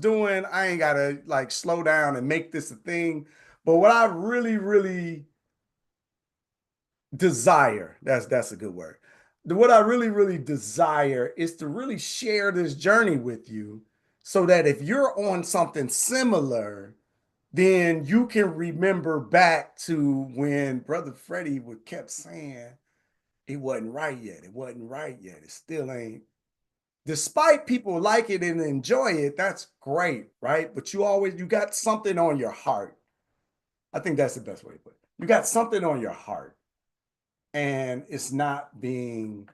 doing, I ain't gotta like slow down and make this a thing. But what I really, really desire, that's a good word. What I really, really desire is to really share this journey with you so that if you're on something similar, then you can remember back to when Brother Freddie would kept saying it wasn't right yet. It wasn't right yet. It still ain't. Despite people like it and enjoy it, that's great, right? But you got something on your heart. I think that's the best way to put it. You got something on your heart and it's not being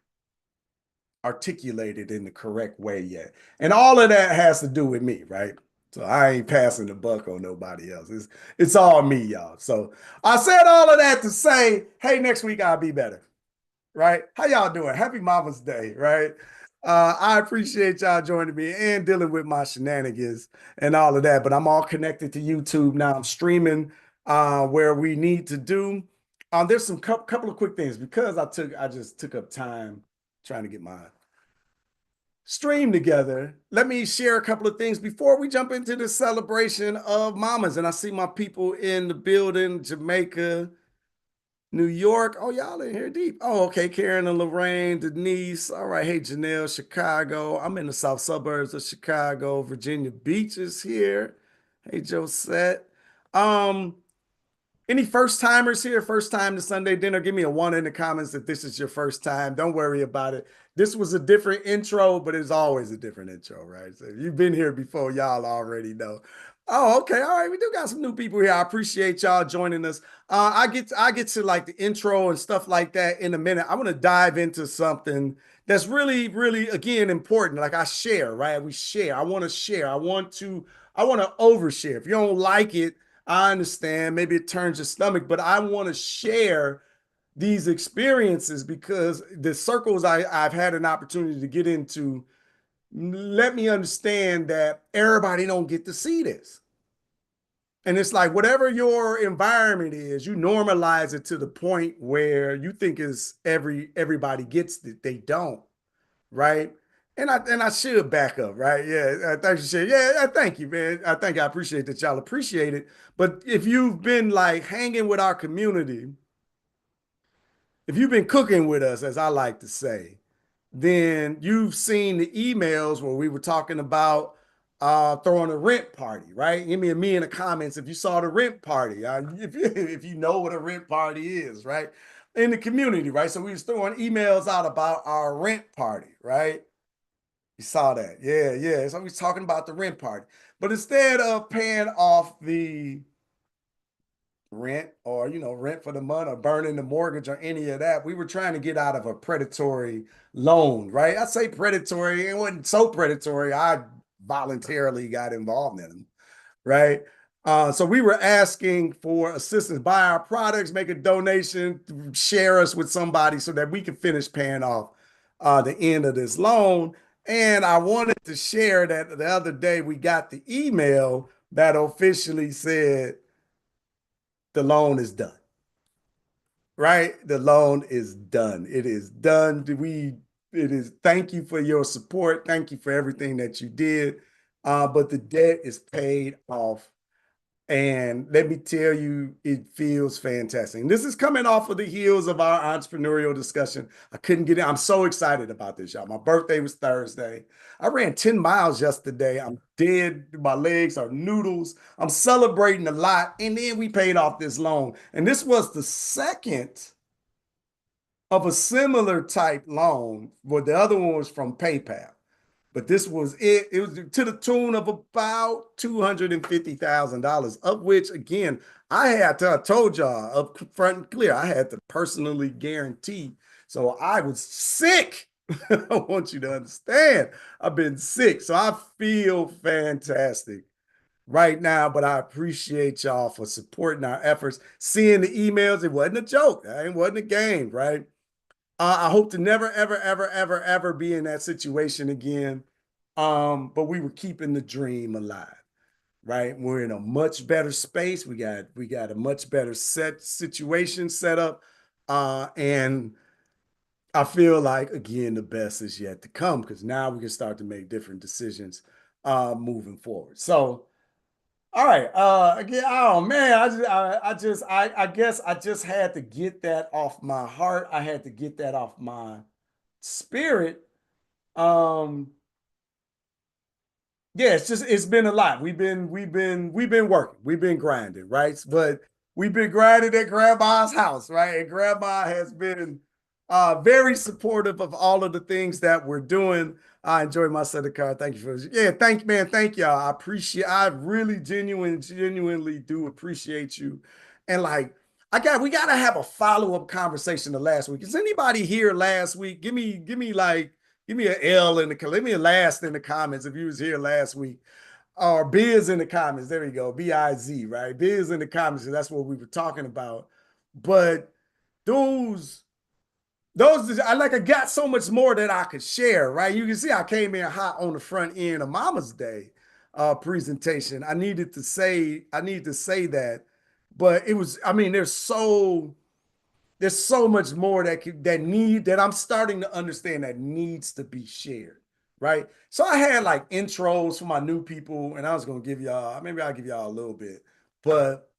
articulated in the correct way yet. And all of that has to do with me, right? So I ain't passing the buck on nobody else. It's all me, y'all. So I said all of that to say, hey, next week I'll be better, right? How y'all doing? Happy Mama's Day, right? I appreciate y'all joining me and dealing with my shenanigans and all of that. But I'm all connected to YouTube now. I'm streaming where we need to do. There's some couple of quick things because I just took up time trying to get my stream together. Let me share a couple of things before we jump into the celebration of mamas. And I see my people in the building, Jamaica, New York. Oh, y'all in here deep. Oh, okay. Karen and Lorraine, Denise. All right. Hey, Janelle, Chicago. I'm in the south suburbs of Chicago. Virginia Beach is here. Hey, Josette. Um, any first timers here? First time to Sunday dinner? Give me a one in the comments if this is your first time. Don't worry about it. This was a different intro, but it's always a different intro, right? So if you've been here before, y'all already know. Oh, okay. All right. We do got some new people here. I appreciate y'all joining us. I get to like the intro and stuff like that in a minute. I want to dive into something that's really, really, again, important. Like I share, right? We share. I want to share. I want to overshare. If you don't like it, I understand. Maybe it turns your stomach, but I want to share these experiences because the circles I've had an opportunity to get into let me understand that everybody don't get to see this. And it's like whatever your environment is, you normalize it to the point where you think is everybody gets it. They don't, right? And I should back up, right? Yeah, thank you, Shay. Yeah, thank you, man. I appreciate that y'all appreciate it. But if you've been like hanging with our community, if you've been cooking with us, as I like to say, then you've seen the emails where we were talking about throwing a rent party, right? Give me a me in the comments if you saw the rent party, if you know what a rent party is, right? In the community, right? So we was throwing emails out about our rent party, right? You saw that. Yeah, yeah. So we was talking about the rent party. But instead of paying off the rent or rent for the month or burning the mortgage or any of that, we were trying to get out of a predatory loan, right? I say predatory, it wasn't so predatory. I voluntarily got involved in them, right? So we were asking for assistance, buy our products, make a donation, share us with somebody so that we can finish paying off the end of this loan. And I wanted to share that the other day we got the email that officially said the loan is done, right? The loan is done. It is done. It is, thank you for your support. Thank you for everything that you did. But the debt is paid off. And let me tell you, it feels fantastic. And this is coming off of the heels of our entrepreneurial discussion. I couldn't get in. I'm so excited about this, y'all. My birthday was Thursday. I ran 10 miles yesterday. I'm dead. My legs are noodles. I'm celebrating a lot. And then we paid off this loan. And this was the second of a similar type loan, but the other one was from PayPal. But this was it. It was to the tune of about $250,000, of which, again, I told y'all up front and clear, I had to personally guarantee. So I was sick. I want you to understand. I've been sick. So I feel fantastic right now, but I appreciate y'all for supporting our efforts. Seeing the emails, it wasn't a joke. It wasn't a game, right? I hope to never, ever, ever, ever, ever be in that situation again. But we were keeping the dream alive, right? We're in a much better space. We got a much better situation set up. And I feel like again the best is yet to come because now we can start to make different decisions moving forward. So, all right. Again, oh man, I guess I just had to get that off my heart. I had to get that off my spirit. Um, Yeah, it's been a lot. We've been working. We've been grinding, right? But we've been grinding at grandma's house, right? And grandma has been very supportive of all of the things that we're doing. I enjoy my set of cards. Thank you for yeah, thank y'all. I really genuinely do appreciate you. And like we gotta have a follow-up conversation to last week. Is anybody here last week? Give me an L in the leave me a last in the comments if you was here last week. Or Biz in the comments. There we go. B-I-Z, right? Biz in the comments. That's what we were talking about. But those I got so much more that I could share, right? You can see I came in hot on the front end of Mama's Day presentation. I needed to say that, but it was, I mean, there's so much more that I'm starting to understand that needs to be shared, right? So I had like intros for my new people, and I was gonna give y'all, maybe I'll give y'all a little bit, but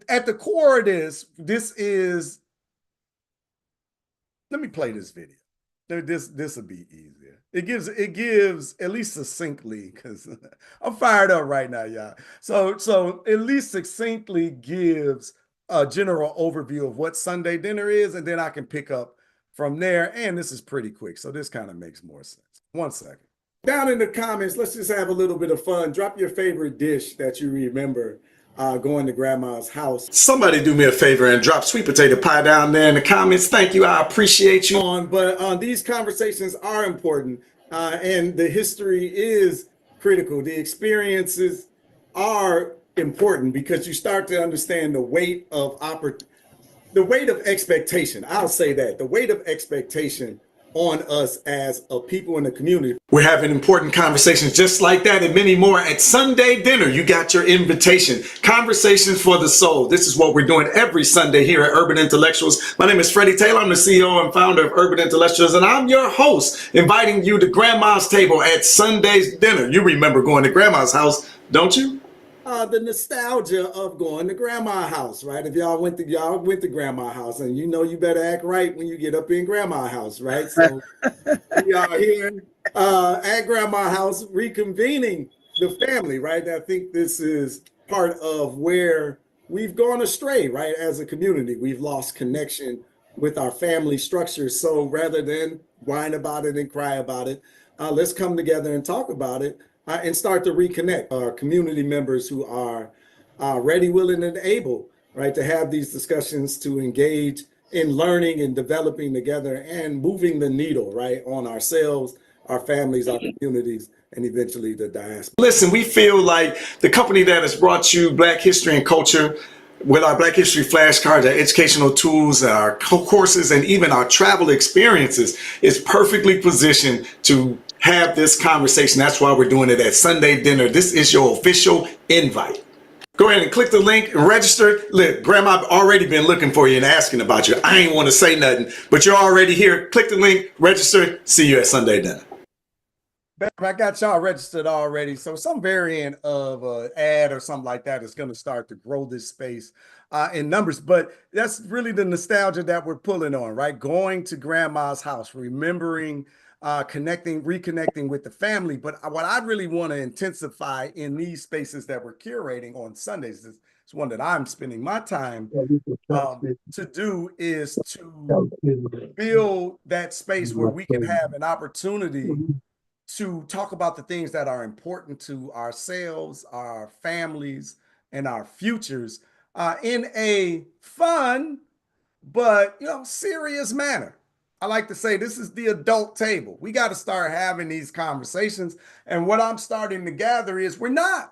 at the core of this is, let me play this video. This will be easier. It gives at least succinctly, because I'm fired up right now, y'all. So at least succinctly gives a general overview of what Sunday dinner is, and then I can pick up from there. And this is pretty quick, so this kind of makes more sense. 1 second. Down in the comments, let's just have a little bit of fun. Drop your favorite dish that you remember going to grandma's house. Somebody do me a favor and drop sweet potato pie down there in the comments. Thank you. I appreciate you. But these conversations are important, and the history is critical. The experiences are important because you start to understand the weight of expectation. I'll say that the weight of expectation on us as a people in the community. We're having important conversations just like that and many more at Sunday dinner. You got your invitation. Conversations for the soul. This is what we're doing every Sunday here at Urban Intellectuals. My name is Freddie Taylor. I'm the CEO and founder of Urban Intellectuals, and I'm your host, inviting you to Grandma's table at Sunday's dinner. You remember going to Grandma's house, don't you? The nostalgia of going to grandma's house, right? If y'all went to grandma's house, and you know you better act right when you get up in grandma's house, right? So we are here at grandma's house reconvening the family, right? I think this is part of where we've gone astray, right? As a community, we've lost connection with our family structure. So rather than whine about it and cry about it, let's come together and talk about it. And start to reconnect our community members who are ready, willing, and able, right, to have these discussions, to engage in learning and developing together and moving the needle, right, on ourselves, our families, our communities, and eventually the diaspora. Listen, we feel like the company that has brought you Black history and culture with our Black History flashcards, our educational tools, our courses, and even our travel experiences is perfectly positioned to have this conversation. That's why we're doing it at Sunday dinner. This is your official invite. Go ahead and click the link and register. Look, Grandma already been looking for you and asking about you. I ain't want to say nothing, but you're already here. Click the link, register. See you at Sunday dinner. I got y'all registered already. So some variant of an ad or something like that is going to start to grow this space in numbers. But that's really the nostalgia that we're pulling on, right? Going to grandma's house, remembering, reconnecting with the family. But what I really want to intensify in these spaces that we're curating on Sundays, is one that I'm spending my time to do, is to build that space where we can have an opportunity to talk about the things that are important to ourselves, our families, and our futures in a fun but serious manner. I like to say this is the adult table. We got to start having these conversations. And what I'm starting to gather is we're not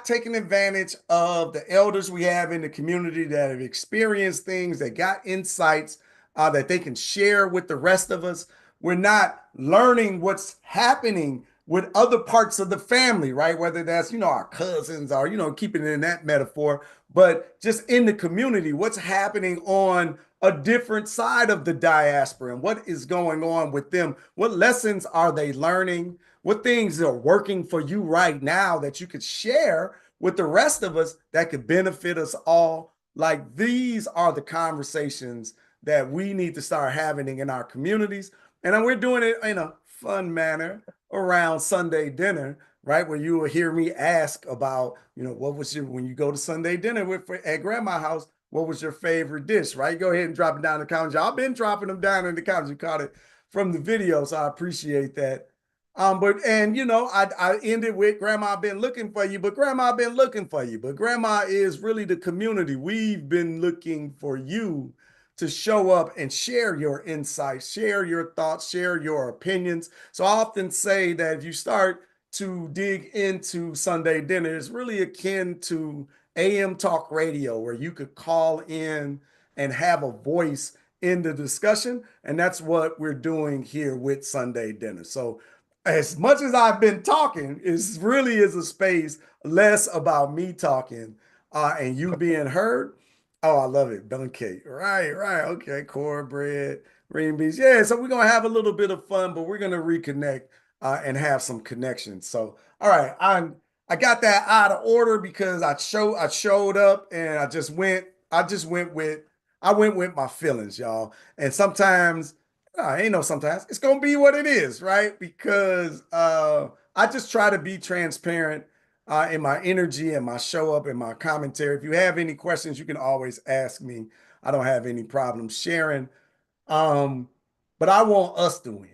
taking advantage of the elders we have in the community that have experienced things, that got insights that they can share with the rest of us. We're not learning what's happening with other parts of the family, right? Whether that's, our cousins or, keeping it in that metaphor, but just in the community, what's happening on a different side of the diaspora and what is going on with them. What lessons are they learning? What things are working for you right now that you could share with the rest of us that could benefit us all? Like these are the conversations that we need to start having in our communities. And then we're doing it in a fun manner around Sunday dinner, right? Where you will hear me ask about, what was your, when you go to Sunday dinner at grandma's house, what was your favorite dish, right? Go ahead and drop it down in the comments. Y'all been dropping them down in the comments. You caught it from the video, so I appreciate that. I ended with grandma been looking for you, but grandma been looking for you. But grandma is really the community. We've been looking for you to show up and share your insights, share your thoughts, share your opinions. So I often say that if you start to dig into Sunday dinner, it's really akin to AM talk radio, where you could call in and have a voice in the discussion. And that's what we're doing here with Sunday dinner. So as much as I've been talking, it really is a space less about me talking and you being heard. Oh, I love it. Bun cake. Right, right. Okay. Cornbread, green beans. Yeah. So we're going to have a little bit of fun, but we're going to reconnect and have some connections. So, all right. I got that out of order because I showed up and I went with my feelings, y'all. And sometimes ain't no sometimes. It's gonna be what it is, right? Because I just try to be transparent in my energy and my show up and my commentary. If you have any questions, you can always ask me. I don't have any problem sharing. Um, but I want us to win.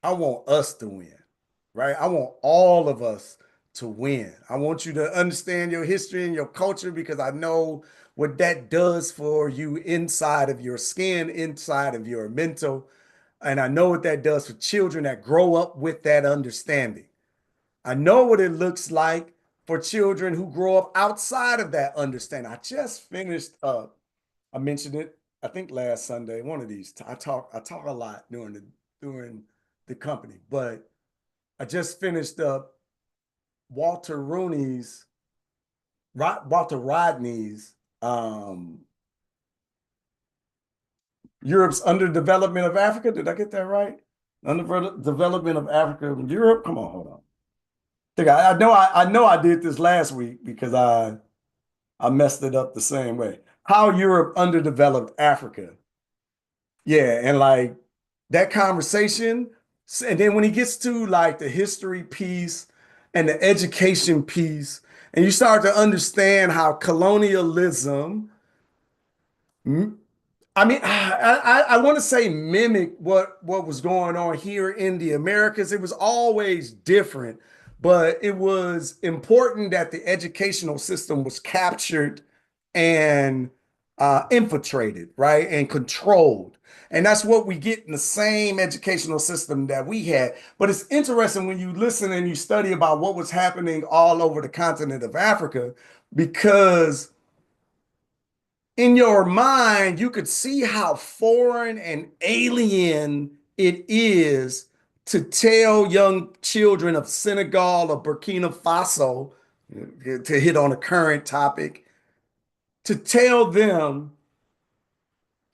I want us to win, right? I want all of us to win. I want you to understand your history and your culture because I know what that does for you inside of your skin, inside of your mental. And I know what that does for children that grow up with that understanding. I know what it looks like for children who grow up outside of that understanding. I just finished up, I mentioned it, I think last Sunday, one of these. I talk a lot during the company, but I just finished up Walter Rooney's Walter Rodney's Europe's underdevelopment of Africa. Did I get that right? Underdevelopment of Africa and Europe. Come on, hold on. I know I did this last week because I messed it up the same way. How Europe underdeveloped Africa. Yeah, and like that conversation, and then when he gets to like the history piece and the education piece, and you start to understand how colonialism I mean, I want to say mimic what was going on here in the Americas. It was always different, but it was important that the educational system was captured and infiltrated, right, and controlled. And that's what we get in the same educational system that we had. But it's interesting when you listen and you study about what was happening all over the continent of Africa, because in your mind, you could see how foreign and alien it is to tell young children of Senegal or Burkina Faso, to hit on a current topic, to tell them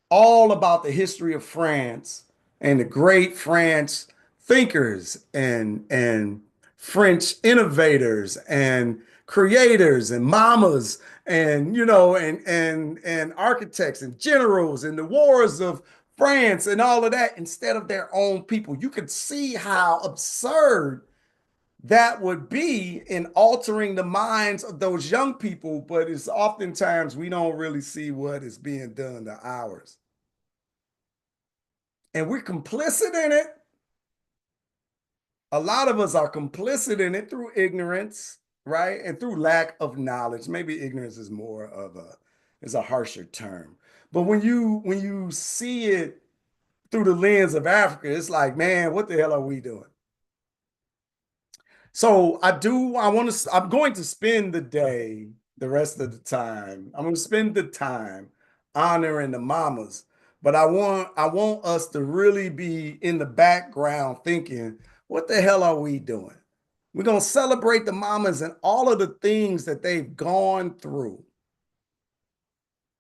all about the history of France and the great French thinkers and French innovators and creators and mamas and and architects and generals and the wars of France and all of that instead of their own people. You could see how absurd that would be in altering the minds of those young people, but it's oftentimes we don't really see what is being done to ours. And we're complicit in it. A lot of us are complicit in it through ignorance, right? And through lack of knowledge. Maybe ignorance is more of a harsher term. But when you see it through the lens of Africa, it's like, man, what the hell are we doing? So I'm going to spend the day, the rest of the time. I'm going to spend the time honoring the mamas, but I want us to really be in the background thinking, what the hell are we doing? We're going to celebrate the mamas and all of the things that they've gone through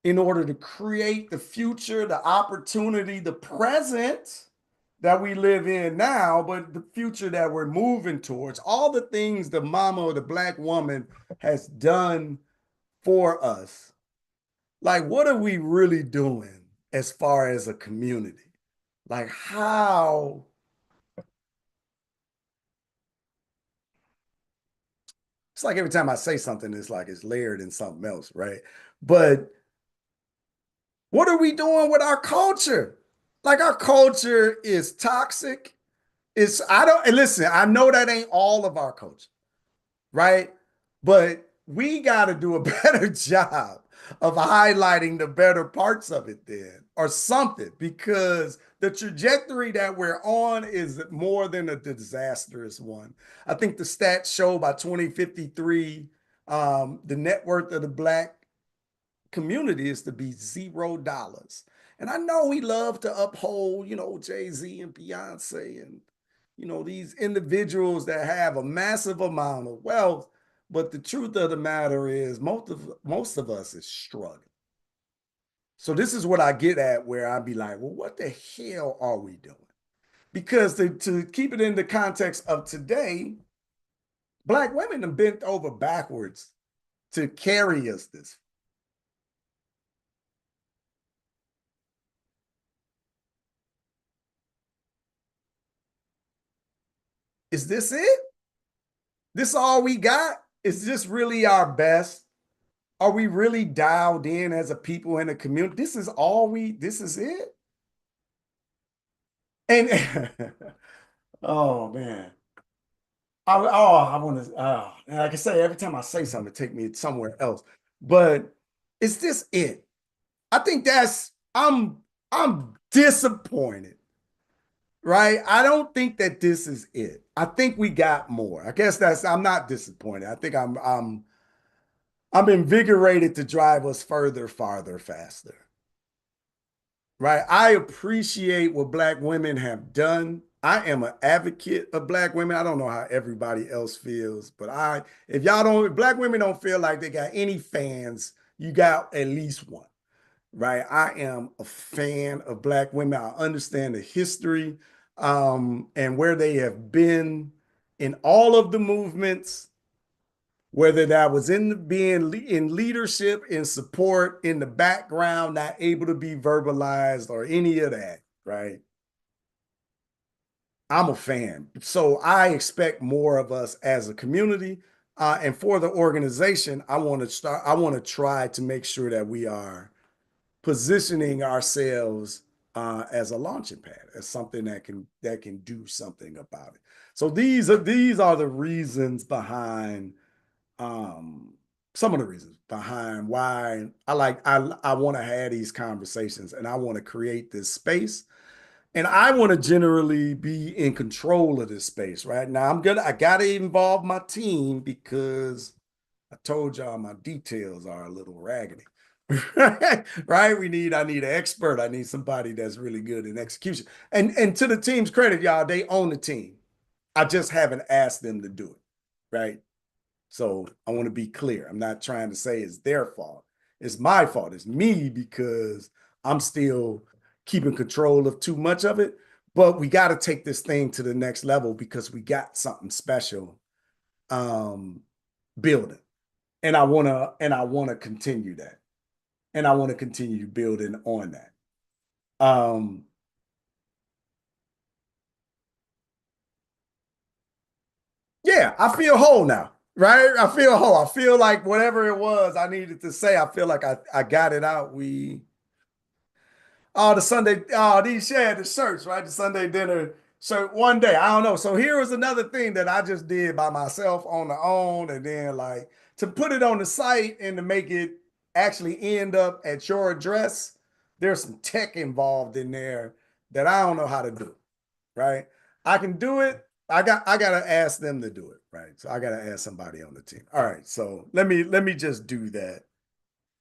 in order to create the future, the opportunity, the present that we live in now, but the future that we're moving towards, all the things the mama or the Black woman has done for us. Like, what are we really doing as far as a community? Like, how it's like every time I say something, it's like it's layered in something else, right? But what are we doing with our culture? Like, our culture is toxic. It's, I don't, and listen, I know that ain't all of our culture, right? But we got to do a better job of highlighting the better parts of it then, or something, because the trajectory that we're on is more than a disastrous one. I think the stats show by 2053, the net worth of the Black community is to be $0. And I know we love to uphold, Jay-Z and Beyonce and, these individuals that have a massive amount of wealth. But the truth of the matter is most of us is struggling. So this is what I get at where I'd be like, well, what the hell are we doing? Because to keep it in the context of today, Black women have bent over backwards to carry us this. Is this it? This all we got? Is this really our best? Are we really dialed in as a people in a community? This is it? And oh man. I want to, like I say, every time I say something, it take me somewhere else. But is this it? I think I'm disappointed, right? I don't think that this is it. I think we got more. I guess I'm not disappointed. I think I'm invigorated to drive us further, farther, faster. Right? I appreciate what Black women have done. I am an advocate of Black women. I don't know how everybody else feels, but if y'all don't, if Black women don't feel like they got any fans, you got at least one, right? I am a fan of Black women. I understand the history, and where they have been in all of the movements, whether that was in being in leadership, in support, in the background, not able to be verbalized or any of that, right? I'm a fan. So I expect more of us as a community. And for the organization, I want to try to make sure that we are positioning ourselves as a launching pad, as something that can do something about it. So these are the reasons behind um, some of the reasons behind why I want to have these conversations and I want to create this space and I want to generally be in control of this space. Right now, I gotta involve my team because I told y'all my details are a little raggedy. Right? I need an expert. I need somebody that's really good in execution. And to the team's credit, y'all, they own the team. I just haven't asked them to do it. Right? So I want to be clear. I'm not trying to say it's their fault. It's my fault. It's me because I'm still keeping control of too much of it. But we got to take this thing to the next level because we got something special um, building. And I want to continue that. And I want to continue building on that. Um, yeah, I feel whole now. Right? I feel whole. I feel like whatever it was I needed to say, I feel like I got it out. The Sunday, these shared the shirts, right? The Sunday dinner shirt one day. I don't know. So here was another thing that I just did by myself on the own. And then like to put it on the site and to make it actually end up at your address, there's some tech involved in there that I don't know how to do. Right. I can do it. I gotta ask them to do it. Right. So I gotta ask somebody on the team. All right. So let me just do that.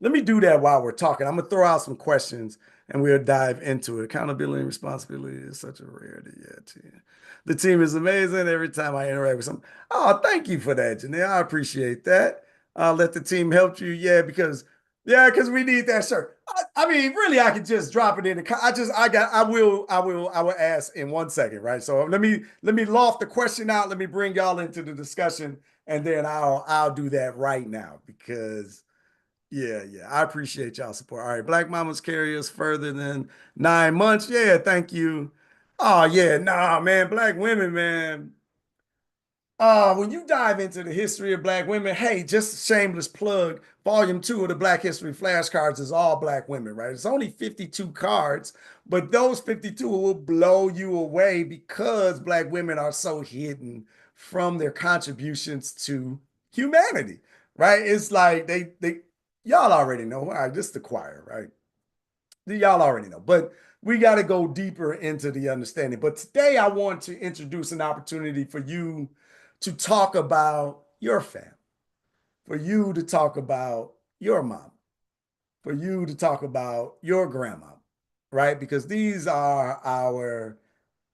Let me do that while we're talking. I'm gonna throw out some questions and we'll dive into it. Accountability and responsibility is such a rarity. Yeah, team. The team is amazing. Every time I interact with some, oh, thank you for that, Janelle. I appreciate that. Let the team help you. Yeah, because Yeah, because we need that shirt. I mean, really, I could just drop it in the. I will ask in 1 second, right? So let me loft the question out. Let me bring y'all into the discussion, and then I'll do that right now because yeah, I appreciate y'all support. All right, Black Mamas carry us further than 9 months. Yeah, thank you. Oh yeah, nah, man, Black women, man. When you dive into the history of Black women, hey, just a shameless plug. Volume 2 of the Black History flashcards is all Black women, right? It's only 52 cards, but those 52 will blow you away because Black women are so hidden from their contributions to humanity, right? It's like they y'all already know. All right, this is the choir, right? Y'all already know, but we got to go deeper into the understanding. But today I want to introduce an opportunity for you to talk about your family, for you to talk about your mom, for you to talk about your grandma, right? Because these are our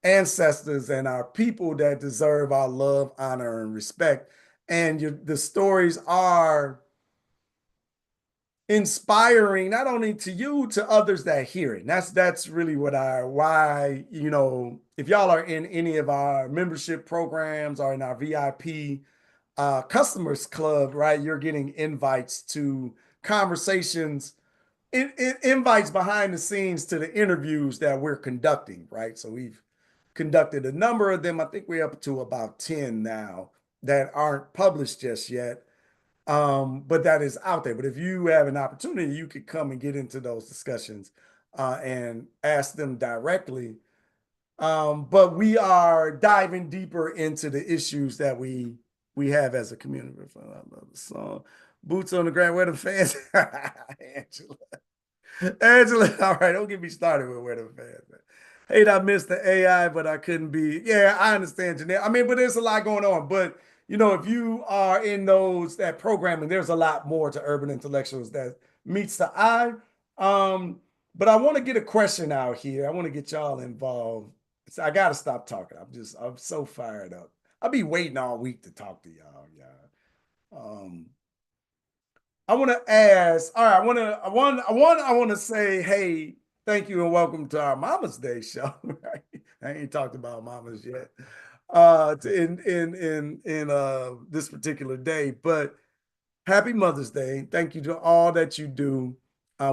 ancestors and our people that deserve our love, honor, and respect. And the stories are inspiring not only to you to others that hear it. And that's really what I why if y'all are in any of our membership programs or in our VIP customers club, right, you're getting invites to conversations, invites behind the scenes to the interviews that we're conducting, right? So we've conducted a number of them. I think we're up to about 10 now that aren't published just yet, but that is out there. But if you have an opportunity, you could come and get into those discussions and ask them directly. But we are diving deeper into the issues that we have as a community. I love the song. Boots on the ground, where the fans, Angela. Angela, all right, don't get me started with where the fans. Hate I missed the AI, but I couldn't be. Yeah, I understand, Janelle. I mean, but there's a lot going on. But if you are in those that programming, there's a lot more to urban intellectuals that meets the eye. Um, but I want to get a question out here. I want to get y'all involved. I gotta stop talking. I'm so fired up. I'll be waiting all week to talk to y'all. Yeah. I want to ask. All right, I want to say, hey, thank you and welcome to our Mama's Day show. Right? I ain't talked about mamas yet, in this particular day, but happy Mother's Day. Thank you to all that you do.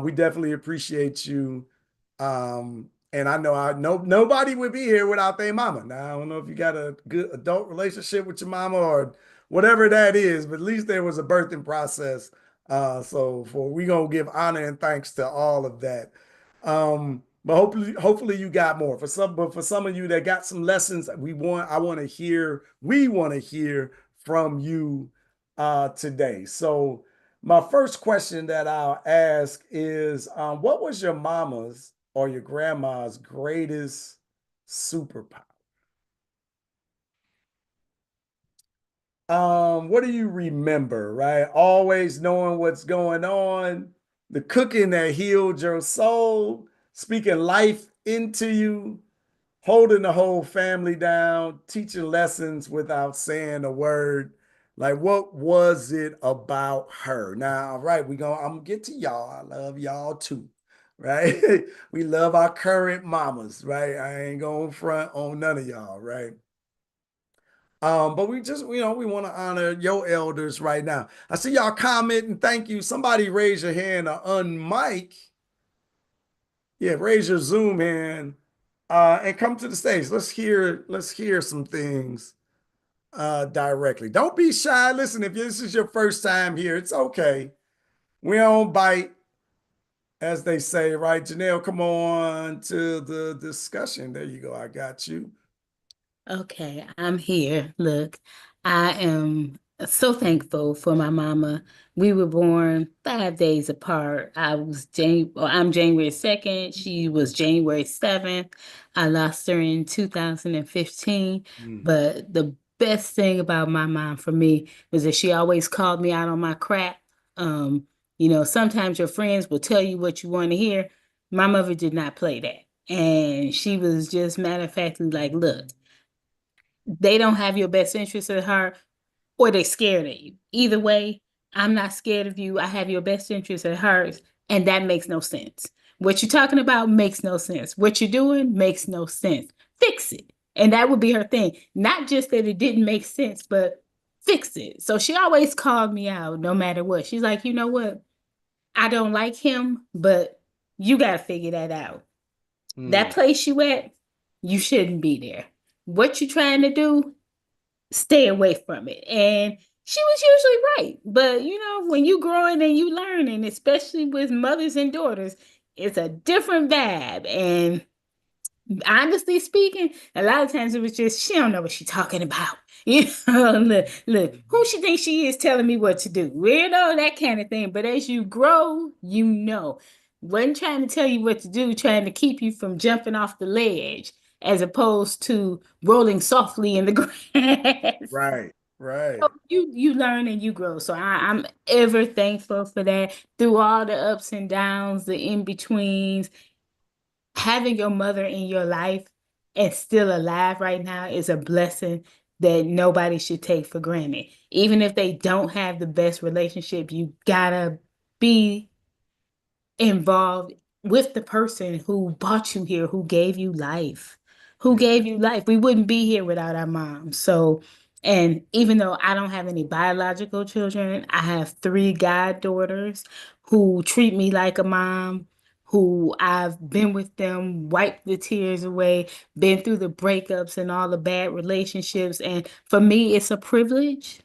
We definitely appreciate you. And I know nobody would be here without their mama. Now, I don't know if you got a good adult relationship with your mama or whatever that is, but at least there was a birthing process. So we gonna give honor and thanks to all of that. But hopefully you got more. But for some of you that got some lessons, we want to hear from you today. So my first question that I'll ask is, what was your mama's or your grandma's greatest superpower? What do you remember, right? Always knowing what's going on, the cooking that healed your soul, speaking life into you, holding the whole family down, teaching lessons without saying a word. Like, what was it about her? Now, right, I'm gonna get to y'all. I love y'all too, right? We love our current mamas, right? I ain't going front on none of y'all, right? But we just, we want to honor your elders right now. I see y'all commenting. Thank you. Somebody raise your hand or unmic. Yeah, raise your Zoom hand and come to the stage. Let's hear some things directly. Don't be shy. Listen, if this is your first time here, it's okay. We don't bite, as they say, right? Janelle, come on to the discussion. There you go. I got you. Okay, I'm here. Look, I am so thankful for my mama. We were born 5 days apart. I'm January 2nd. She was January 7th. I lost her in 2015. Mm. But the best thing about my mom for me was that she always called me out on my crap. Um, sometimes your friends will tell you what you want to hear. My mother did not play that. And she was just matter of factly like, look, they don't have your best interest at heart or they scared of you. Either way, I'm not scared of you. I have your best interest at heart. And that makes no sense. What you're talking about makes no sense. What you're doing makes no sense. Fix it. And that would be her thing. Not just that it didn't make sense, but fix it. So she always called me out no matter what. She's like, you know what? I don't like him, but you got to figure that out. That Mm, place you at, you shouldn't be there. What you trying to do, stay away from it. And she was usually right. But when you growing and you learning, especially with mothers and daughters, it's a different vibe. And honestly speaking, a lot of times it was just she don't know what she's talking about. Look, who she thinks she is telling me what to do. That kind of thing. But as you grow, you know. Wasn't trying to tell you what to do, trying to keep you from jumping off the ledge, as opposed to rolling softly in the grass. right, So right. you learn and you grow. So I'm ever thankful for that through all the ups and downs, the in-betweens. Having your mother in your life and still alive right now is a blessing that nobody should take for granted. Even if they don't have the best relationship, you gotta be involved with the person who brought you here, who gave you life, who Yeah. gave you life. We wouldn't be here without our mom. So, and even though I don't have any biological children, I have three goddaughters who treat me like a mom, who I've been with them, wiped the tears away, been through the breakups and all the bad relationships. And for me, it's a privilege.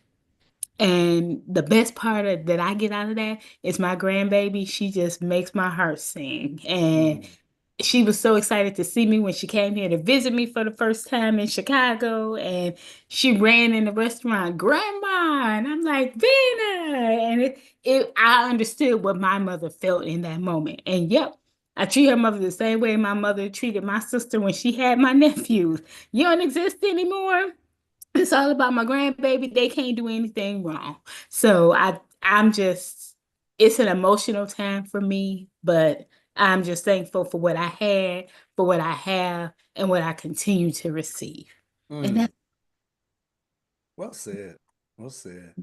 And the best part that I get out of that is my grandbaby. She just makes my heart sing. And Mm, she was so excited to see me when she came here to visit me for the first time in Chicago. And she ran in the restaurant, Grandma. And I'm like, Vina. And I understood what my mother felt in that moment. And yep, I treat her mother the same way my mother treated my sister when she had my nephews. You don't exist anymore. It's all about my grandbaby. They can't do anything wrong. So I'm just it's an emotional time for me, but I'm just thankful for what I had, for what I have, and what I continue to receive. And mm. that's Well said. Well said.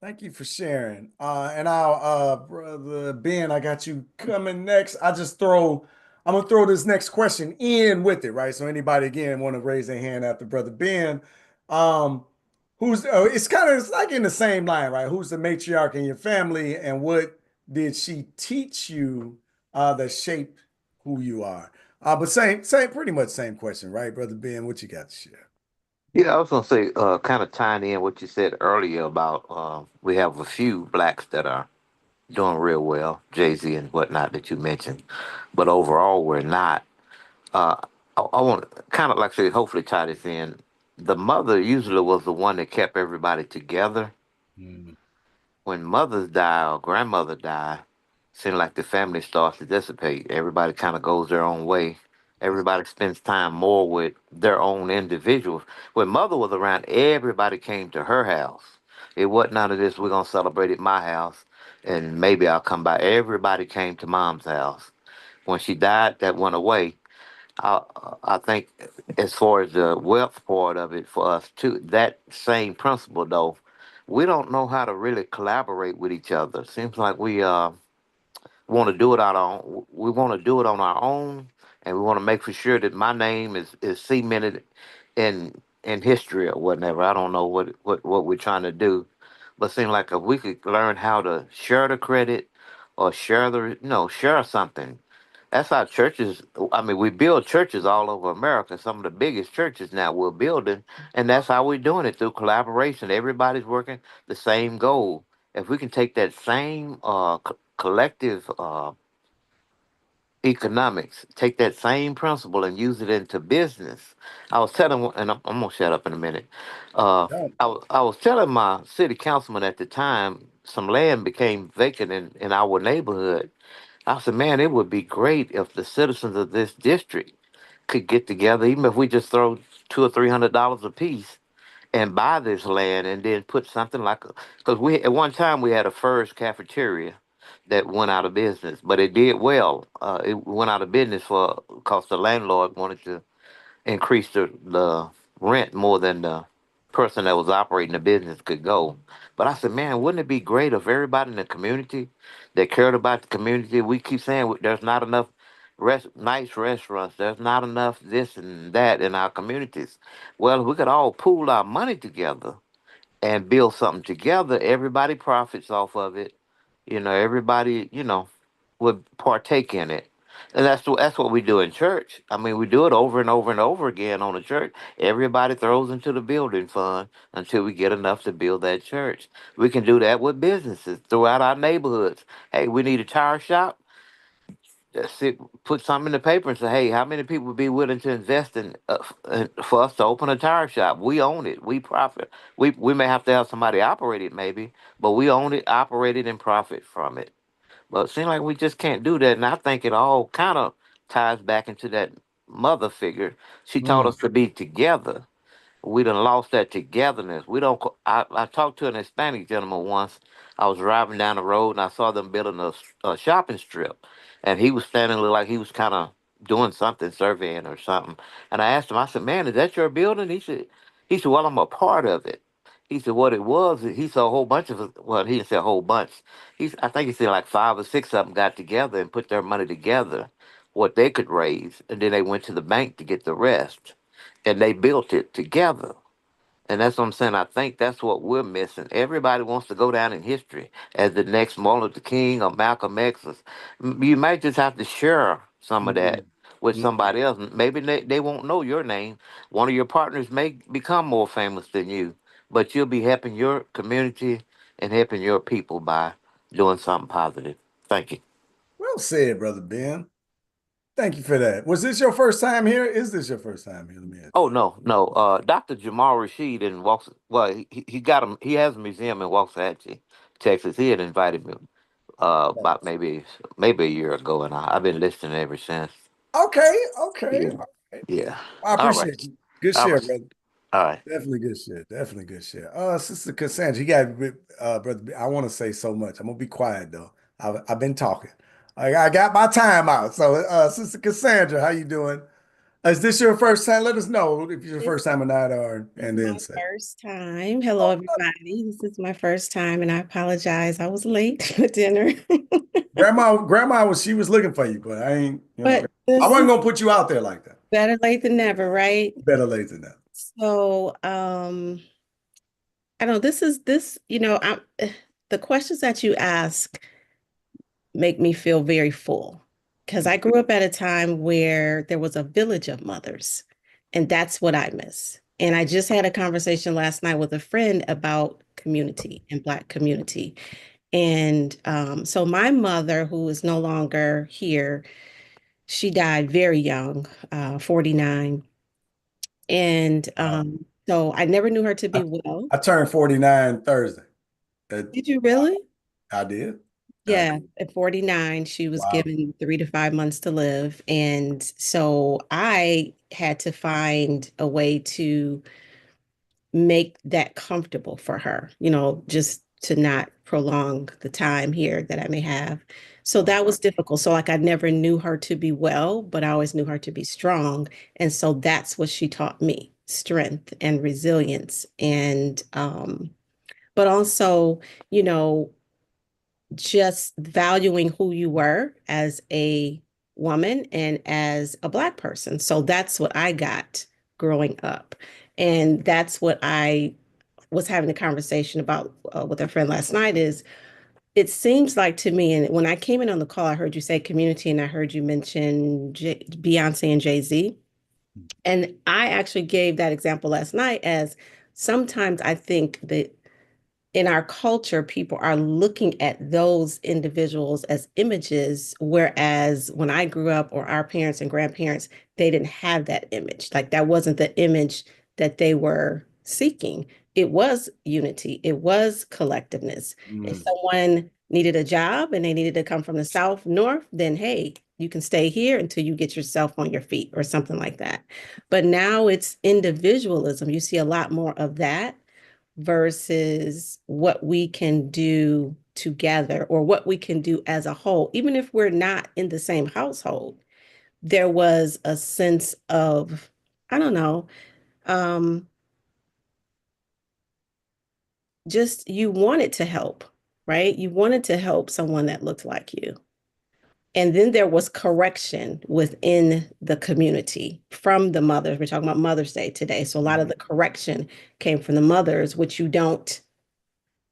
Thank you for sharing. And I'll brother Ben, I got you coming next. I'm gonna throw this next question in with it, right? So anybody again want to raise their hand after brother Ben. Um, it's like in the same line, right? Who's the matriarch in your family and what did she teach you that shaped who you are? But same, pretty much same question, right, brother Ben? What you got to share? Yeah, I was gonna say, kind of tying in what you said earlier about we have a few blacks that are doing real well, Jay Z and whatnot that you mentioned, but overall we're not. Uh, I want to kind of like I say, hopefully tie this in. The mother usually was the one that kept everybody together. Mm, When mothers die or grandmother die, seems like the family starts to dissipate. Everybody kind of goes their own way. yeah. Everybody spends time more with their own individuals. When mother was around, everybody came to her house. It wasn't none of this, we're going to celebrate at my house and maybe I'll come by. Everybody came to mom's house. When she died, that went away. I, I think as far as the wealth part of it for us too, that same principle though, we don't know how to really collaborate with each other. Seems like we want to do it on our own. We want to do it on our own, and we want to make for sure that my name is cemented in history or whatever. I don't know what we're trying to do, but seems like if we could learn how to share the credit or share share something. That's how churches. I mean, we build churches all over America. Some of the biggest churches now we're building, and that's how we're doing it through collaboration. Everybody's working the same goal. If we can take that same collective economics, take that same principle and use it into business. I was telling, and I'm gonna shut up in a minute. I was telling my city councilman at the time, some land became vacant in our neighborhood. I said, man, it would be great if the citizens of this district could get together, even if we just throw $200 or $300 a piece and buy this land and then put something like because we at one time we had a Furs cafeteria that went out of business, but it did well. It went out of business for because the landlord wanted to increase the rent more than the person that was operating the business could go. But I said, man, wouldn't it be great if everybody in the community that cared about the community, we keep saying there's not enough nice restaurants, there's not enough this and that in our communities. Well, if we could all pool our money together and build something together, everybody profits off of it. Everybody, would partake in it. And that's what we do in church. I mean, we do it over and over and over again on the church. Everybody throws into the building fund until we get enough to build that church. We can do that with businesses throughout our neighborhoods. Hey, we need a tire shop. Put something in the paper and say, hey, how many people would be willing to invest for us to open a tire shop? We own it. We profit. We may have to have somebody operate it, maybe, but we own it, operate it, and profit from it. But it seems like we just can't do that. And I think it all kind of ties back into that mother figure. She taught Mm. us to be together. We done lost that togetherness. We don't. I talked to an Hispanic gentleman once. I was driving down the road and I saw them building a shopping strip, and he was standing like he was kind of doing something, surveying or something. And I asked him. I said, "Man, is that your building?" He said, "Well, I'm a part of it." He said, "What it was?" He saw a whole bunch of. Well, he didn't say a whole bunch. I think he said like five or six of them got together and put their money together, what they could raise, and then they went to the bank to get the rest, and they built it together. And that's what I'm saying. I think that's what we're missing. Everybody wants to go down in history as the next Martin Luther King or Malcolm X. You might just have to share some of that Mm. with Mm. somebody else. Maybe they won't know your name. One of your partners may become more famous than you, but you'll be helping your community and helping your people by doing something positive. Thank you. Well said, Brother Ben. Thank you for that. Was this your first time here? Is this your first time here? Let me ask. Oh no, no. Dr. Jamal Rashid in Wax. Well, he got him. He has a museum in Waxahachie, Texas. He had invited me about maybe a year ago, and I've been listening ever since. Okay, okay. Yeah, All right. yeah. I All right, appreciate you. Good all share, right, brother. all right. Definitely good shit. Definitely good shit. Sister Cassandra, you got brother. I want to say so much. I'm gonna be quiet though. I've been talking. I got my time out. So, Sister Cassandra, how you doing? Is this your first time? Let us know if it's your This first time or not, or is and then my say. first time. Hello, everybody. This is my first time, and I apologize. I was late for dinner. Grandma she was looking for you, but I ain't, But I this wasn't is gonna put you out there like that. better late than never, right? Better late than that. So, I don't know, the questions that you ask make me feel very full because I grew up at a time where there was a village of mothers, and that's what I miss. And I just had a conversation last night with a friend about community and Black community. And so my mother, who is no longer here, she died very young, 49. And Uh, so I never knew her to be I, well. I turned 49 Thursday. Did you really? I did. I Yeah, did. at 49, she was Wow. given 3 to 5 months to live. And so I had to find a way to make that comfortable for her, just to not prolong the time here that I may have. So that was difficult. So, like, I never knew her to be well, but I always knew her to be strong. And so that's what she taught me, strength and resilience. And, but also, you know, just valuing who you were as a woman and as a Black person. So that's what I got growing up. And that's what I was having a conversation about with a friend last night is it seems like to me, and when I came in on the call, I heard you say community and I heard you mention Beyonce and Jay-Z. And I actually gave that example last night as sometimes I think that in our culture, people are looking at those individuals as images, whereas when I grew up, or our parents and grandparents, they didn't have that image. Like that wasn't the image that they were seeking. It was unity, it was collectiveness. If Mm. someone needed a job and they needed to come from the South, North, then hey, you can stay here until you get yourself on your feet or something like that. But now it's individualism. You see a lot more of that versus what we can do together or what we can do as a whole, even if we're not in the same household. There was a sense of, I don't know, um, just you wanted to help, right? You wanted to help someone that looked like you. And then there was correction within the community from the mothers. We're talking about Mother's Day today. So a lot of the correction came from the mothers, which you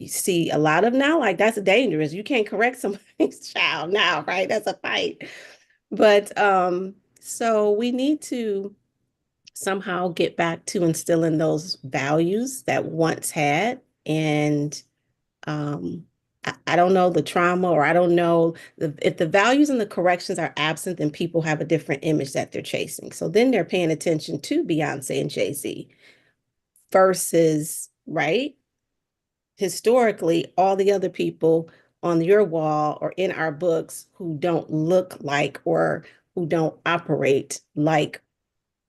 see a lot of now. Like that's dangerous. You can't correct somebody's child now, right? That's a fight. But so we need to somehow get back to instilling those values that once had. And I don't know the trauma, or I don't know if the values and the corrections are absent, then people have a different image that they're chasing. So then they're paying attention to Beyonce and Jay-Z versus, right? Historically, all the other people on your wall or in our books who don't look like or who don't operate like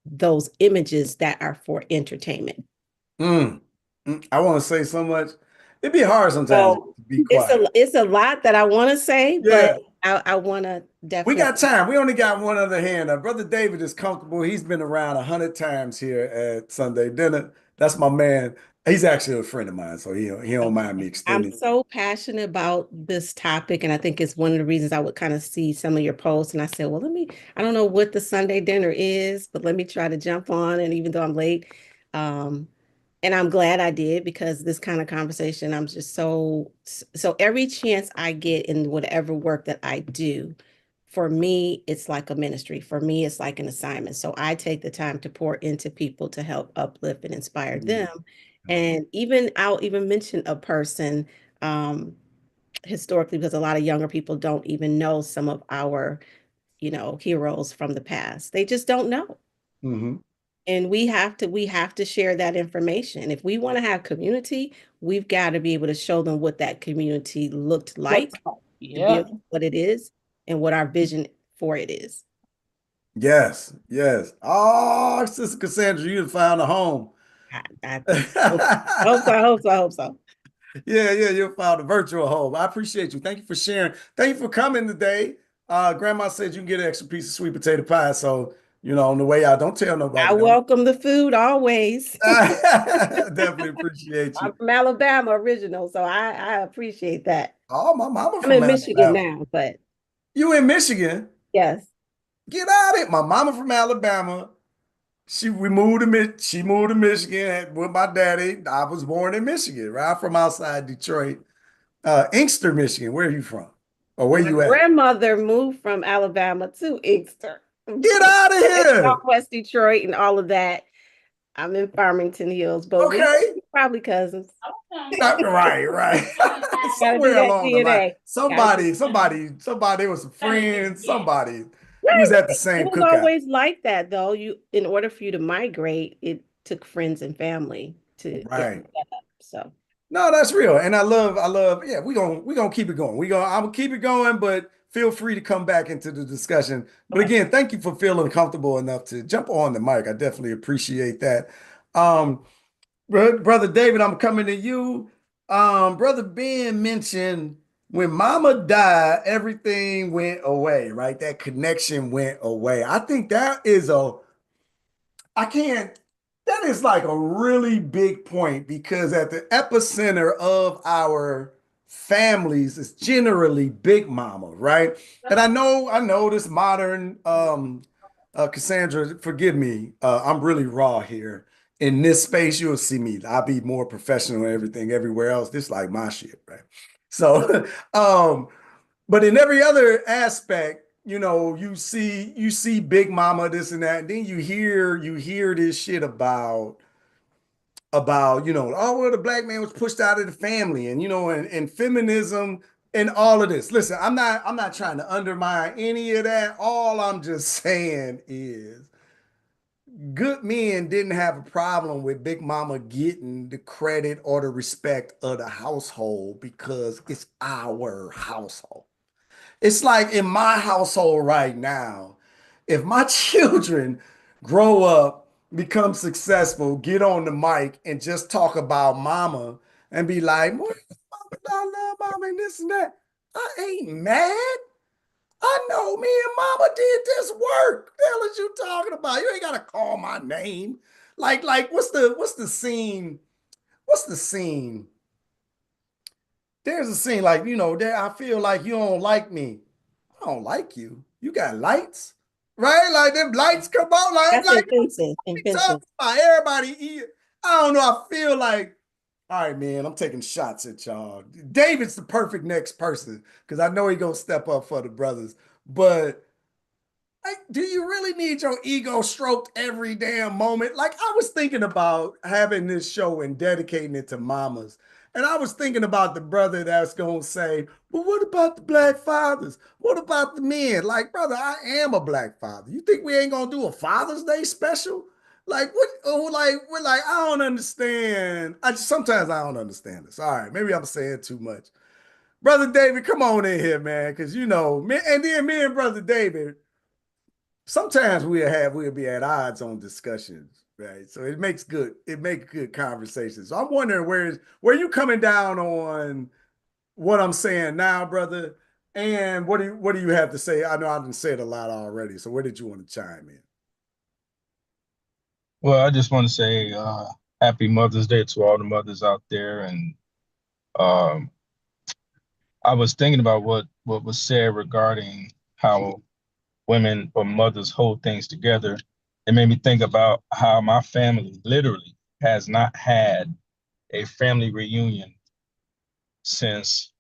those images that are for entertainment. Mm. I want to say so much. It'd be hard sometimes So to be quiet. it's a lot that I want to say, but Yeah, I want to we got definitely. time. We only got one other hand. Brother David is comfortable. He's been around 100 times here at Sunday dinner. That's my man. He's actually a friend of mine, so he don't mind me I'm extending. so passionate about this topic, and I think it's one of the reasons I would kind of see some of your posts, and I said, well, I don't know what the Sunday dinner is, but let me try to jump on, and even though I'm late, um, and I'm glad I did because this kind of conversation, I'm just so every chance I get in whatever work that I do, for me, it's like a ministry. For me, it's like an assignment. So I take the time to pour into people to help uplift and inspire Mm. them. And even I'll even mention a person historically, because a lot of younger people don't even know some of our, heroes from the past. They just don't know. Mhm. And we have to share that information. If we want to have community, we've got to be able to show them what that community looked like to Yeah. build what it is and what our vision for it is. Yes, yes. Oh, Sister Cassandra, you found a home. I hope so. I hope so. I hope so. Yeah, yeah, you found a virtual home. I appreciate you. Thank you for sharing. Thank you for coming today. Grandma said you can get an extra piece of sweet potato pie. So, on the way out, don't tell I nobody. Don't. welcome the food always. Definitely appreciate I'm you. from Alabama original, so I appreciate that. Oh, my mama I'm from in Michigan Alabama. now, but You in Michigan? yes. Get out of it. My mama from Alabama. She moved to Michigan with my daddy. I was born in Michigan, right from outside Detroit. Inkster, Michigan. Where are you from? Or where My you at? grandmother moved from Alabama to Inkster. Get out of It's here. Southwest Detroit and all of that. I'm in Farmington Hills, but we Okay. probably cousins. Right, right. Gotta do Somewhere that along the line. DNA. Gotta do. Somebody was some friends. Somebody. We Right, was at the right. It same was cookout. always like that, though. In order for you to migrate, it took friends and family to get Right. set up. So, No, that's real. And yeah, we gonna keep it going. I'm gonna keep it going, but feel free to come back into the discussion. But okay. again, thank you for feeling comfortable enough to jump on the mic. I definitely appreciate that. Um, Brother David, I'm coming to you. Brother Ben mentioned when Mama died, everything went away, right? That connection went away. I think I can't, that is like a really big point because at the epicenter of our families is generally Big Mama, right? And I know this modern, Cassandra, forgive me, I'm really raw here. In this space, you'll see me. I'll be more professional and everything everywhere else. This is like my shit, right? So, but in every other aspect, you see Big Mama, this and that, and then you hear this shit about oh well, the black man was pushed out of the family, and feminism and all of this. Listen, I'm not trying to undermine any of that. All I'm just saying is good men didn't have a problem with Big Mama getting the credit or the respect of the household because it's our household. It's like in my household right now, if my children grow up, become successful, get on the mic and just talk about mama and be like, "Boy, mama, I love mama and this and that." I ain't mad. I know me and mama did this work. The hell is you talking about? You ain't gotta call my name. Like, what's the scene? What's the scene there's a scene like, there I feel like you don't like me. I don't like you. You got lights, right? Like them lights come on. Like I'm That's like, offensive. what we talking Offensive. about? Everybody eat. I don't know. I feel like, all right, man, I'm taking shots at y'all. David's the perfect next person because I know he gonna step up for the brothers. But like, do you really need your ego stroked every damn moment? Like, I was thinking about having this show and dedicating it to mamas. And I was thinking about the brother that's going to say, well, what about the black fathers? What about the men? Like, brother, I am a black father. You think we ain't going to do a Father's Day special? Like, what? Oh, like, we're like, I don't understand. Sometimes I don't understand this. All right, maybe I'm saying too much. Brother David, come on in here, man, because me, and then me and Brother David, sometimes we'll be at odds on discussions, right? So it makes good conversations. So I'm wondering where you coming down on what I'm saying now, brother, and what do you have to say? I know I didn't say it a lot already, so where did you want to chime in? Well, I just want to say happy Mother's Day to all the mothers out there. And um, I was thinking about what was said regarding how women or mothers hold things together. It made me think about how my family literally has not had a family reunion since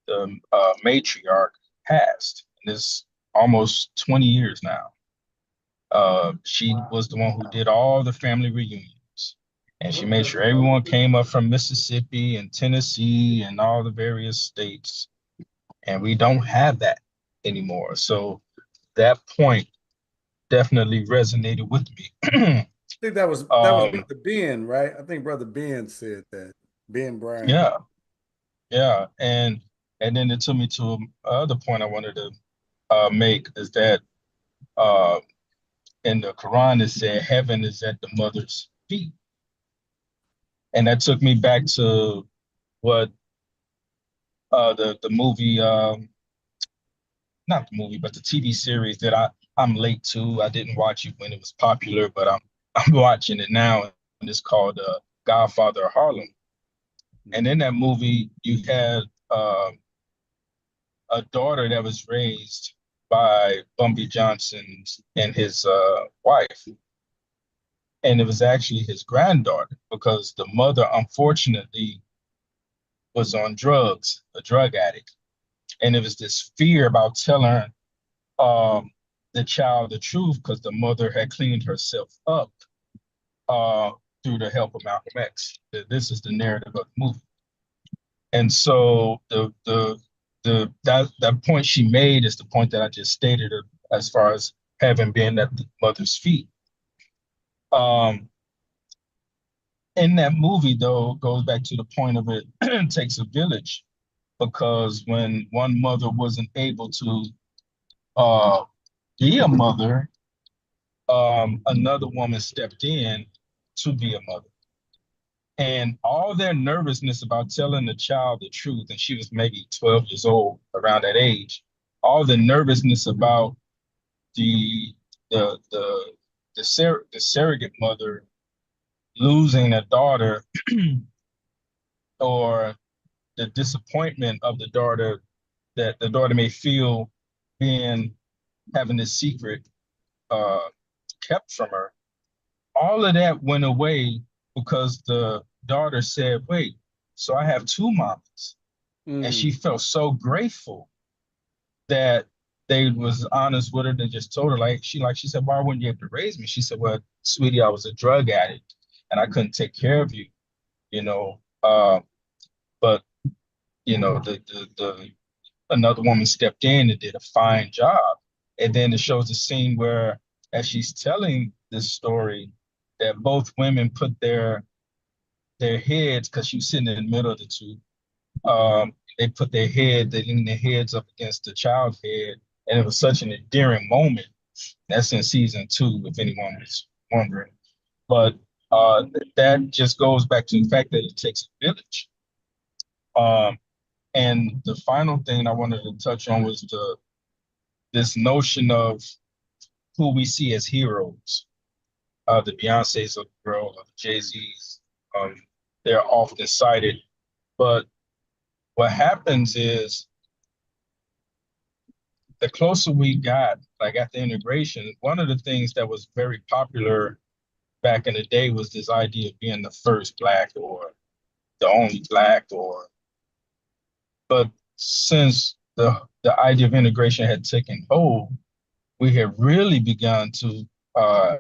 the matriarch passed. And it's almost 20 years now. She was the one who did all the family reunions, and she made sure everyone came up from Mississippi and Tennessee and all the various states. And we don't have that anymore. So that point definitely resonated with me. I think that was um, Brother Ben, right? I think Brother Ben said that. Ben Brown. yeah, yeah, and then it took me to another point I wanted to make is that uh, in the Quran it said heaven is at the mother's feet, and that took me back to what the movie, not the movie, but the TV series that I'm late to. I didn't watch it when it was popular, but I'm watching it now, and it's called Godfather of Harlem. And in that movie, you had uh, a daughter that was raised by Bumpy Johnson and his wife, and it was actually his granddaughter because the mother, unfortunately, was on drugs, a drug addict, and it was this fear about telling um, the child the truth because the mother had cleaned herself up uh, through the help of Malcolm X. This is the narrative of the movie. And so that point she made is the point that I just stated as far as having been at the mother's feet. Um, in that movie, though, goes back to the point of it takes a village because when one mother wasn't able to uh, be a mother, another woman stepped in to be a mother. And all their nervousness about telling the child the truth, and she was maybe 12 years old around that age, all the nervousness about the the the the surrogate mother losing a daughter or the disappointment of the daughter that the daughter may feel being having this secret uh, kept from her, all of that went away because the daughter said, wait, so I have two mamas. And she Mm. felt so grateful that they was honest with her. They just told her, she said, why wouldn't you able to raise me? She said, well, sweetie, I was a drug addict and I couldn't take care of you, you know. But the another woman stepped in and did a fine job. And then it shows the scene where, as she's telling this story, that both women put their heads, because she was sitting in the middle of the two, they leaned their heads up against the child's head, and it was such an endearing moment. That's in season 2, if anyone is wondering. But that just goes back to the fact that it takes a village. Um, and the final thing I wanted to touch on was this notion of who we see as heroes. The Beyoncé's of the world, or the Jay-Z's. Um, they're often cited, but what happens is the closer we got, like at the integration, one of the things that was very popular back in the day was this idea of being the first Black or the only Black, or but since the idea of integration had taken hold, we had really begun to uh,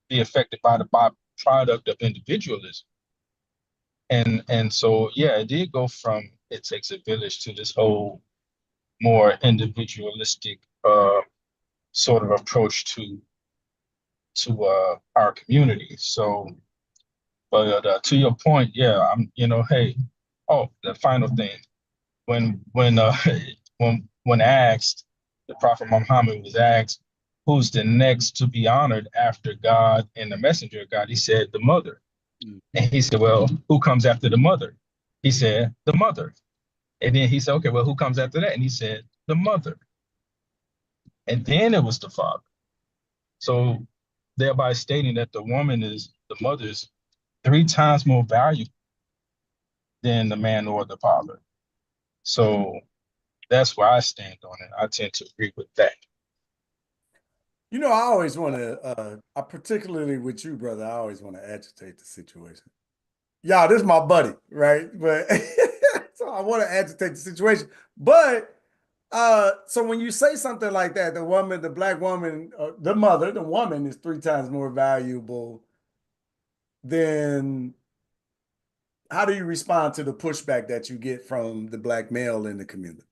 be affected by the byproduct of individualism. And so yeah, it did go from it takes a village to this whole more individualistic sort of approach to our community. So, but to your point, yeah, I'm hey, oh, the final thing when when asked, the Prophet Muhammad was asked, who's the next to be honored after God and the messenger of God? He said, the mother. And he said, well, who comes after the mother? He said, the mother. And then he said, okay, well, who comes after that? And he said, the mother. And then it was the father. So thereby stating that the mother is 3 times more valuable than the man or the father. So that's where I stand on it. I tend to agree with that. You know, I always want to, I particularly with you, brother, I always want to agitate the situation. Y'all, this is my buddy, right? But so I want to agitate the situation. But so when you say something like that, the woman, the Black woman, the mother, the woman is 3 times more valuable, then how do you respond to the pushback that you get from the Black male in the community?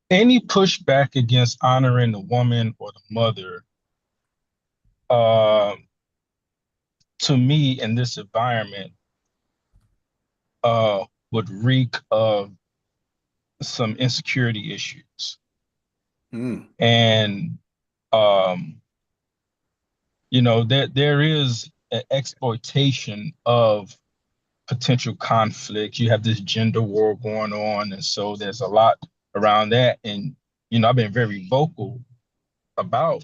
Any pushback against honoring the woman or the mother, uh, to me, in this environment, would reek of some insecurity issues. Mm. And there is an exploitation of potential conflict. You have this gender war going on, and so there's a lot around that. And I've been very vocal about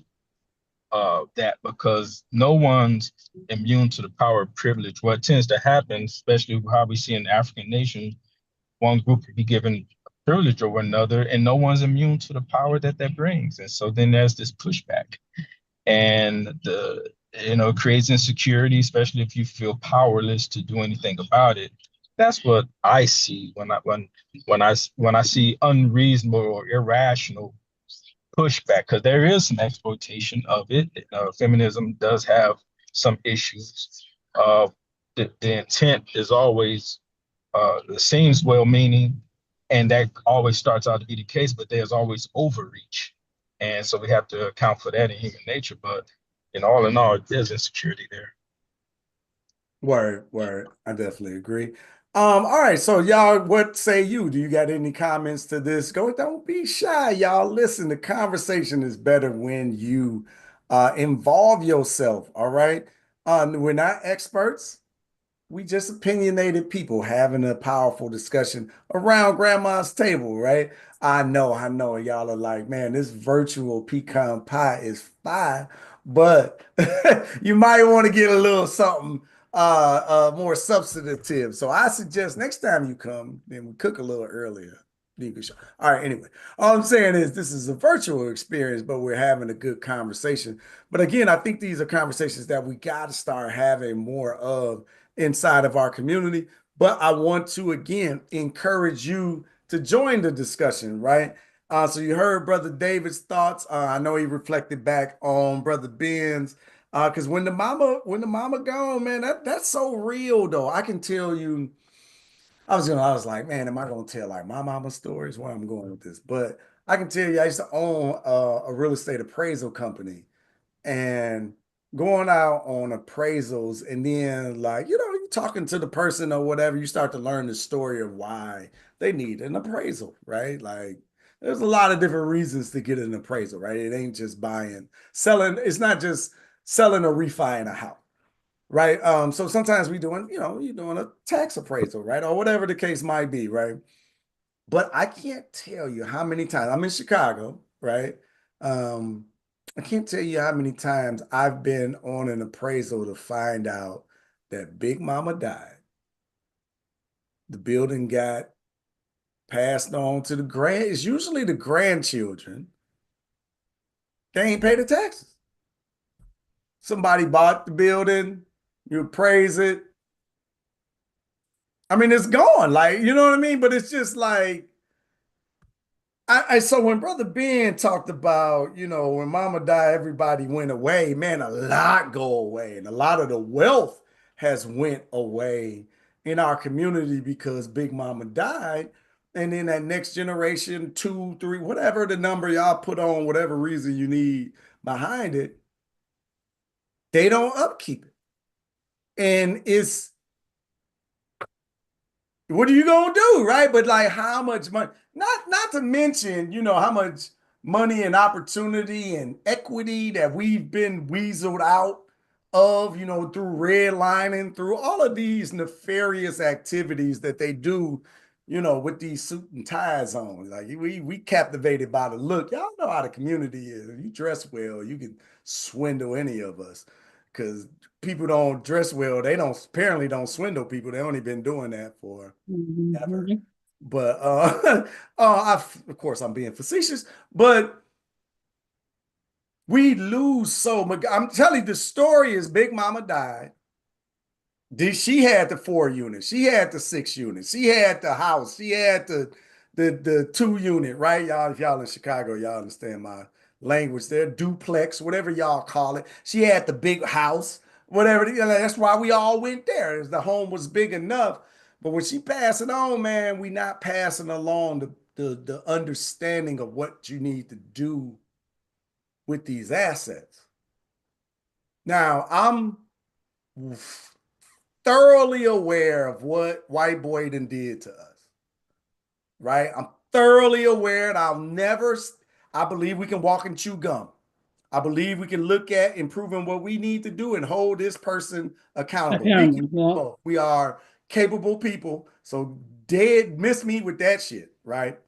that because no one's immune to the power of privilege. What tends to happen, especially how we see in African nations, one group could be given privilege over another, and no one's immune to the power that brings. And so then there's this pushback, and creates insecurity, especially if you feel powerless to do anything about it. That's what I see when I see unreasonable or irrational pushback, because there is some exploitation of it. Feminism does have some issues. The intent is always it seems well-meaning, and that always starts out to be the case, but there's always overreach. And so we have to account for that in human nature. But in all, there's insecurity there. Word, word. I definitely agree. All right, so y'all, what say you? Do you got any comments to this? Don't be shy, y'all. Listen, the conversation is better when you involve yourself, all right? We're not experts. We just opinionated people having a powerful discussion around grandma's table, right? I know. Y'all are like, man, this virtual pecan pie is fire, but you might want to get a little something more substantive. So I suggest next time you come, then we cook a little earlier. You can show. All right, anyway, all I'm saying is this is a virtual experience, but we're having a good conversation. But again, I think these are conversations that we got to start having more of inside of our community. But I want to again encourage you to join the discussion, right? So you heard Brother David's thoughts. I know he reflected back on Brother Ben's. Because when the mama gone, man, that's so real though. I can tell you, I was like, man, am I gonna tell like my mama stories? Where I'm going with this, but I can tell you, I used to own a real estate appraisal company, and going out on appraisals and then like you talking to the person or whatever, you start to learn the story of why they need an appraisal, right? Like there's a lot of different reasons to get an appraisal, right? It ain't just selling, it's not just selling or refining a house, right? So sometimes you're doing a tax appraisal, right? Or whatever the case might be, right? But I can't tell you how many times I'm in Chicago, right? Um, I can't tell you how many times I've been on an appraisal to find out that Big Mama died. the building got passed on to it's usually the grandchildren. They ain't pay the taxes. Somebody bought the building, you appraise it. I mean, it's gone. Like, you know what I mean? But it's just like, so when Brother Ben talked about, when Mama died, everybody went away, man, a lot go away. And a lot of the wealth has went away in our community because Big Mama died. And then that next generation, 2, 3, whatever the number y'all put on, whatever reason you need behind it, they don't upkeep it. And what are you gonna do, right? But like, how much money? Not to mention, how much money and opportunity and equity that we've been weaseled out of, through redlining, through all of these nefarious activities that they do, with these suit and ties on. Like we captivated by the look. Y'all know how the community is. If you dress well, you can swindle any of us. Because people don't dress well. They apparently don't swindle people. They only been doing that for ever. But of course I'm being facetious, but we lose so much. I'm telling you, the story is Big Mama died. She had the 4 units. She had the 6 units. She had the house. She had the 2 unit, right? Y'all, if y'all in Chicago, y'all understand my language there. Duplex, whatever y'all call it. She had the big house, whatever. That's why we all went there. The home was big enough. But when she passed it on, man, we not passing along the understanding of what you need to do with these assets. Now, I'm thoroughly aware of what White Boy done did to us, right? I'm thoroughly aware, and I believe we can walk and chew gum. I believe we can look at improving what we need to do and hold this person accountable. We are capable people, so miss me with that shit, right?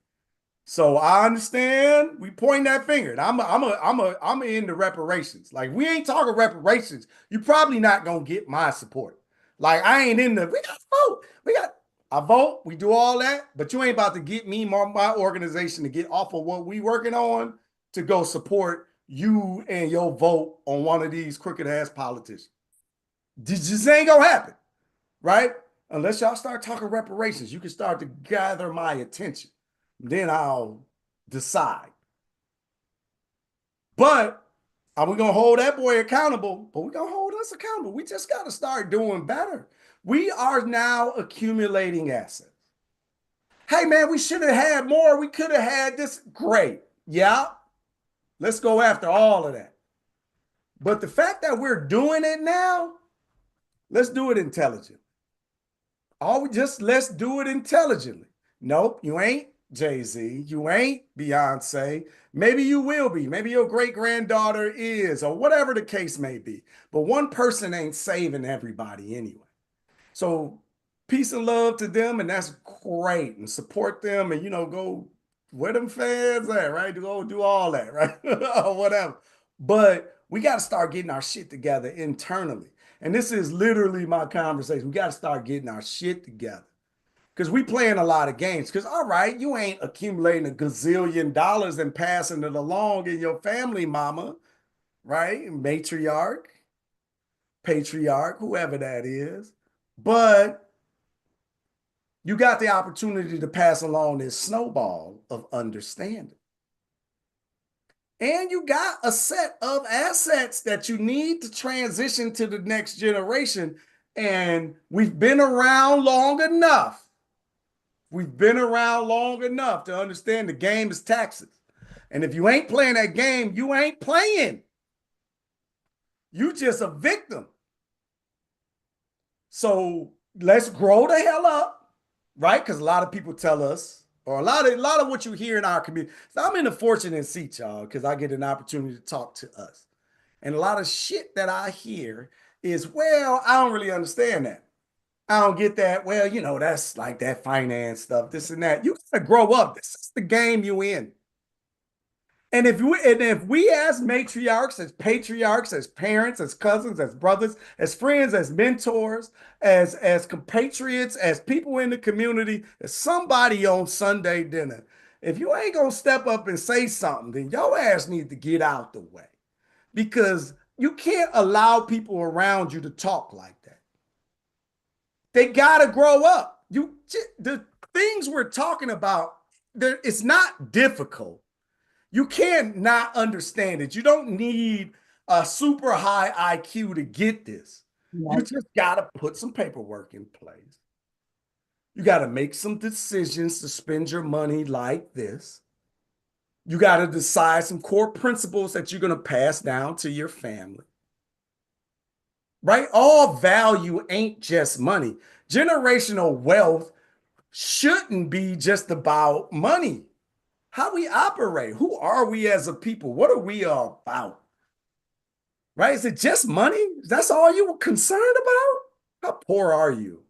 So I understand we point that finger. And I'm in the reparations. Like, we ain't talking reparations. You're probably not gonna get my support. Like, I ain't in the, we got to vote. I vote, we do all that, but you ain't about to get me, my organization, to get off of what we working on to go support you and your vote on one of these crooked ass politicians. This just ain't gonna happen, right? Unless y'all start talking reparations, you can start to gather my attention. Then I'll decide. But are we going to hold that boy accountable? But we're going to hold us accountable. We just got to start doing better. We are now accumulating assets. Hey, man, we should have had more. We could have had this. Great. Yeah. Let's go after all of that. But the fact that we're doing it now, let's do it intelligently. Let's do it intelligently. Nope, you ain't Jay-Z. You ain't Beyonce. Maybe you will be. Maybe your great-granddaughter is, or whatever the case may be. But one person ain't saving everybody anyway. So peace and love to them, and that's great. And support them, and, go where them fans at, right? Go do all that, right? Or whatever. But we got to start getting our shit together internally. And this is literally my conversation. We got to start getting our shit together. Because we playing a lot of games. Because, all right, you ain't accumulating a gazillion dollars and passing it along in your family, mama, right? Matriarch, patriarch, whoever that is. But you got the opportunity to pass along this snowball of understanding. And you got a set of assets that you need to transition to the next generation. And we've been around long enough. We've been around long enough to understand the game is taxes. And if you ain't playing that game, you ain't playing. You just a victim. So let's grow the hell up, right? Because a lot of people tell us, or a lot of what you hear in our community. So I'm in a fortunate seat, y'all, because I get an opportunity to talk to us. And a lot of shit that I hear is, well, I don't really understand that. I don't get that. Well, that's like that finance stuff, this and that. You gotta grow up. This is the game you in. And if we as matriarchs, as patriarchs, as parents, as cousins, as brothers, as friends, as mentors, as compatriots, as people in the community, as somebody on Sunday dinner, if you ain't gonna step up and say something, then your ass needs to get out the way because you can't allow people around you to talk like that. They gotta grow up. The things we're talking about, it's not difficult. You can't not understand it. You don't need a super high IQ to get this. You Right. just got to put some paperwork in place. You got to make some decisions to spend your money like this. You got to decide some core principles that you're going to pass down to your family. Right? All value ain't just money. Generational wealth shouldn't be just about money. How we operate, who are we as a people? What are we all about? Right? Is it just money? That's all you were concerned about? How poor are you?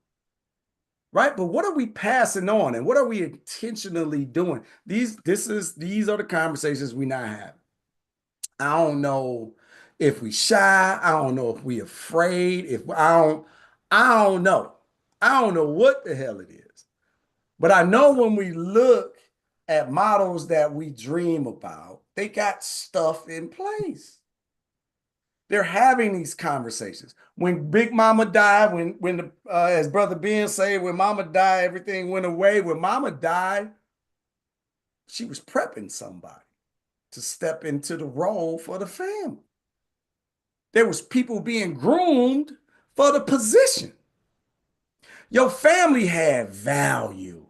Right? But what are we passing on and what are we intentionally doing? These are the conversations we not have. I don't know if we shy. I don't know if we afraid. If I don't know. I don't know what the hell it is. But I know when we look at models that we dream about, they got stuff in place. They're having these conversations. When Big Mama died, as Brother Ben said, when Mama died, everything went away. When Mama died, she was prepping somebody to step into the role for the family. There was people being groomed for the position. Your family had value.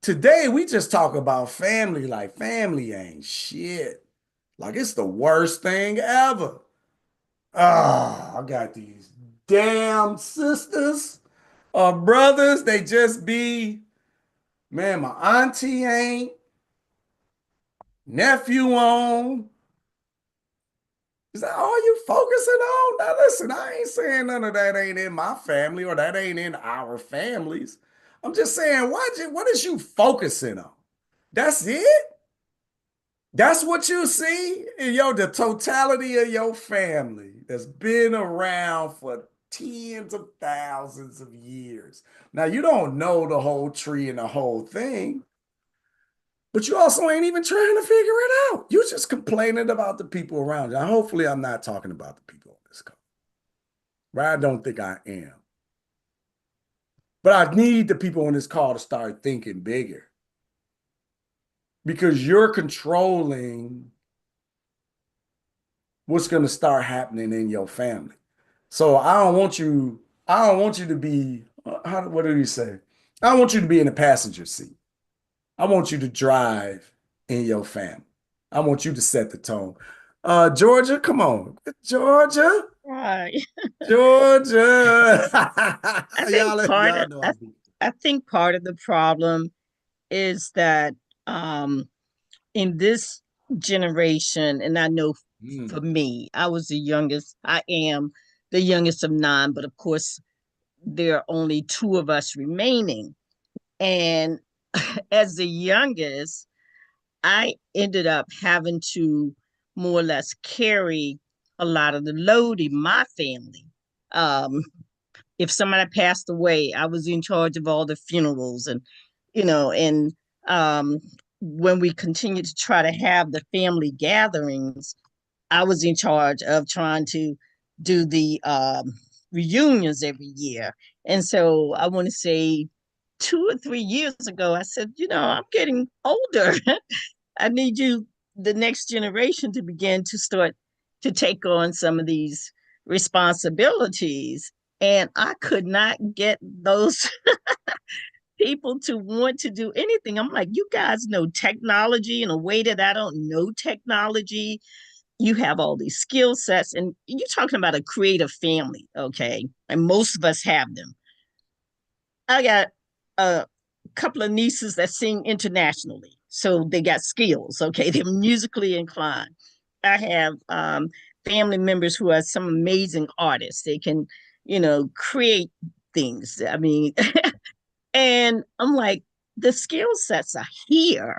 Today, we just talk about family like family ain't shit. Like it's the worst thing ever. Ah, I got these damn sisters or brothers. They just be, man, my auntie ain't, nephew on. Is that all you focusing on? Now listen, I ain't saying none of that ain't in my family or that ain't in our families. I'm just saying, what is you focusing on? That's it? That's what you see in the totality of your family that's been around for tens of thousands of years. Now, you don't know the whole tree and the whole thing, but you also ain't even trying to figure it out. You're just complaining about the people around you. Now, hopefully, I'm not talking about the people on this call, right? I don't think I am. But I need the people on this call to start thinking bigger because you're controlling what's going to start happening in your family. So I don't want you to be, what did he say? I don't want you to be in the passenger seat. I want you to drive in your family. I want you to set the tone. Georgia, come on. Georgia, Right. Georgia. I think Y'all know I do. I think part of the problem is that um in this generation, and I know for Mm. me, I was the youngest. I am the youngest of nine, but of course there are only two of us remaining. And as the youngest, I ended up having to more or less carry a lot of the load in my family. Um, if somebody passed away, I was in charge of all the funerals and, and um, when we continued to try to have the family gatherings, I was in charge of trying to do the reunions every year. And so I want to say 2 or 3 years ago, I said, I'm getting older. I need you, the next generation, to begin to start to take on some of these responsibilities. And I could not get those people to want to do anything. I'm like, you guys know technology in a way that I don't know technology. You have all these skill sets, and you're talking about a creative family, okay? And most of us have them. I got a couple of nieces that sing internationally, so they got skills. Okay, they're musically inclined. I have family members who are some amazing artists. They can, create things. I mean, and I'm like, the skill sets are here.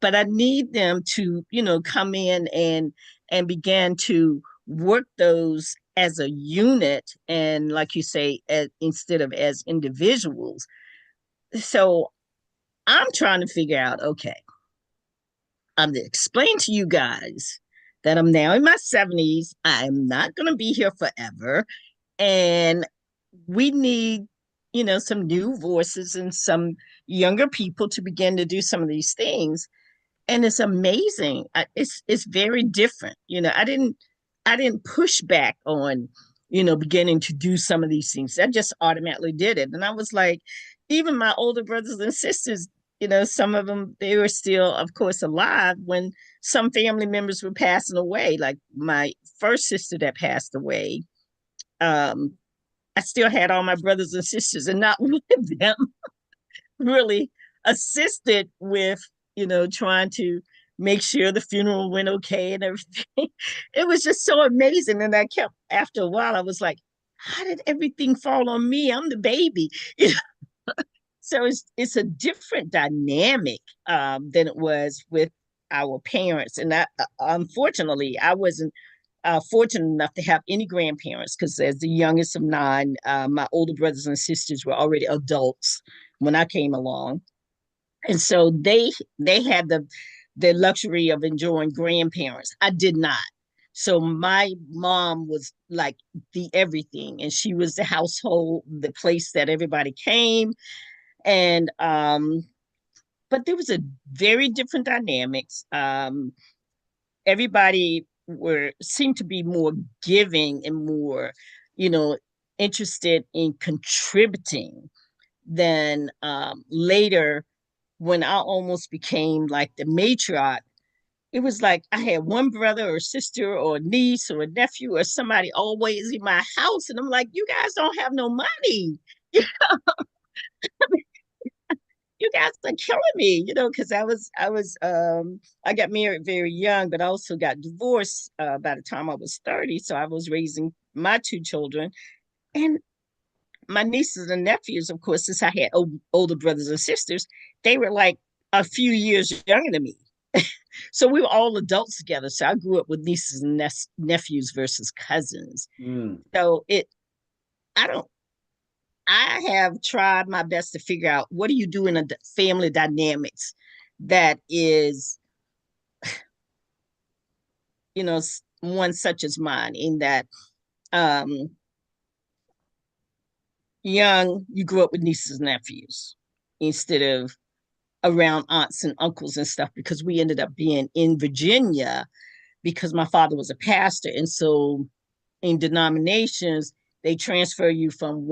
but I need them to, come in and begin to work those as a unit, and like you say, instead of as individuals. So I'm trying to figure out, okay, I'm going to explain to you guys that I'm now in my 70s. I'm not going to be here forever. And we need, some new voices and some younger people to begin to do some of these things. And it's amazing. It's very different. I didn't push back on, beginning to do some of these things. I just automatically did it. And I was like, even my older brothers and sisters, some of them, they were still, of course, alive when some family members were passing away. Like my first sister that passed away, I still had all my brothers and sisters, and not one of them really assisted with, trying to make sure the funeral went okay and everything. It was just so amazing. And I kept, after a while, I was like, how did everything fall on me? I'm the baby. So it's a different dynamic than it was with our parents. And unfortunately, I wasn't fortunate enough to have any grandparents, because as the youngest of nine, my older brothers and sisters were already adults when I came along, and so they had the luxury of enjoying grandparents. I did not. So my mom was like the everything, and she was the household, the place that everybody came, and but there was a very different dynamics. Everybody seemed to be more giving and more, interested in contributing than later, when I almost became like the matriarch. It was like I had one brother or sister or a niece or a nephew or somebody always in my house, and I'm like, you guys don't have no money. You guys are killing me, because I got married very young, but I also got divorced by the time I was 30. So I was raising my two children. And my nieces and nephews, of course, since I had older brothers and sisters, they were like a few years younger than me. So we were all adults together. So I grew up with nieces and nephews versus cousins. So I don't, I have tried my best to figure out, what do you do in a family dynamics that is, one such as mine, in that young, you grew up with nieces and nephews instead of around aunts and uncles and stuff, because we ended up being in Virginia because my father was a pastor. And so in denominations, they transfer you from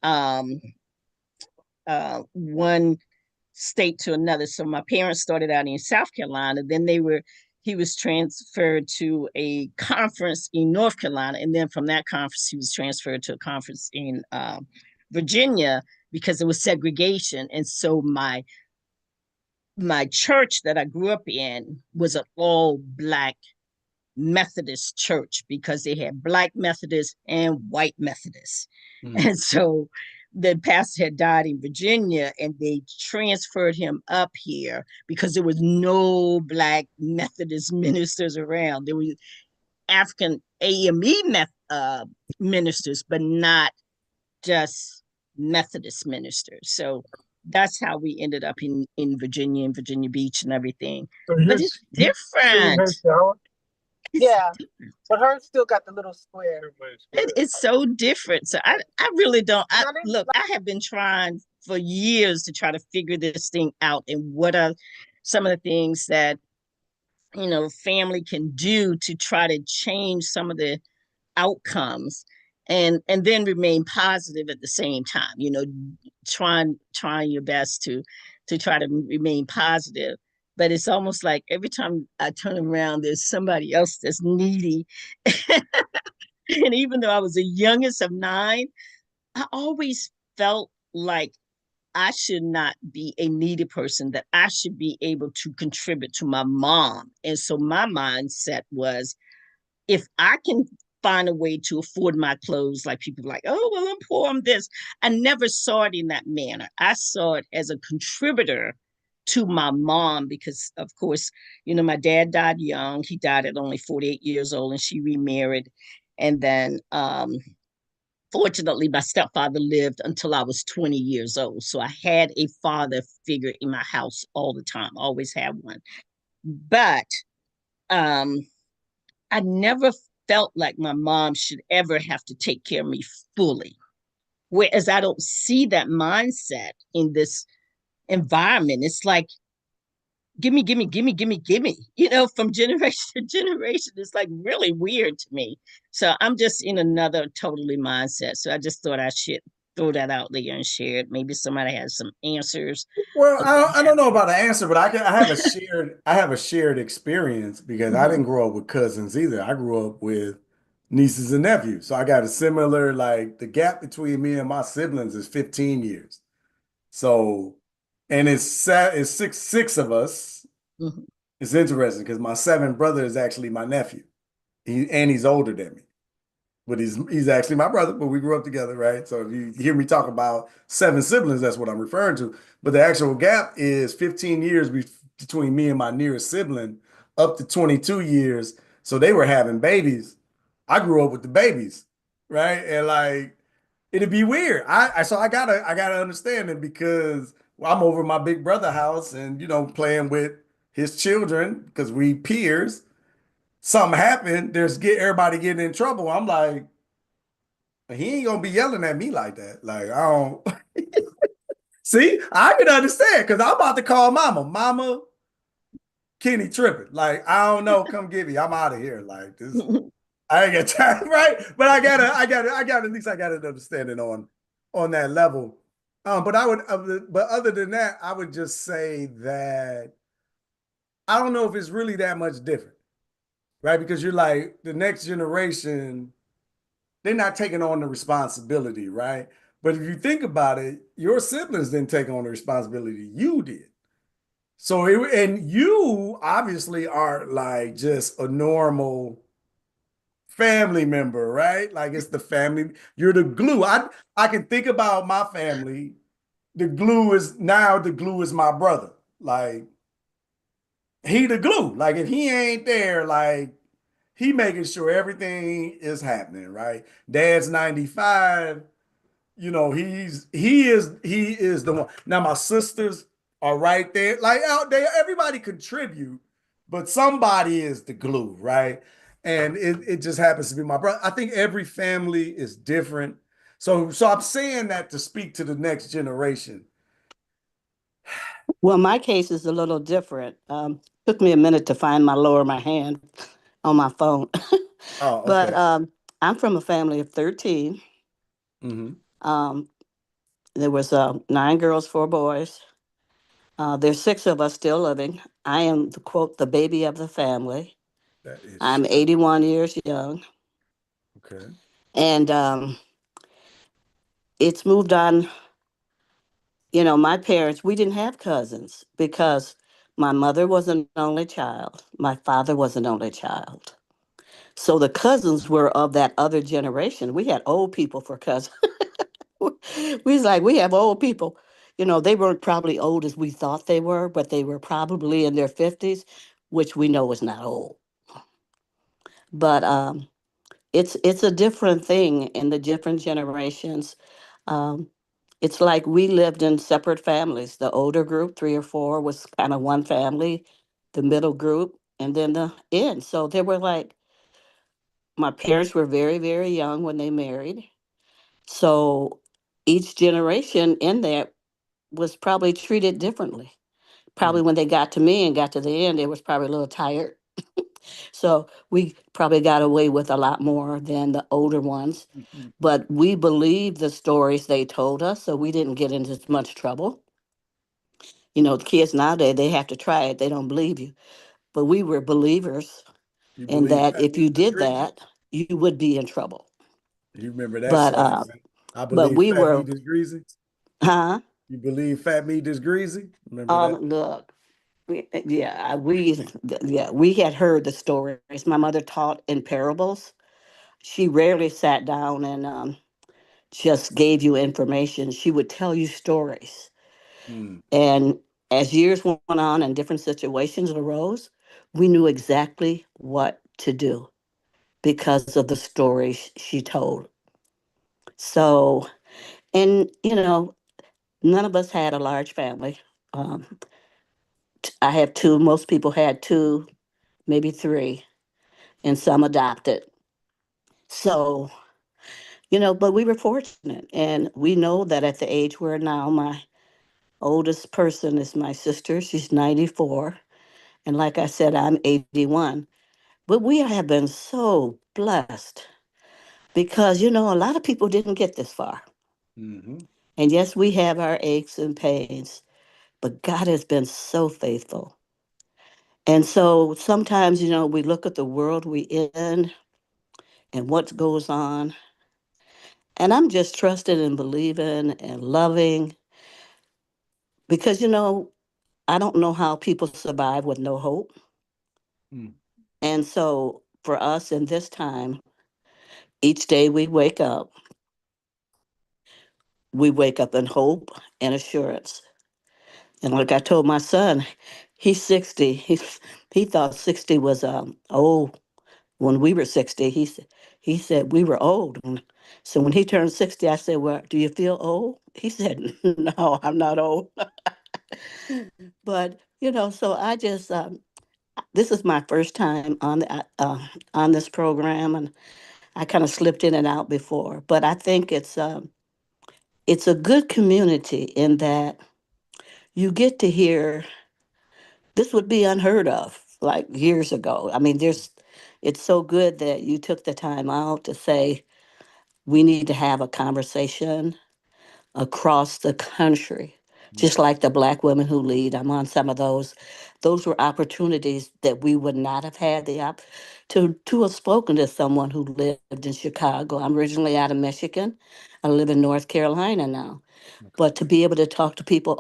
um, one state to another. So my parents started out in South Carolina, then he was transferred to a conference in North Carolina, and then from that conference he was transferred to a conference in Virginia, because there was segregation. And so my church that I grew up in was an all Black Methodist church, because they had Black Methodists and white Methodists. And so the pastor had died in Virginia, and they transferred him up here because there was no Black Methodist ministers around. There were African AME ministers, but not just Methodist ministers. So that's how we ended up in Virginia and Virginia Beach and everything. So but it's different. Yeah, but hers still got the little square. It's so different. So I really don't. Look, I have been trying for years to try to figure this thing out, and what are some of the things that family can do to try to change some of the outcomes, and then remain positive at the same time. Trying your best to try to remain positive. But it's almost like every time I turn around, there's somebody else that's needy. And even though I was the youngest of nine, I always felt like I should not be a needy person, that I should be able to contribute to my mom. And so my mindset was, if I can find a way to afford my clothes, like people like, oh, well, I'm poor, I'm this. I never saw it in that manner. I saw it as a contributor to my mom because, of course, my dad died young. He died at only 48 years old, and she remarried. And then, fortunately, my stepfather lived until I was 20 years old. So I had a father figure in my house all the time, always had one. But um, I never felt like my mom should ever have to take care of me fully. Whereas I don't see that mindset in this environment. It's like, gimme, gimme, gimme, gimme, gimme, from generation to generation. It's like really weird to me. So I'm just in another totally mindset. So I just thought I should throw that out there and share it. Maybe somebody has some answers. Well, I don't know about the answer, but I have a shared experience because I didn't grow up with cousins either. I grew up with nieces and nephews. So I got a similar, like the gap between me and my siblings is 15 years. So, and it's six of us. Mhm. It's interesting because my seventh brother is actually my nephew. He's older than me. But he's actually my brother, but we grew up together, right? So if you hear me talk about seven siblings, that's what I'm referring to. But the actual gap is 15 years between me and my nearest sibling, up to 22 years. So they were having babies. I grew up with the babies, right? And like it'd be weird. So I gotta understand it because I'm over my big brother house and playing with his children because we peers. Something happened, get everybody getting in trouble. I'm like, he ain't gonna be yelling at me like that. Like, I don't see, I can understand because I'm about to call mama. Mama, Kenny tripping. Like, I don't know, come get me. I'm out of here. Like this, I ain't got time, right? But at least I got an understanding on that level. But but other than that, I would just say that I don't know if it's really that much different, right? Because you're like the next generation, they're not taking on the responsibility, right? But if you think about it, your siblings didn't take on the responsibility. You did. And you obviously are like just a normal family member, right? Like it's the family. You're the glue. I can think about my family. The glue is my brother. Like he the glue. Like if he ain't there, like he making sure everything is happening, right? Dad's 95. He is the one. Now my sisters are right there. Like out there, everybody contribute, but somebody is the glue, right? And it just happens to be my brother. I think every family is different. So I'm saying that to speak to the next generation. Well, my case is a little different. Took me a minute to find my hand on my phone. Oh, But okay. I'm from a family of 13. Mm-hmm. Um, there was 9 girls, 4 boys. There's 6 of us still living. I am, the quote, the baby of the family. That is I'm so 81 years young. okay. And it's moved on. My parents, we didn't have cousins because my mother was an only child. My father was an only child. So the cousins were of that other generation. We had old people for cousins. We was like, we have old people. They weren't probably old as we thought they were, but they were probably in their 50s, which we know is not old. But it's a different thing in the different generations. Um, it's like we lived in separate families. The older group, 3 or 4, was kind of one family, the middle group, and then the end. So they were like, my parents were very, very young when they married. So each generation in that was probably treated differently. Probably Mm, when they got to me and got to the end, they was probably a little tired. So we probably got away with a lot more than the older ones. But we believed the stories they told us, so we didn't get into as much trouble. The kids nowadays, they have to try it. They don't believe you. But we were believers You in believe that fat if meat you is did greasy? that, you would be in trouble. You remember that But saying? I but believe we fat were, meat is greasy. huh? You believe fat meat is greasy? Remember that? Look, we had heard the stories. My mother taught in parables. She rarely sat down and just gave you information. She would tell you stories, Mm, and as years went on and different situations arose, we knew exactly what to do because of the stories she told. So, and none of us had a large family. Um, I have two, most people had two, maybe three, and some adopted. So, but we were fortunate. And we know that at the age we're now, my oldest person is my sister. She's 94. And like I said, I'm 81. But we have been so blessed because, a lot of people didn't get this far. Mm-hmm. And yes, we have our aches and pains, but God has been so faithful. And so sometimes, we look at the world we in and what goes on. And I'm just trusting and believing and loving because, I don't know how people survive with no hope. Mm. And so for us in this time, each day we wake up in hope and assurance. And like I told my son, he's 60. He thought 60 was old when we were 60. He said we were old. And so when he turned 60, I said, "Well, do you feel old?" He said, "No, I'm not old." But so I just this is my first time on this program, and I kind of slipped in and out before. But I think it's a good community in that you get to hear. This would be unheard of like years ago. I mean, it's so good that you took the time out to say we need to have a conversation across the country, just Yes. like the Black Women Who Lead. I'm on some of those. Those were opportunities that we would not have had to have spoken to someone who lived in Chicago. I'm originally out of Michigan. I live in North Carolina now. Okay. But to be able to talk to people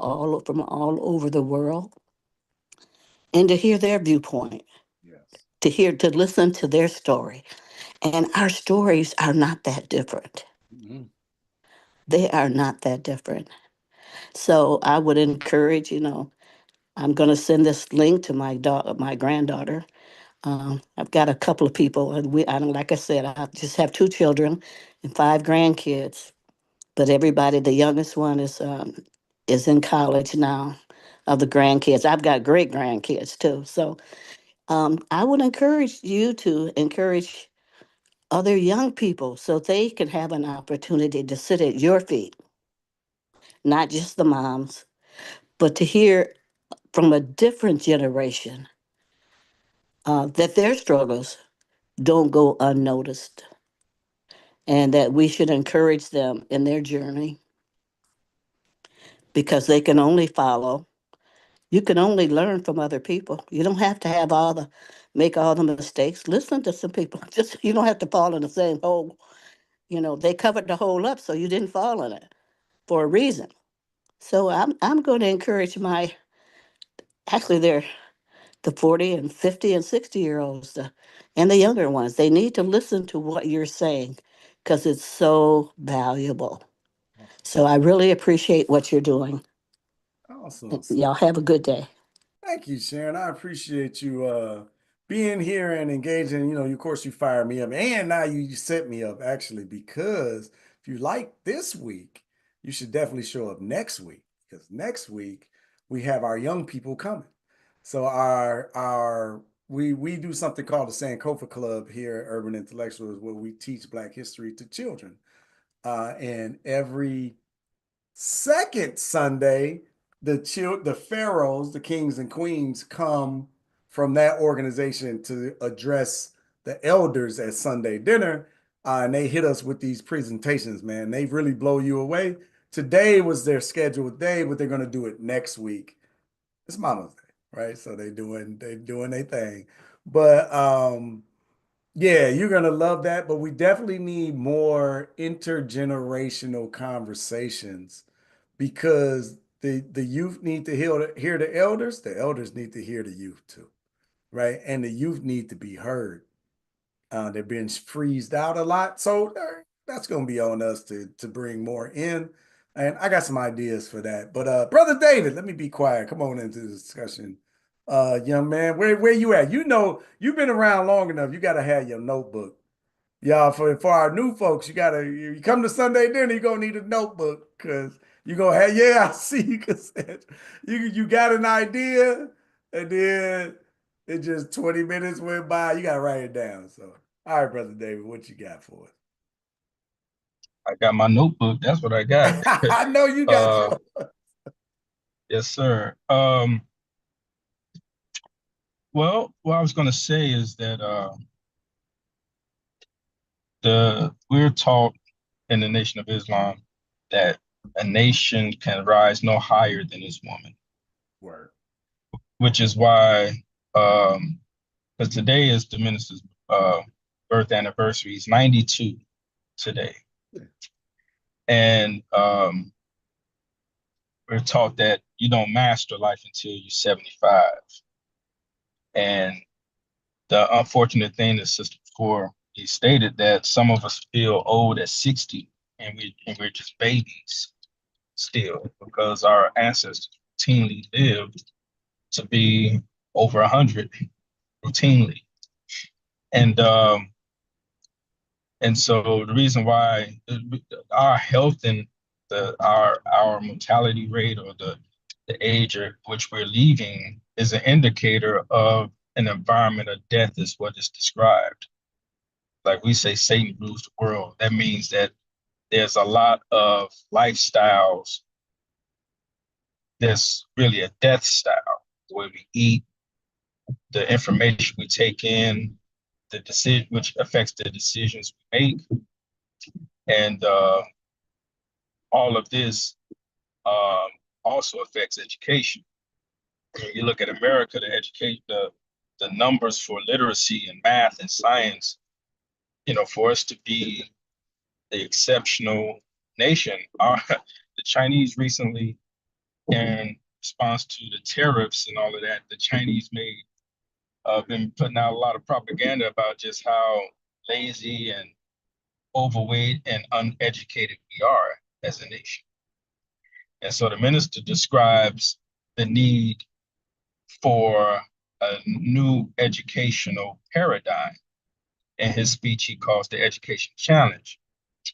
from all over the world and to hear their viewpoint, Yes. to listen to their story. And our stories are not that different. Mm-hmm. They are not that different. So I would encourage, I'm going to send this link to my granddaughter. I've got a couple of people, and I don't, like I said, I just have two children and five grandkids. But everybody, the youngest one is in college now. Of the grandkids, I've got great grandkids too. So I would encourage you to encourage other young people so they can have an opportunity to sit at your feet, not just the moms, but to hear from a different generation that their struggles don't go unnoticed and that we should encourage them in their journey because they can only follow. You can only learn from other people. You don't have to make all the mistakes. Listen to some people. Just you don't have to fall in the same hole. They covered the hole up so you didn't fall in it for a reason. So I'm going to encourage actually they're the 40 and 50 and 60-year-olds and the younger ones. They need to listen to what you're saying because it's so valuable. Awesome. So I really appreciate what you're doing. Awesome. Y'all have a good day. Thank you, Sharon. I appreciate you being here and engaging. Of course, you fired me up, and now you set me up actually because if you like this week, you should definitely show up next week because next week we have our young people coming. So we do something called the Sankofa Club here at Urban Intellectuals where we teach Black history to children. And every second Sunday, the pharaohs, the kings and queens, come from that organization to address the elders at Sunday dinner, and they hit us with these presentations. Man, they really blow you away. Today was their scheduled day, but they're going to do it next week. It's Mama's Day, right? So they doing their thing, but yeah, you're gonna love that, but we definitely need more intergenerational conversations because the youth need to hear the elders need to hear the youth too, right? And the youth need to be heard. They're being freezed out a lot, so that's gonna be on us to bring more in. And I got some ideas for that. But Brother David, let me be quiet. Come on into the discussion. Young man, where you at? You know, you've been around long enough. You gotta have your notebook. Y'all, for our new folks, you come to Sunday dinner, you're gonna need a notebook because you're gonna have, yeah, I see you cassette. You got an idea, and then it just 20 minutes went by. You gotta write it down. So, all right, Brother David, what you got for I got my notebook. That's what I got. us? I know you got uh, your. yes, sir. Well, what I was going to say is that we're taught in the Nation of Islam that a nation can rise no higher than its woman, Word. which is why, because today is the minister's birth anniversary. He's 92 today, and we're taught that you don't master life until you're 75. And the unfortunate thing that Sister Core he stated that some of us feel old at 60 and we're just babies still because our ancestors routinely lived to be over 100 routinely. And so the reason why our health and our mortality rate or the age at which we're leaving is an indicator of an environment of death is what is described. Like we say, Satan rules the world. That means that there's a lot of lifestyles. There's really a death style where we eat, the information we take in, the decision which affects the decisions we make, and all of this also affects education. When you look at America, the numbers for literacy and math and science, for us to be the exceptional nation, the Chinese recently, in response to the tariffs and all of that, the Chinese been putting out a lot of propaganda about just how lazy and overweight and uneducated we are as a nation. And so the minister describes the need for a new educational paradigm. In his speech, he calls the education challenge.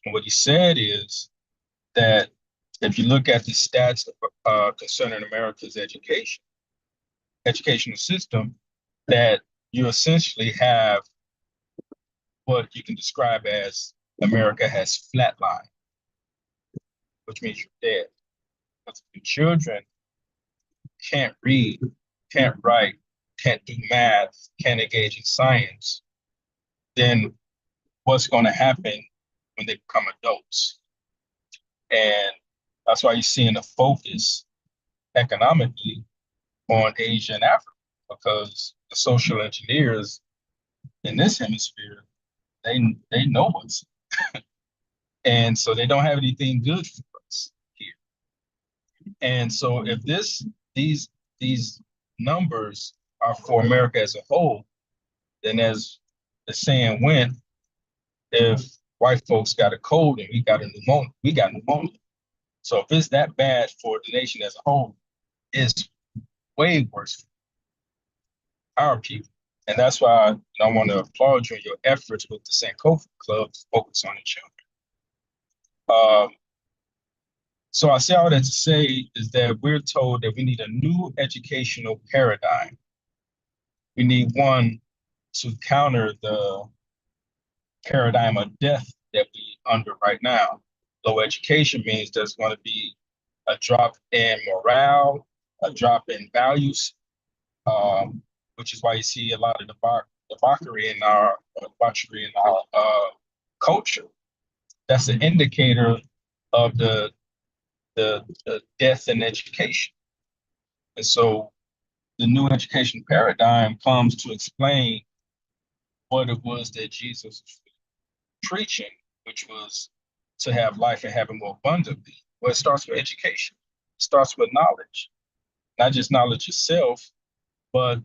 And what he said is that if you look at the stats concerning America's educational system, that you essentially have what you can describe as America has flatlined, which means you're dead. Because if your children can't read, can't write, can't do math, can't engage in science, then what's going to happen when they become adults? And that's why you're seeing a focus economically on Asia and Africa, because the social engineers in this hemisphere, they know us. And so they don't have anything good for us here. And so if these numbers are for America as a whole, then as the saying went, if white folks got a cold and we got pneumonia. So if it's that bad for the nation as a whole, it's way worse for our people. And that's why I want to applaud you in your efforts with the Sankofa Club to focus on the children. So I say all that to say is that we're told that we need a new educational paradigm. We need one to counter the paradigm of death that we're under right now. Low education means there's going to be a drop in morale, a drop in values, which is why you see a lot of debauchery in our culture. That's an indicator of the death in education. And so the new education paradigm comes to explain what it was that Jesus was preaching, which was to have life and have it more abundantly. Well, it starts with education. It starts with knowledge, not just knowledge itself, but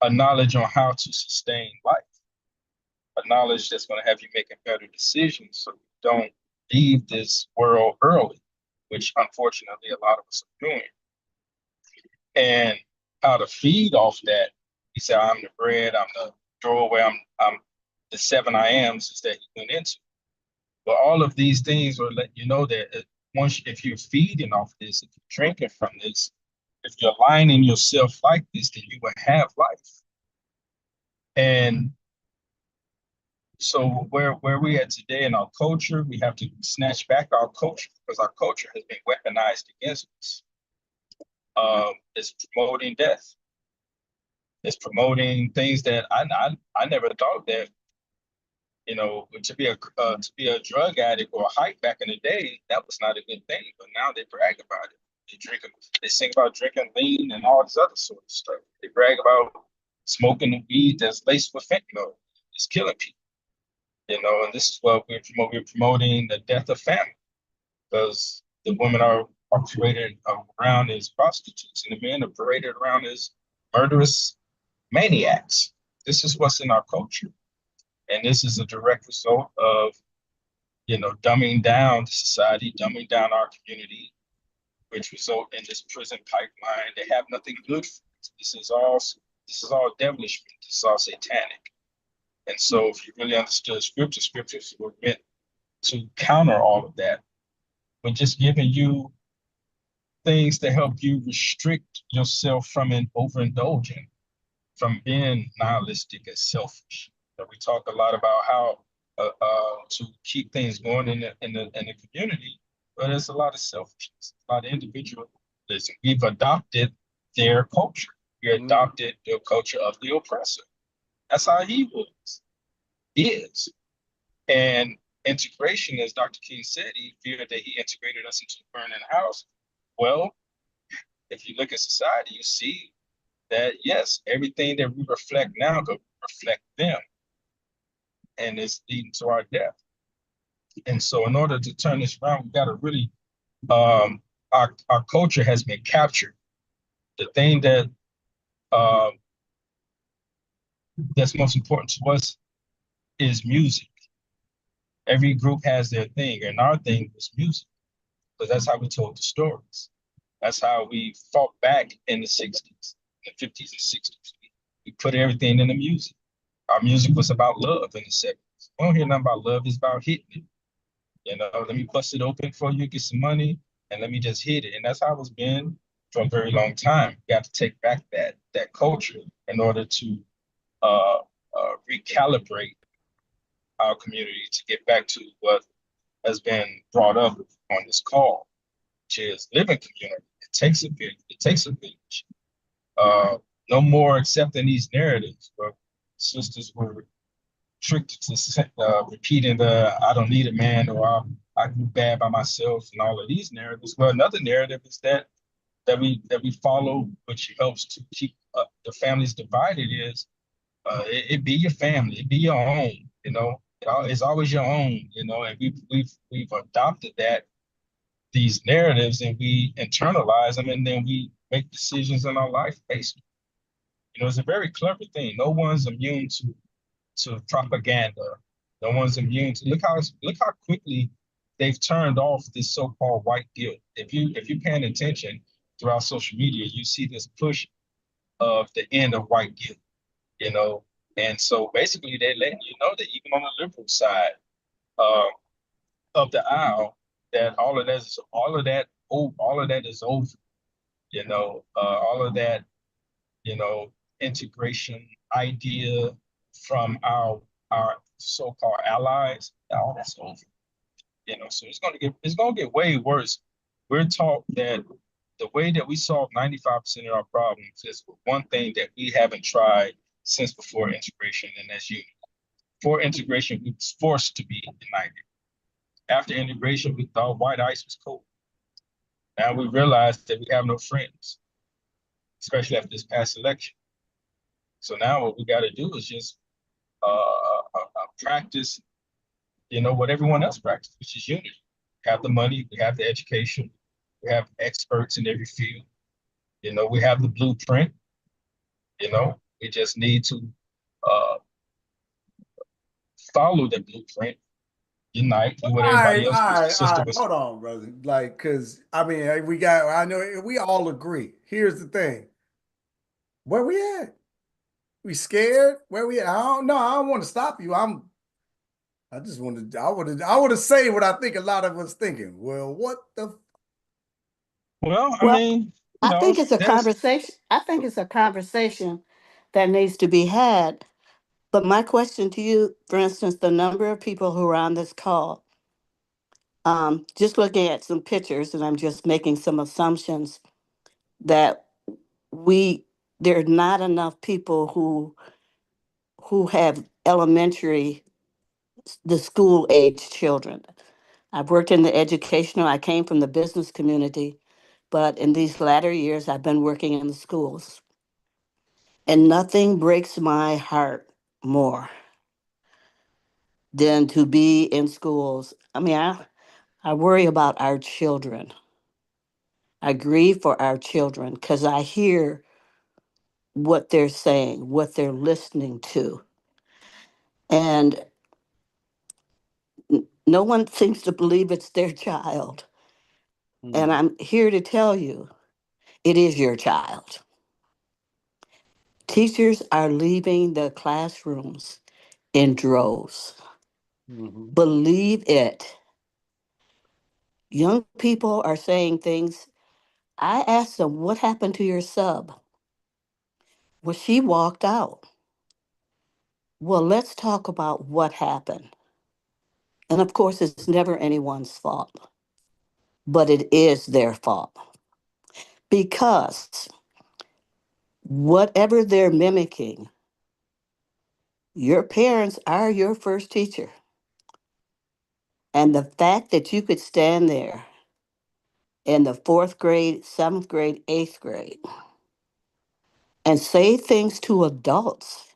a knowledge on how to sustain life, a knowledge that's going to have you making better decisions so you don't leave this world early which unfortunately a lot of us are doing. And how to feed off that. He said, I'm the bread, I'm the throwaway, I'm the 7 I ams is that he went into. But all of these things will let you know that if you're feeding off this, if you're drinking from this, if you're aligning yourself like this, then you will have life. And so where we at today in our culture, we have to snatch back our culture because our culture has been weaponized against us. It's promoting death. It's promoting things that I never thought that, you know, to be a drug addict or a hype back in the day, that was not a good thing. But now they brag about it. They sing about drinking lean and all this other sort of stuff. They brag about smoking the weed that's laced with fentanyl. It's killing people. You know, and this is what we're promoting. We're promoting the death of family because the women are paraded around as prostitutes and the men are paraded around as murderous maniacs. This is what's in our culture. And this is a direct result of, you know, dumbing down society, dumbing down our community, which result in this prison pipeline. They have nothing good for it. This is all devilish. This is all satanic. And so if you really understood scriptures were meant to counter all of that. We're just giving you things to help you restrict yourself from overindulging, from being nihilistic and selfish. And we talk a lot about how to keep things going in the community, but there's a lot of selfishness, a lot of individualism. We've adopted their culture. We adopted the culture of the oppressor. That's how he is. And integration, as Dr. King said, he feared that he integrated us into a burning house. Well, if you look at society, you see that, yes, everything that we reflect now could reflect them. And it's leading to our death. And so in order to turn this around, we got to really, our culture has been captured. The thing that that's most important to us is music. Every group has their thing, and our thing was music, because that's how we told the stories. That's how we fought back in the 60s, the 50s and 60s. We put everything in the music. Our music was about love in the 70s. We don't hear nothing about love, it's about hitting it. You know, let me bust it open for you, get some money, and let me just hit it. And that's how it's been for a very long time. We got to take back that culture in order to recalibrate our community to get back to what has been brought up on this call, which is living community. It takes a village. It takes a village. No more accepting these narratives where sisters were tricked to repeating the "I don't need a man" or I can do bad by myself" and all of these narratives. Well, another narrative is that we follow, which helps to keep the families divided. Is it be your family, it be your own. You know, it's always your own. You know, and we've adopted these narratives and we internalize them, and then we make decisions in our life based. You know, it's a very clever thing. No one's immune to propaganda. No one's immune to look how quickly they've turned off this so-called white guilt. If you're paying attention throughout social media, you see this push of the end of white guilt. You know, and so basically they're letting you know that even on the liberal side of the aisle, that all of that is over. You know, all of that, you know, integration idea from our so-called allies, all that's over. You know, so it's gonna get way worse. We're taught that the way that we solve 95% of our problems is one thing that we haven't tried since before integration, and that's unity. Before integration, we was forced to be united. After integration, we thought white ice was cold. Now we realize that we have no friends, especially after this past election. So now what we got to do is just practice, you know, what everyone else practices, which is unity. We have the money, we have the education, we have experts in every field. You know, we have the blueprint. You know, we just need to follow the blueprint unite, do what All everybody right, else all was. The right, all sister right. was. Hold on, brother. Like, cause I mean, I know we all agree. Here's the thing. Where we at? We scared? Where we at? I don't know. I don't want to stop you. I just wanted I would have say what I think a lot of us thinking. Well, what the Well, I Well, mean, I think it's a there's. conversation. I think it's a conversation that needs to be had. But my question to you, for instance, the number of people who are on this call, just looking at some pictures, and I'm just making some assumptions that we there are not enough people who have elementary, the school age children. I've worked in the educational. I came from the business community, but in these latter years, I've been working in the schools. And nothing breaks my heart more than to be in schools. I mean, I worry about our children. I grieve for our children because I hear what they're saying, what they're listening to. And no one seems to believe it's their child. And Mhm. I'm here to tell you it is your child. Teachers are leaving the classrooms in droves. Mhm. Believe it. Young people are saying things. I asked them, what happened to your sub? Well, she walked out. Well, let's talk about what happened. And of course, it's never anyone's fault, but it is their fault because whatever they're mimicking, your parents are your first teacher. And the fact that you could stand there in the fourth grade, seventh grade, eighth grade and say things to adults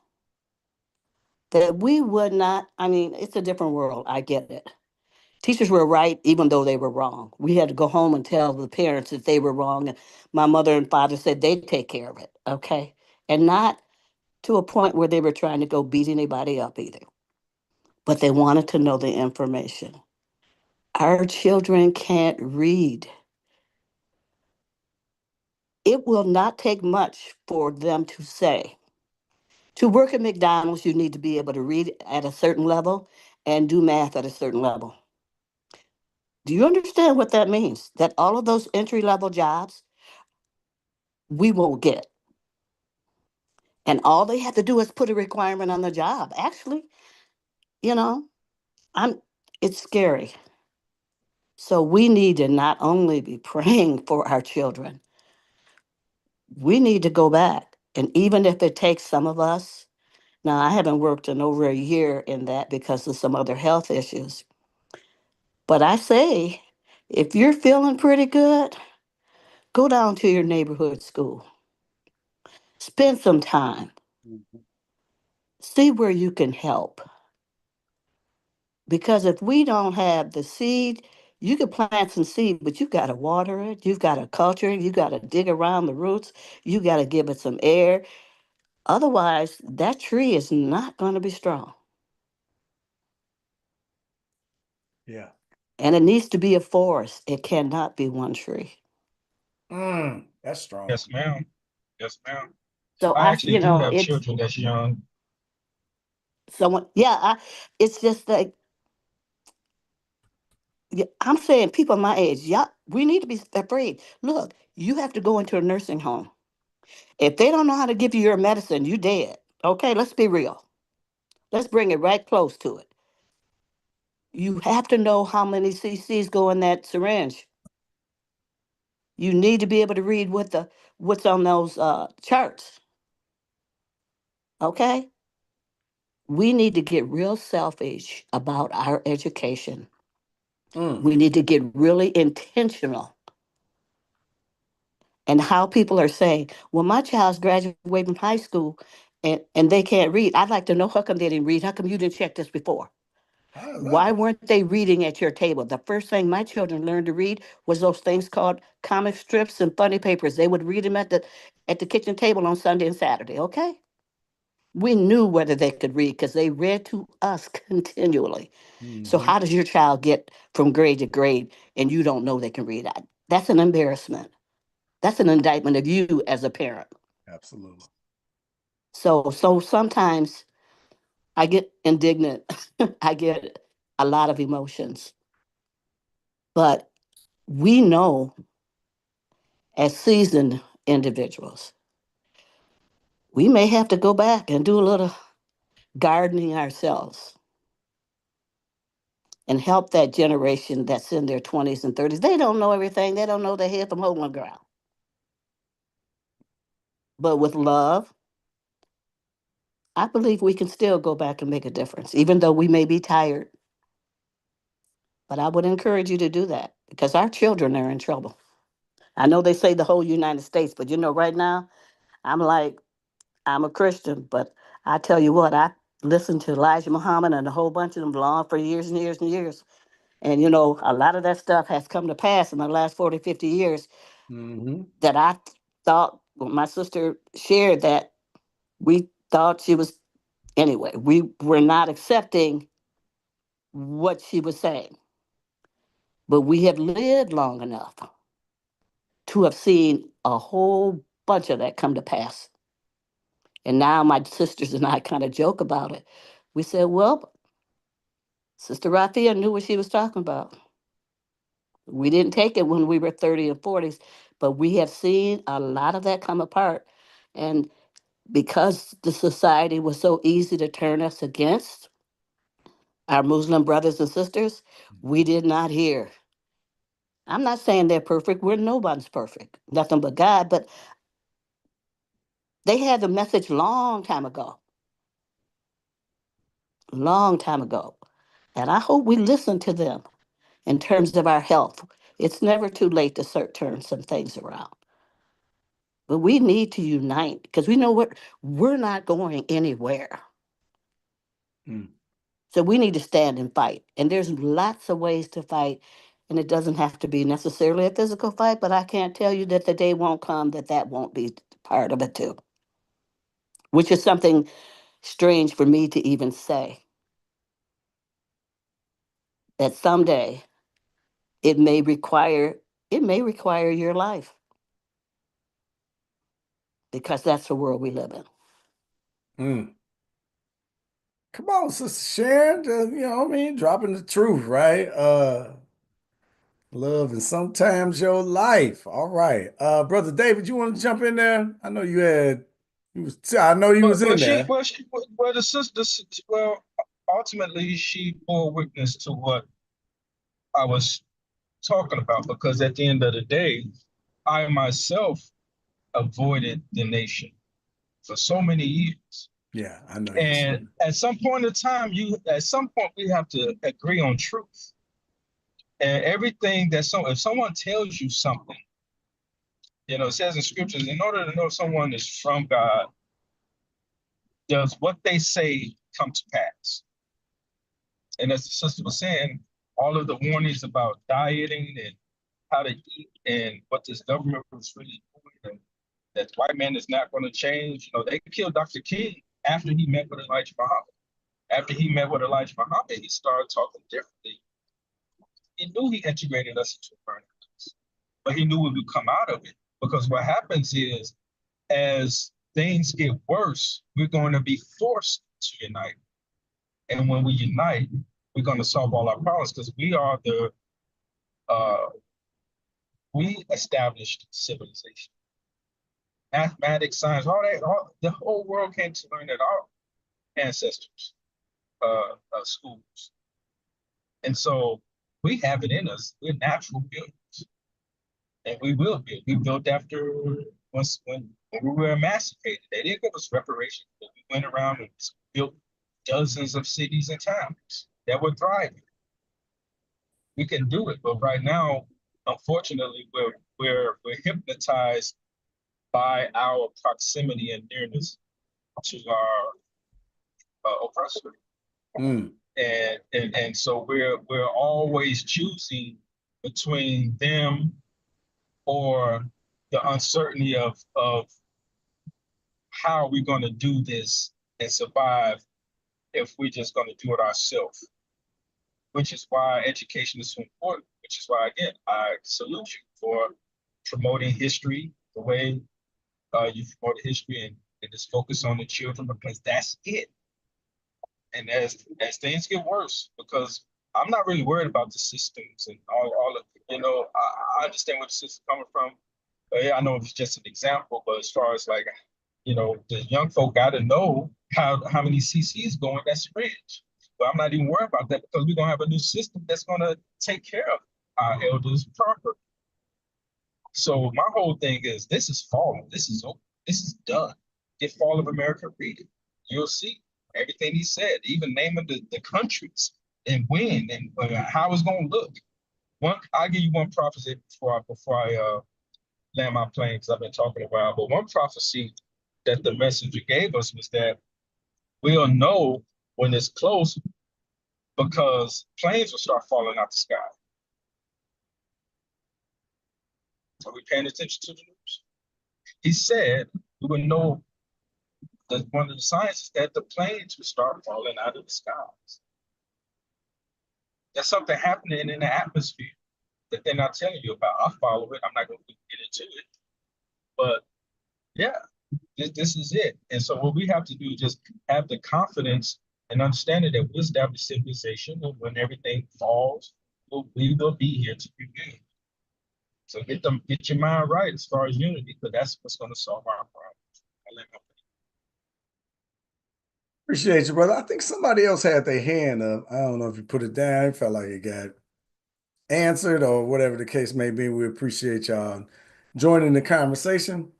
that we would not, I mean, it's a different world. I get it. Teachers were right, even though they were wrong. We had to go home and tell the parents that they were wrong. And my mother and father said they'd take care of it, okay? And not to a point where they were trying to go beat anybody up either, but they wanted to know the information. Our children can't read. It will not take much for them to say, to work at McDonald's, you need to be able to read at a certain level and do math at a certain level. Do you understand what that means? That all of those entry level jobs we won't get. And all they have to do is put a requirement on the job. Actually, you know, I'm it's scary. So we need to not only be praying for our children, we need to go back. And even if it takes some of us, now I haven't worked in over a year in that because of some other health issues. But I say, if you're feeling pretty good, go down to your neighborhood school. Spend some time. Mhm. See where you can help. Because if we don't have the seed, you could plant some seed, but you've got to water it, you've got to culture it, you've got to dig around the roots, you got to give it some air. Otherwise, that tree is not going to be strong. Yeah. And it needs to be a forest. It cannot be one tree. That's strong. Yes, ma'am. Yes, ma'am. So I actually do have it's children that's young. someone, yeah, it's just like, yeah, I'm saying people my age, yeah, we need to be afraid. Look, you have to go into a nursing home. If they don't know how to give you your medicine, you dead. Okay, let's be real. Let's bring it right close to it. You have to know how many cc's go in that syringe. You need to be able to read what's on those charts. Okay, we need to get real selfish about our education. Mm. We need to get really intentional. And how people are saying, well, my child's graduating from high school and they can't read. I'd like to know how come they didn't read? How come you didn't check this before? How does that Why happen? weren't they reading at your table? The first thing my children learned to read was those things called comic strips and funny papers. They would read them at the kitchen table on Sunday and Saturday, okay? We knew whether they could read because they read to us continually. So Mm-hmm. how does your child get from grade to grade and you don't know they can read? That's an embarrassment. That's an indictment of you as a parent. Absolutely. So sometimes I get indignant. I get a lot of emotions. But we know as seasoned individuals, we may have to go back and do a little gardening ourselves and help that generation that's in their 20s and 30s. They don't know everything. They don't know their head from hole in the ground. But with love, I believe we can still go back and make a difference, even though we may be tired. But I would encourage you to do that because our children are in trouble. I know they say the whole United States, but right now, I'm like, I'm a Christian, but I tell you what, I listened to Elijah Muhammad and a whole bunch of them long for years and years and years. And a lot of that stuff has come to pass in the last 40, 50 years Mm-hmm. that I thought, well, my sister shared that we thought she was, anyway, we were not accepting what she was saying. But we have lived long enough to have seen a whole bunch of that come to pass. And now my sisters and I kind of joke about it. We said, well, Sister Raphia knew what she was talking about. We didn't take it when we were 30 and 40s, but we have seen a lot of that come apart. And because the society was so easy to turn us against our Muslim brothers and sisters, we did not hear. I'm not saying they're perfect. Nobody's perfect, nothing but God. But they had the message long time ago. And I hope we listen to them in terms of our health. It's never too late to turn some things around. But we need to unite because we know we're not going anywhere. Mm. So we need to stand and fight. And there's lots of ways to fight. And it doesn't have to be necessarily a physical fight, but I can't tell you that the day won't come that won't be part of it too, which is something strange for me to even say that someday it may require your life because that's the world we live in. Mm. Come on, Sister Sharon, dropping the truth, right? Love and sometimes your life. All right. Brother David, you want to jump in there? I know I know you was in there. The sister, well, ultimately, she bore witness to what I was talking about because at the end of the day, I myself avoided the nation for so many years. Yeah, I know you. And at some point in time, we have to agree on truth. And everything if someone tells you something, it says in scriptures, in order to know if someone is from God, does what they say come to pass? And as the sister was saying, all of the warnings about dieting and how to eat and what this government was really doing, and that white man is not going to change. They killed Dr. King after he met with Elijah Muhammad. After he met with Elijah Muhammad, he started talking differently. He knew he integrated us into a burning place, but he knew we would come out of it. Because what happens is, as things get worse, we're going to be forced to unite. And when we unite, we're going to solve all our problems because we established civilization, mathematics, science, the whole world came to learn at our ancestors' schools. And so we have it in us. We're natural builders, and we will build. We built after when we were emancipated. They didn't give us reparations, but we went around and built dozens of cities and towns that were thriving. We can do it, but right now, unfortunately, we're hypnotized by our proximity and nearness to our oppressor. Mm. And so we're always choosing between them or the uncertainty of how are we going to do this and survive if we're just going to do it ourselves, which is why education is so important, which is why, again, I salute you for promoting history the way you promoted history and just focus on the children, because that's it. And as things get worse, because I'm not really worried about the systems and all of, I understand where the system's coming from. But yeah, I know it's just an example, but as far as like, the young folk got to know how many CCs going that syringe. But I'm not even worried about that, because we're gonna have a new system that's gonna take care of our elders properly. So my whole thing is, this is falling. This is over. This is done. Get Fall of America, read it. You'll see everything he said, even naming the countries and when and how it's gonna look. I'll give you one prophecy before I land my plane, because I've been talking a while. But one prophecy that the messenger gave us was that we'll know when it's close, because planes will start falling out the sky. Are we paying attention to the news? He said we would know that one of the signs is that the planes will start falling out of the skies. There's something happening in the atmosphere that they're not telling you about. I'll follow it. I'm not going to get into it. But yeah, this is it. And so what we have to do is just have the confidence and understanding that we establish civilization, and when everything falls, we will be here to rebuild. So get your mind right as far as unity, because that's what's going to solve our problems. Appreciate you, brother. I think somebody else had their hand up. I don't know if you put it down. It felt like it got answered or whatever the case may be. We appreciate y'all joining the conversation.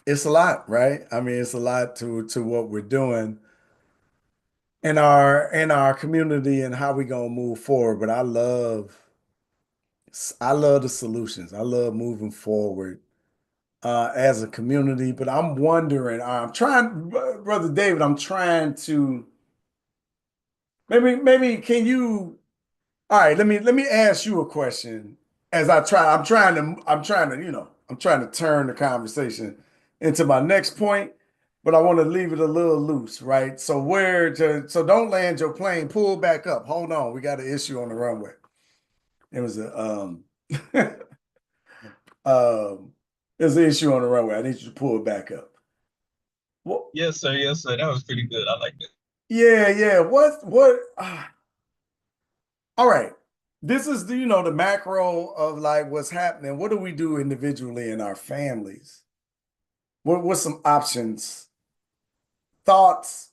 It's a lot, right? I mean, it's a lot to what we're doing in our community and how we gonna move forward. But I love the solutions. I love moving forward as a community. But I'm wondering, I'm trying, Brother David, I'm trying to maybe can you, all right, let me ask you a question as I'm trying to, I'm trying to turn the conversation into my next point, but I want to leave it a little loose, right? So don't land your plane, pull back up. Hold on, we got an issue on the runway. It was a there's an issue on the runway. I need you to pull it back up. Well, Yes, sir. Yes, sir. That was pretty good. I like that. yeah. All right. This is the macro of like what's happening. What do we do individually in our families? What's some options, thoughts,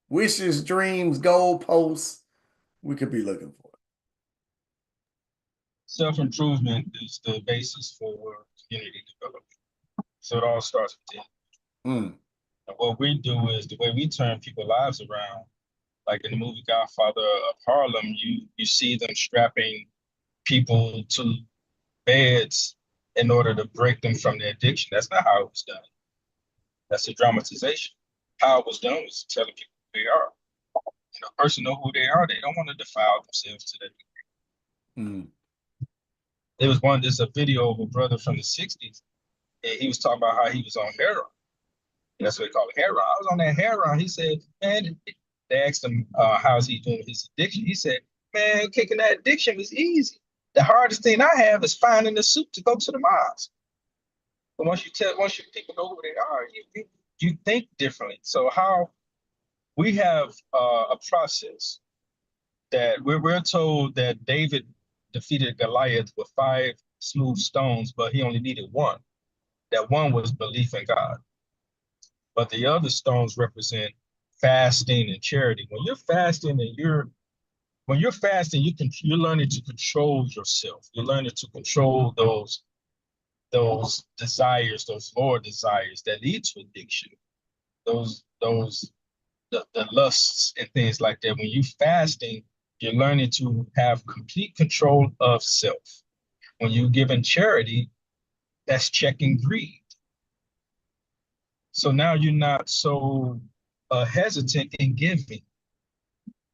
wishes, dreams, goalposts we could be looking for? Self-improvement is the basis for community development. So it all starts with it. Mm, And what we do is, the way we turn people's lives around, like in the movie Godfather of Harlem, you see them strapping people to beds in order to break them from their addiction. That's not how it was done. That's a dramatization. How it was done was telling people who they are. And a person know who they are, they don't want to defile themselves to that degree. mm. There's a video of a brother from the 60s, and he was talking about how he was on heroin. That's what they call it, heroin. I was on that heroin. He said, man, they asked him, how's he doing with his addiction? He said, man, kicking that addiction was easy. The hardest thing I have is finding the suit to go to the mosque. But once you people know who they are, you think differently. So how we have a process that we're told that David defeated Goliath with 5 smooth stones, but he only needed one. That one was belief in God. But the other stones represent fasting and charity. When you're fasting, you're learning to control yourself. You're learning to control those desires, those lower desires that lead to addiction, the lusts and things like that. When you're fasting, you're learning to have complete control of self. When you're giving charity, that's checking greed. So now you're not so hesitant in giving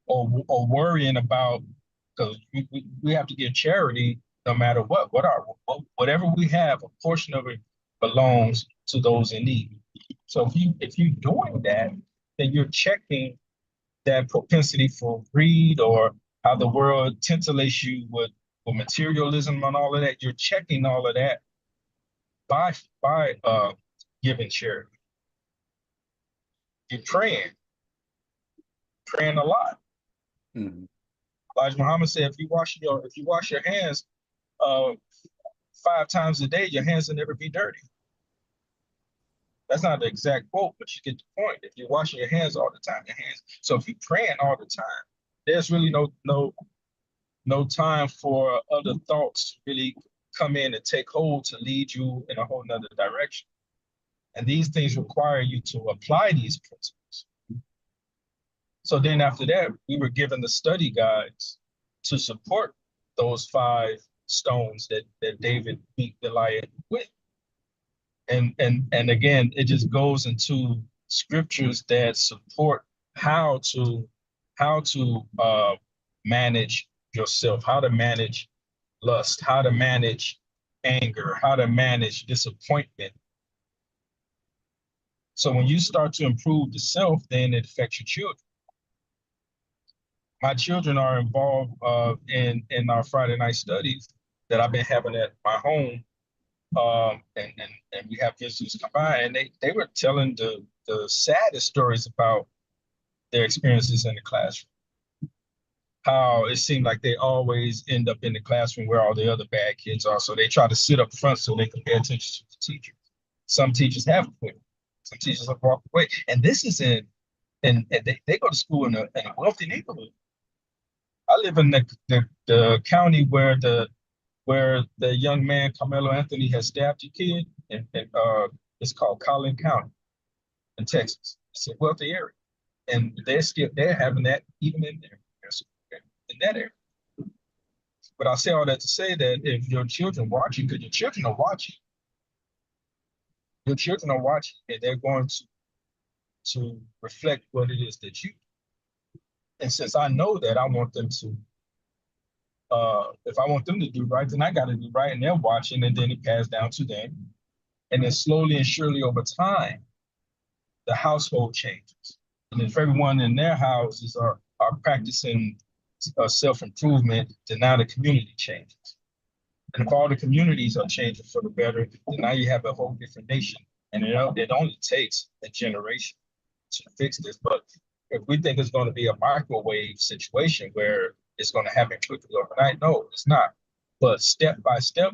or worrying about, because we have to give charity no matter whatever we have, a portion of it belongs to those in need. So if you're doing that, then you're checking that propensity for greed, or how the world titillates you with materialism and all of that. You're checking all of that by giving charity. You're praying a lot. Mm-hmm. Elijah Muhammad said, if you wash your hands 5 times a day, your hands will never be dirty. That's not the exact quote, but you get the point. If you're washing your hands all the time, your hands. So if you're praying all the time, there's really no time for other thoughts to really come in and take hold to lead you in a whole nother direction. And these things require you to apply these principles. So then after that, we were given the study guides to support those 5 stones that David beat Goliath with. And again, it just goes into scriptures that support how to manage yourself, how to manage lust, how to manage anger, how to manage disappointment. So when you start to improve the self, then it affects your children. My children are involved in our Friday night studies that I've been having at my home. And we have visitors come by, and they were telling the saddest stories about their experiences in the classroom. How it seemed like they always end up in the classroom where all the other bad kids are. So they try to sit up front so they can pay attention to the teacher. Some teachers have quit. Some teachers have walked away. And this is and they go to school in a wealthy neighborhood. I live in the county where the young man Carmelo Anthony has stabbed a kid, and it's called Collin County in Texas. It's a wealthy area, and they're having that even in that area. But I say all that to say that if your children watching, because your children are watching, and they're going to reflect what it is that you do. And since I know that, I want them to. If I want them to do right, then I got to do right, and they're watching, and then it passes down to them, and then slowly and surely over time, the household changes. And if everyone in their houses are practicing self-improvement, then now the community changes. And if all the communities are changing for the better, then now you have a whole different nation. And it only takes a generation to fix this. But if we think it's going to be a microwave situation where it's going to happen quickly overnight, no, it's not. But step by step,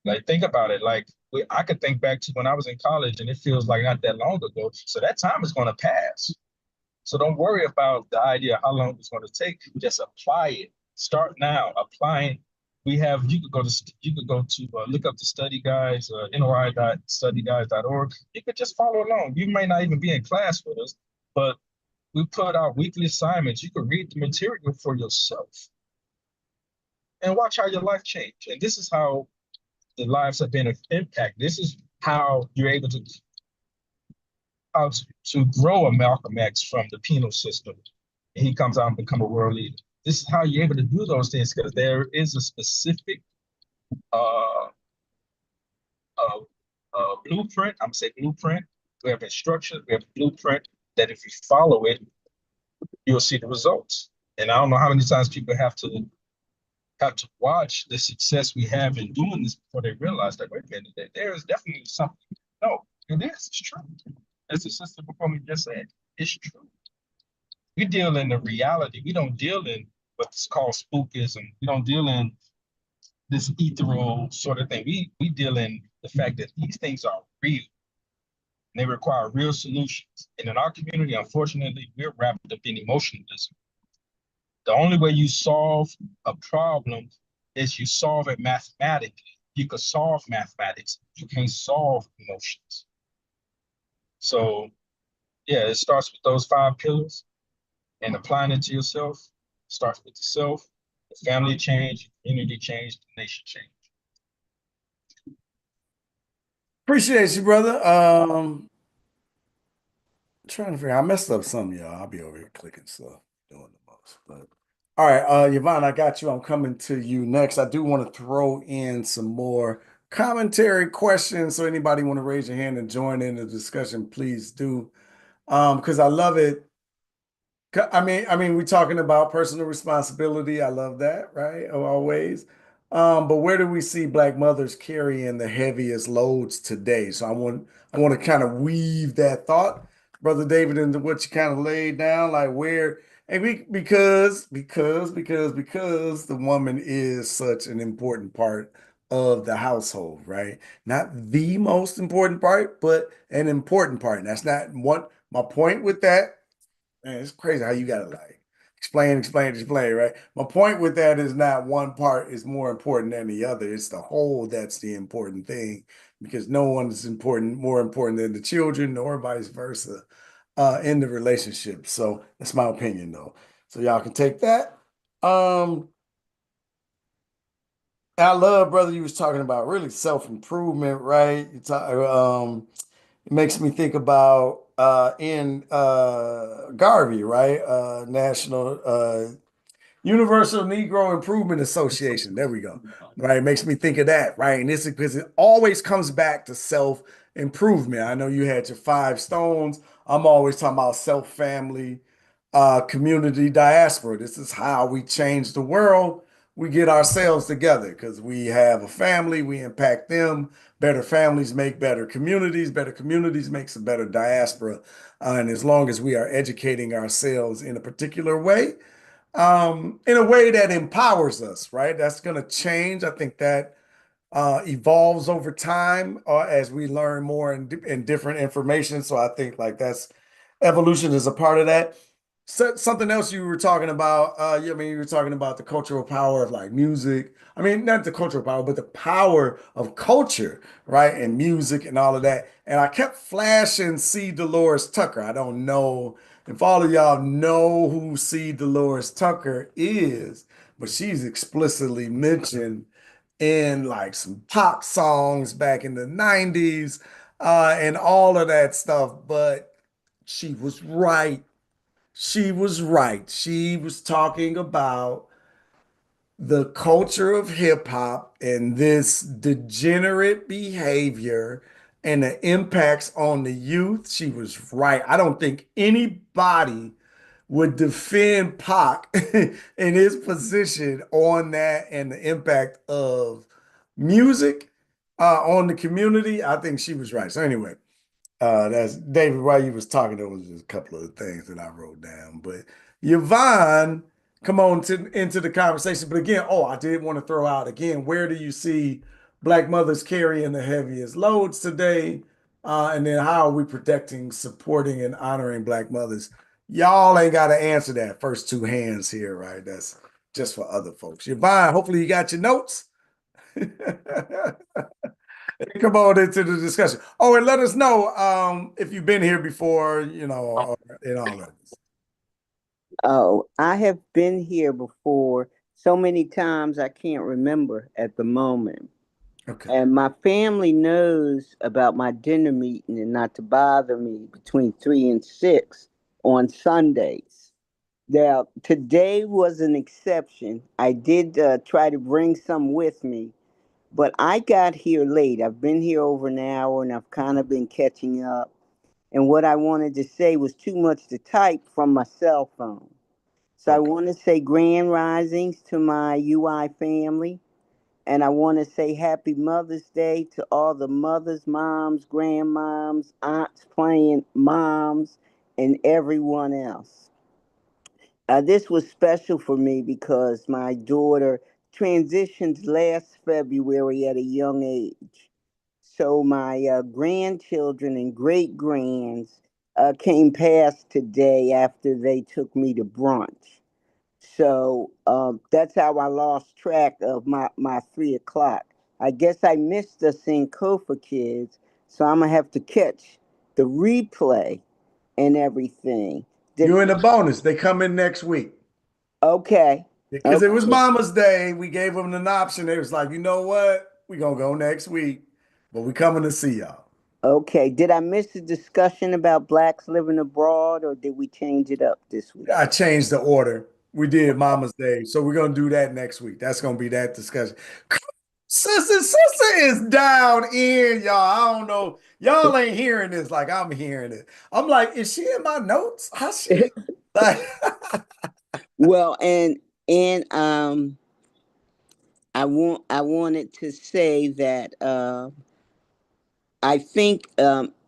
like think about it. Like I could think back to when I was in college, and it feels like not that long ago. So that time is going to pass. So don't worry about the idea of how long it's going to take. Just apply it. Start now. Applying. You could go to look up the study guides, NOI.studyguides.org. You could just follow along. You may not even be in class with us, but we put out weekly assignments. You can read the material for yourself and watch how your life change. And this is how the lives have been impacted. This is how you're able to grow a Malcolm X from the penal system, and he comes out and become a world leader. This is how you're able to do those things, because there is a specific blueprint. I'm gonna say blueprint. We have instructions. We have a blueprint that if you follow it, you'll see the results. And I don't know how many times people have to watch the success we have in doing this before they realize that, wait a minute, there is definitely something. No, it is. It's true. As the sister before me just said, it's true. We deal in the reality. We don't deal in what's called spookism. We don't deal in this ethereal sort of thing. We deal in the fact that these things are real. And they require real solutions. And in our community, unfortunately, we're wrapped up in emotionalism. The only way you solve a problem is you solve it mathematically. You can solve mathematics. You can't solve emotions. So, yeah, it starts with those 5 pillars, and applying it to yourself. Starts with the self, the family change, community change, the nation change. Appreciate you, brother. Trying to figure out, I messed up some, y'all. I'll be over here clicking stuff, doing the most. But all right, Yvonne, I got you. I'm coming to you next. I do want to throw in some more commentary, questions. So anybody want to raise your hand and join in the discussion, please do. Because I love it. We're talking about personal responsibility. I love that, right? Always. But where do we see Black mothers carrying the heaviest loads today? So I want to kind of weave that thought, Brother David, into what you kind of laid down, like where, and because the woman is such an important part of the household, right? Not the most important part, but an important part. And that's not what my point with that. Man, it's crazy how you gotta like explain, right? My point with that is not one part is more important than the other. It's the whole that's the important thing because no one is more important than the children, nor vice versa, in the relationship. So that's my opinion though. So y'all can take that. I love, brother, you was talking about really self-improvement, right? It makes me think about in Garvey, right? National Universal Negro Improvement Association. There we go. Right. It makes me think of that. Right. And this is because it always comes back to self-improvement. I know you had your 5 stones. I'm always talking about self-family, community, diaspora. This is how we change the world. We get ourselves together because we have a family, we impact them. Better families make better communities makes a better diaspora. And as long as we are educating ourselves in a way that empowers us, right? That's going to change. I think that evolves over time as we learn more and different information. So I think like that's evolution is a part of that. So, something else you were talking about, you were talking about the cultural power of like music. I mean, not the cultural power, but the power of culture, right? And music and all of that. And I kept flashing C. Dolores Tucker. I don't know if all of y'all know who C. Dolores Tucker is, but she's explicitly mentioned in like some pop songs back in the 90s and all of that stuff. But she was right. She was right. She was talking about the culture of hip hop and this degenerate behavior and the impacts on the youth. She was right. I don't think anybody would defend Pac in his position on that and the impact of music on the community. I think she was right. So anyway, that's David. While you was talking, there was just a couple of things that I wrote down. But Yvonne, come on into the conversation. But again, I did want to throw out again, where do you see Black mothers carrying the heaviest loads today? And then how are we protecting, supporting, and honoring Black mothers? Y'all ain't got to answer that first 2 hands here, right? That's just for other folks. Yvonne, hopefully you got your notes. Come on into the discussion. Oh, and let us know if you've been here before, in all of this. Oh, I have been here before so many times I can't remember at the moment. Okay. And my family knows about my dinner meeting and not to bother me between 3 and 6 on Sundays. Now, today was an exception. I did try to bring some with me, but I got here late. I've been here over an hour and I've kind of been catching up. And what I wanted to say was too much to type from my cell phone. So I Okay. want to say grand risings to my UI family. And I want to say happy Mother's Day to all the mothers, moms, grandmoms, aunts, playing moms, and everyone else. This was special for me because my daughter transitioned last February at a young age. So my grandchildren and great grands came past today after they took me to brunch. So that's how I lost track of my 3 o'clock. I guess I missed the Sankofa kids, so I'm gonna have to catch the replay and everything. You Did in the bonus. They come in next week. okay, Because it was okay, Mama's Day. We gave them an option. They was like, you know what? We're gonna go next week, but we coming to see y'all. okay. Did I miss a discussion about blacks living abroad, or did we change it up this week? I changed the order. We did Mama's Day. So we're gonna do that next week. That's gonna be that discussion. Sister is down in, y'all. I don't know. Y'all ain't hearing this like I'm hearing it. I'm like, is she in my notes? How she like Well, and I wanted to say that I think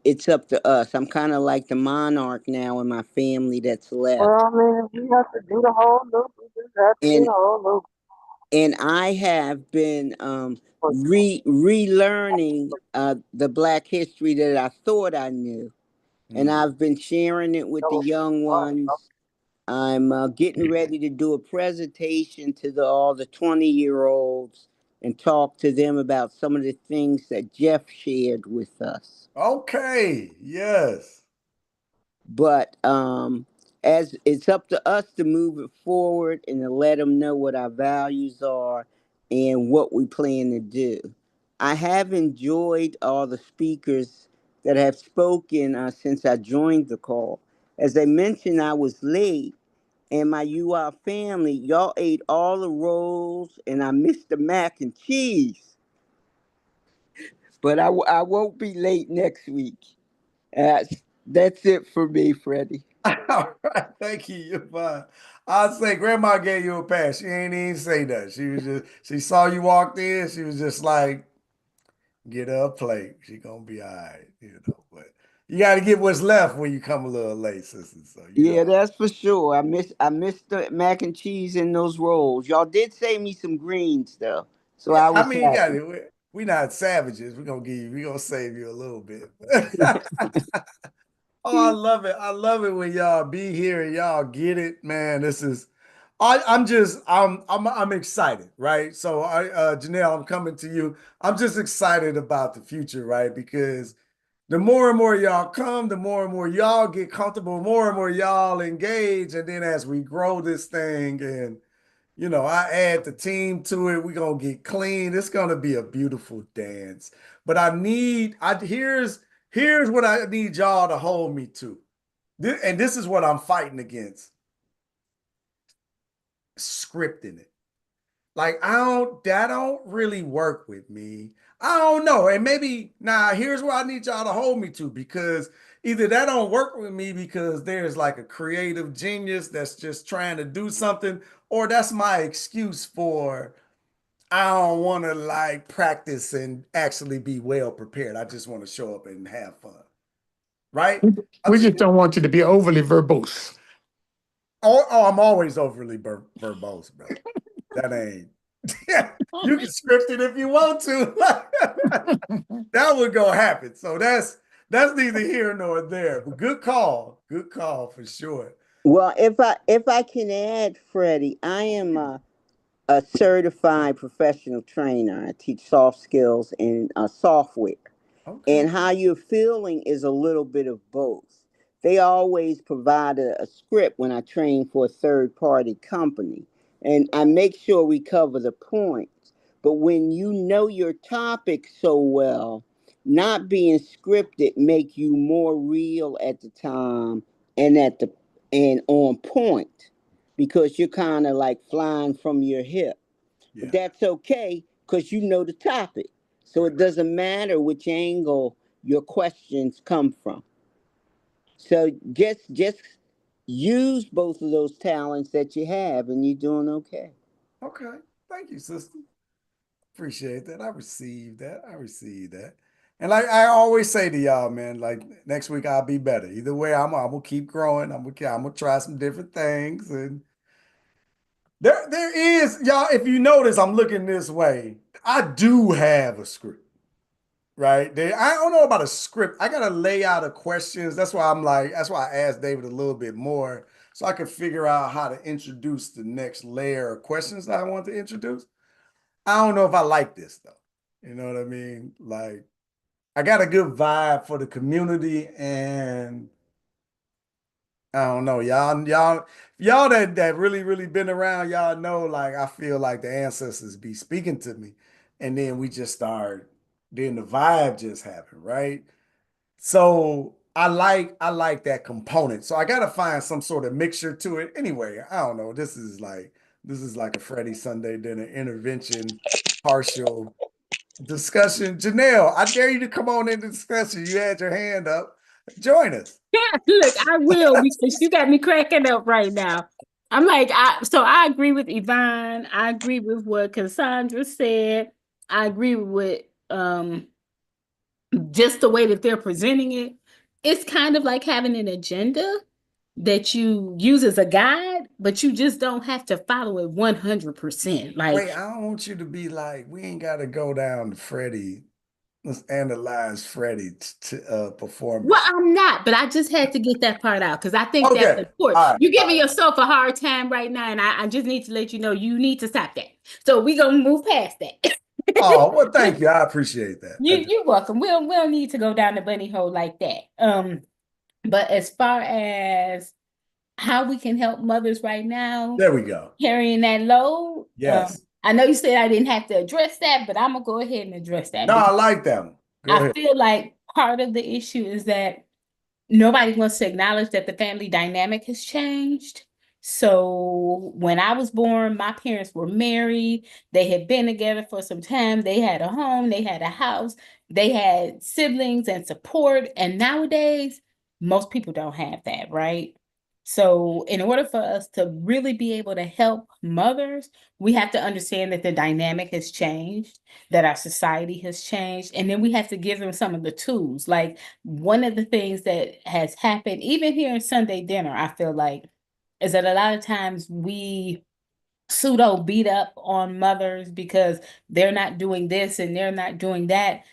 it's up to us. I'm kind of like the monarch now in my family that's left. Well, man, we have to do the whole loop. We just have to do And the whole loop. I have been For sure. relearning the Black history that I thought I knew, and Hmm. I've been sharing it with the young ones. I'm getting ready to do a presentation to all the 20-year-olds and talk to them about some of the things that Jeff shared with us. Okay, yes. But as it's up to us to move it forward and to let them know what our values are and what we plan to do. I have enjoyed all the speakers that have spoken since I joined the call. As I mentioned, I was late, and my UR family, y'all ate all the rolls, and I missed the mac and cheese. But I won't be late next week. Uh, that's it for me, Freddie. All right, thank you. You're fine. I'll say grandma gave you a pass. She ain't even say that. She was just she saw you walked in, she was just like, get her a plate. She gonna be all right, you know. But you gotta get what's left when you come a little late, sister. So you know. Yeah, that's for sure. I missed the mac and cheese in those rolls. Y'all did save me some greens though, so Yeah, I I was mean, you got happy. it. We not savages. We gonna save you a little bit. Oh, I love it. I love it when y'all be here and y'all get it, man. This is I'm excited, right? So Janelle, I'm coming to you. I'm just excited about the future, right? Because the more and more y'all come, the more and more y'all get comfortable, more and more y'all engage. And then as we grow this thing and I add the team to it, we're gonna get clean. It's gonna be a beautiful dance. But here's what I need y'all to hold me to. And this is what I'm fighting against: scripting it. Like that don't really work with me. I don't know. And maybe now here's what I need y'all to hold me to, because either that don't work with me because there's like a creative genius that's just trying to do something, or that's my excuse for I don't want to like practice and actually be well prepared. I just want to show up and have fun. Right? I'm We just, just don't want you to be overly verbose. I'm always overly verbose, brother. That ain't. You can script it if you want to. That would go happen. So that's neither here nor there. But good call for sure. Well, if I can add, Freddie, I am a certified professional trainer. I teach soft skills and software. Okay. And how you're feeling is a little bit of both. They always provide a script when I train for a third party company, and I make sure we cover the points. But when you know your topic so well, not being scripted make you more real at the time and and on point, because you're kind of like flying from your hip. But Yeah. that's okay because you know the topic. So Right. it doesn't matter which angle your questions come from. So just use both of those talents that you have and you're doing okay. Okay. Thank you, sister. Appreciate that. I received that. I received that. And like I always say to y'all, man, like next week I'll be better. Either way, I'm gonna keep growing. I'm gonna try some different things. And there is, y'all, if you notice, I'm looking this way. I do have a script, right? I don't know about a script. I gotta lay out the questions. That's why I asked David a little bit more so I could figure out how to introduce the next layer of questions that I want to introduce. I don't know if I like this though. You know what I mean? Like I got a good vibe for the community, and I don't know, y'all that really been around, y'all know like I feel like the ancestors be speaking to me, and then we just start, then the vibe just happened, right? So I like that component. So I gotta find some sort of mixture to it. Anyway, I don't know. This is like a Freddie Sunday dinner intervention partial. Discussion. Janelle, I dare you to come on in the discussion. You had your hand up. Join us. Yeah, look, I will because you got me cracking up right now. I'm like, I agree with Yvonne. I agree with what Cassandra said. I agree with just the way that they're presenting it. It's kind of like having an agenda that you use as a guide, but you just don't have to follow it 100%. Like, Wait, I don't want you to be like, we ain't got to go down to Freddie. Let's analyze Freddie well, performance. I'm not, but I just had to get that part out because I think that's Okay. important. All right. You're giving yourself a hard time right now, and I just need to let you know you need to stop that. So we're gonna move past that. Oh, well, thank you. I appreciate that. You're welcome. We don't need to go down the bunny hole like that. But as far as how we can help mothers right now There we go. carrying that load, Yes. I know you said I didn't have to address that, but I'm gonna go ahead and address that. No, I like that one. Go I ahead. feel like part of the issue is that nobody wants to acknowledge that the family dynamic has changed. So when I was born, my parents were married. They had been together for some time. They had a home, they had a house, they had siblings and support. And nowadays, most people don't have that, right? So, in order for us to really be able to help mothers, we have to understand that the dynamic has changed, that our society has changed, and then we have to give them some of the tools. Like one of the things that has happened, even here in Sunday dinner, I feel like, is that a lot of times we pseudo beat up on mothers because they're not doing this and they're not doing that.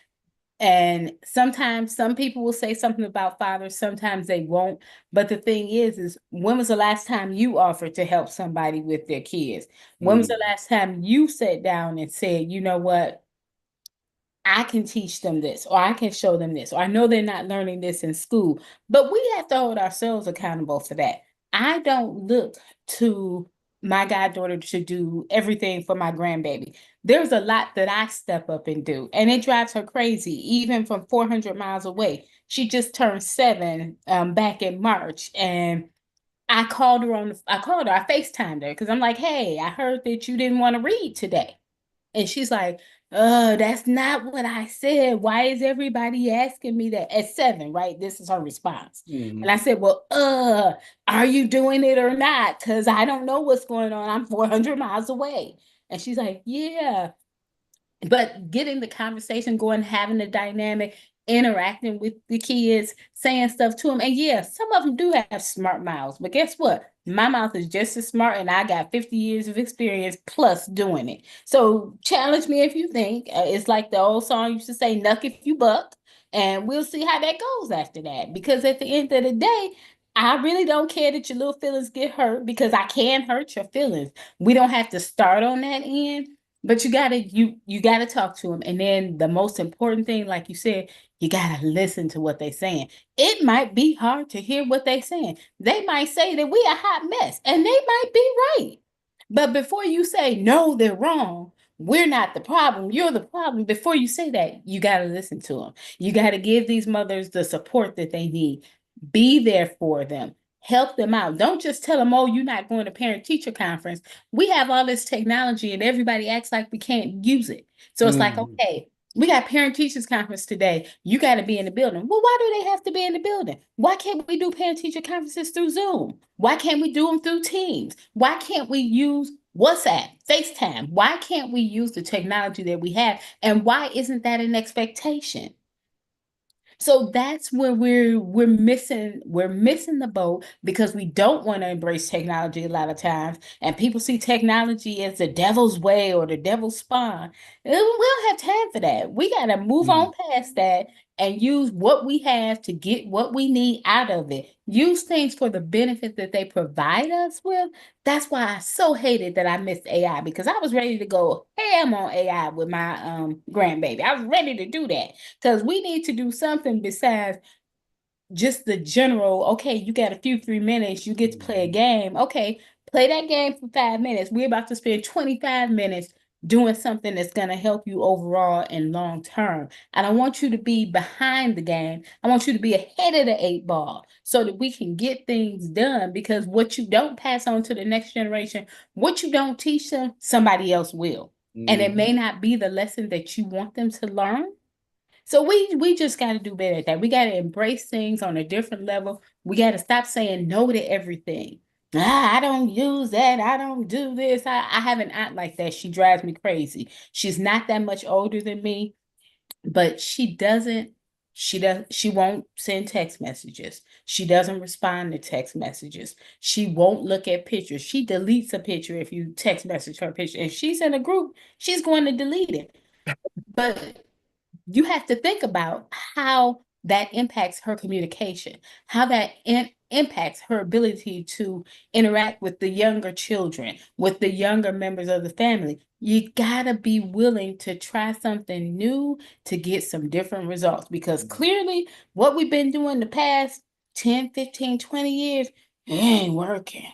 And sometimes some people will say something about fathers, sometimes they won't. But the thing is when was the last time you offered to help somebody with their kids? When was the last time you sat down and said, you know what? I can teach them this, or I can show them this, or I know they're not learning this in school, but we have to hold ourselves accountable for that. I don't look to my goddaughter to do everything for my grandbaby. There's a lot that I step up and do, and it drives her crazy, even from 400 miles away. She just turned 7 back in March, and I called her I FaceTimed her because I'm like, hey, I heard that you didn't want to read today. And she's like, that's not what I said. Why is everybody asking me that at 7, right? This is her response. And I said, well, are you doing it or not? Because I don't know what's going on. I'm 400 miles away. And she's like, yeah. But getting the conversation going, having the dynamic, interacting with the kids, saying stuff to them. And yeah, some of them do have smart mouths, but guess what? My mouth is just as smart, and I got 50 years of experience plus doing it. So challenge me if you think. It's like the old song used to say, "Nuck if you buck," and we'll see how that goes after that. Because at the end of the day, I really don't care that your little feelings get hurt because I can hurt your feelings. We don't have to start on that end, but you gotta talk to them. And then the most important thing, like you said, you gotta listen to what they're saying. It might be hard to hear what they're saying. They might say that we a hot mess, and they might be right. But before you say no, they're wrong. We're not the problem. You're the problem. Before you say that, you gotta listen to them. You gotta give these mothers the support that they need. Be there for them. Help them out. Don't just tell them, oh, you're not going to parent teacher conference. We have all this technology and everybody acts like we can't use it. So it's like, okay, we got parent teachers conference today. You got to be in the building. Well, why do they have to be in the building? Why can't we do parent teacher conferences through Zoom? Why can't we do them through Teams? Why can't we use WhatsApp, FaceTime? Why can't we use the technology that we have? And why isn't that an expectation? So that's where we're missing the boat because we don't want to embrace technology a lot of times, and people see technology as the devil's way or the devil's spawn. We don't have time for that. We got to move on past that and use what we have to get what we need out of it. Use things for the benefit that they provide us with. That's why I so hated that I missed AI, because I was ready to go ham on AI with my grandbaby. I was ready to do that because we need to do something besides just the general, okay, you got a few 3 minutes, you get to play a game. Okay, play that game for 5 minutes. We're about to spend 25 minutes doing something that's going to help you overall and long term. And I want you to be behind the game. I want you to be ahead of the 8 ball so that we can get things done, because what you don't pass on to the next generation, what you don't teach them, somebody else will. and it may Mhm. not be the lesson that you want them to learn. So we just got to do better at that. We got to embrace things on a different level. We got to stop saying no to everything. I don't use that. I don't do this. I have an aunt like that. She drives me crazy. She's not that much older than me, but she won't send text messages. She doesn't respond to text messages. She won't look at pictures. She deletes a picture if you text message her picture. If she's in a group, she's going to delete it. But you have to think about how that impacts her communication, how that impacts her ability to interact with the younger children, with the younger members of the family. You gotta be willing to try something new to get some different results, because clearly what we've been doing the past 10, 15, 20 years, it ain't working.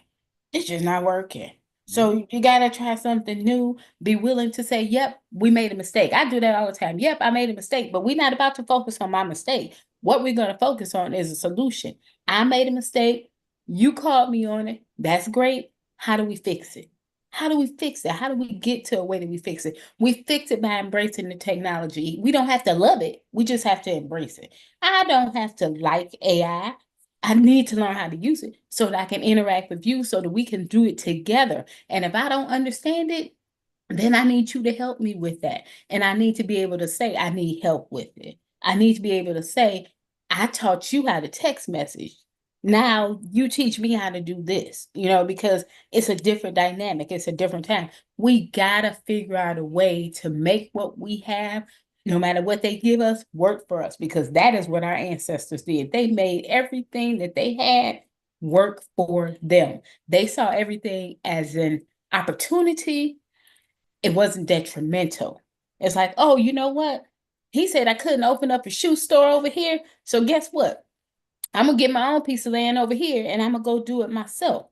It's just not working. So you gotta try something new. Be willing to say, yep, we made a mistake. I do that all the time. Yep, I made a mistake, but we're not about to focus on my mistake. What we're going to focus on is a solution. I made a mistake. You called me on it. That's great. How do we fix it? How do we fix it? How do we get to a way that we fix it? We fix it by embracing the technology. We don't have to love it. We just have to embrace it. I don't have to like AI. I need to learn how to use it so that I can interact with you so that we can do it together. And if I don't understand it, then I need you to help me with that. And I need to be able to say, I need help with it. I need to be able to say, I taught you how to text message. Now you teach me how to do this, because it's a different dynamic. It's a different time. We got to figure out a way to make what we have, no matter what they give us, work for us, because that is what our ancestors did. They made everything that they had work for them. They saw everything as an opportunity. It wasn't detrimental. It's like, oh, you know what? He said I couldn't open up a shoe store over here. So guess what? I'm gonna get my own piece of land over here and I'm gonna go do it myself.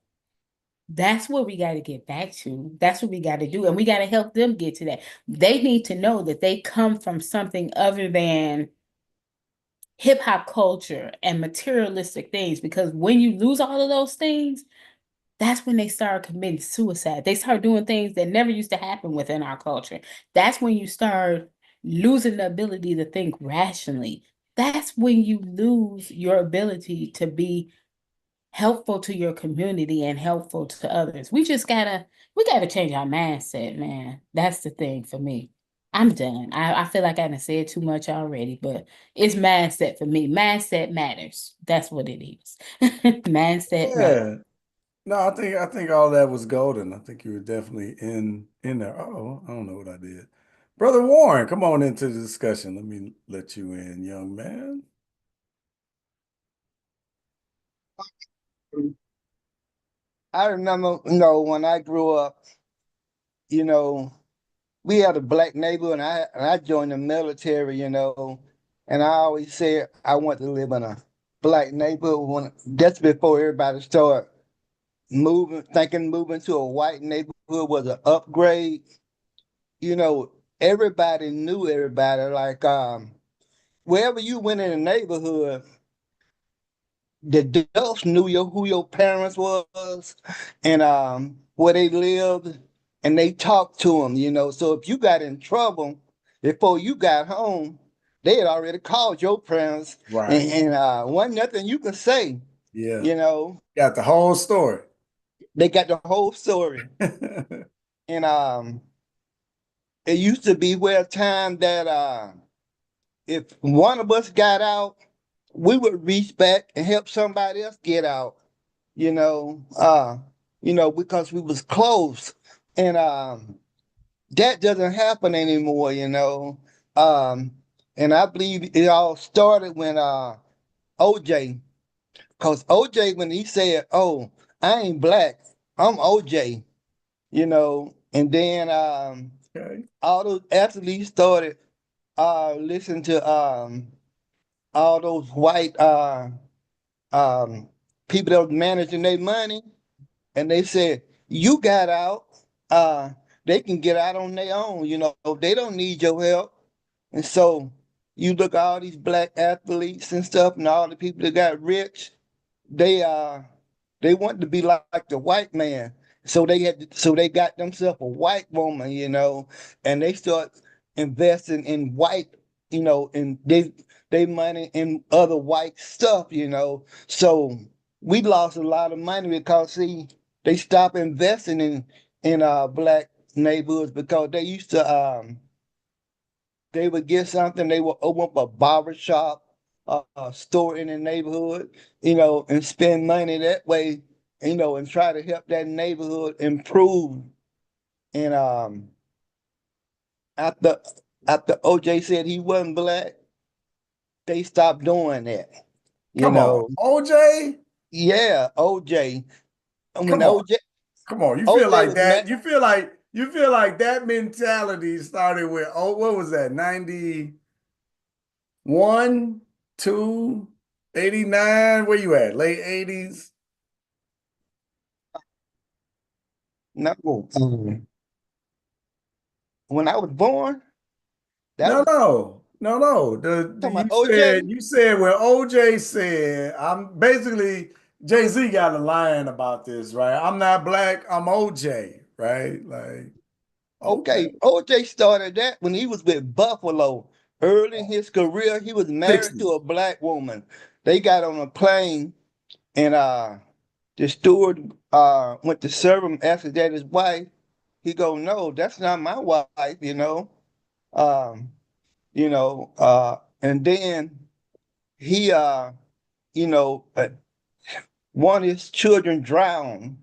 That's what we got to get back to. That's what we got to do. And we got to help them get to that. They need to know that they come from something other than hip hop culture and materialistic things. Because when you lose all of those things, that's when they start committing suicide. They start doing things that never used to happen within our culture. That's when you start losing the ability to think rationally. That's when you lose your ability to be helpful to your community and helpful to others. We gotta change our mindset, man. That's the thing for me. I'm done. I feel like I done said too much already, but it's mindset for me. Mindset matters. That's what it is. Mindset matters. Yeah. No, I think all that was golden. I think you were definitely in there. Oh, I don't know what I did. Brother Warren, come on into the discussion. Let me let you in, young man. I remember, when I grew up, you know, we had a black neighbor, and I joined the military, and I always said I want to live in a black neighborhood when that's before everybody started moving to a white neighborhood was an upgrade. You know, everybody knew everybody. Like wherever you went in the neighborhood, the adults knew who your parents was and where they lived, and they talked to them. So if you got in trouble before you got home, they had already called your parents, Right. and wasn't nothing you could say. Yeah. You know, Got the whole story. they got the whole story, and it used to be where a time that if one of us got out, we would reach back and help somebody else get out. you know, uh, because we was close. And that doesn't happen anymore. Um, and I believe it all started when OJ, because OJ, when he said, "Oh, I ain't black, I'm OJ," and then Okay. all those athletes started listening to all those white um, people that was managing their money. And they said, you got out, uh, they can get out on their own, they don't need your help. And so you look at all these black athletes and stuff and all the people that got rich, they they want to be like the white man. So they got themselves a white woman, and they start investing in white, and they money in other white stuff, So we lost a lot of money because see, they stopped investing in black neighborhoods because they would get something, they would open up a barber shop, a store in the neighborhood, and spend money that way, and try to help that neighborhood improve. And after after OJ said he wasn't black, they stopped doing that. You Come on, know, OJ. yeah, OJ. When Come on, OJ come on. You feel OJ like was mad. that? You feel like that mentality started with what was that? 91, 2, 89. Where you at? Late 80s? No, when I was born, that No, was no, no, no. talking about OJ. You said when OJ said, I'm basically Jay-Z got a line about this, right? I'm not black, I'm OJ, right? Like, okay. Okay, OJ started that when he was with Buffalo. Early in his career, he was married to 60s. a black woman. They got on a plane, and the steward went to serve him, asked that his wife. He go, no, that's not my wife. Um, and then he you know, uh, one of his children drowned,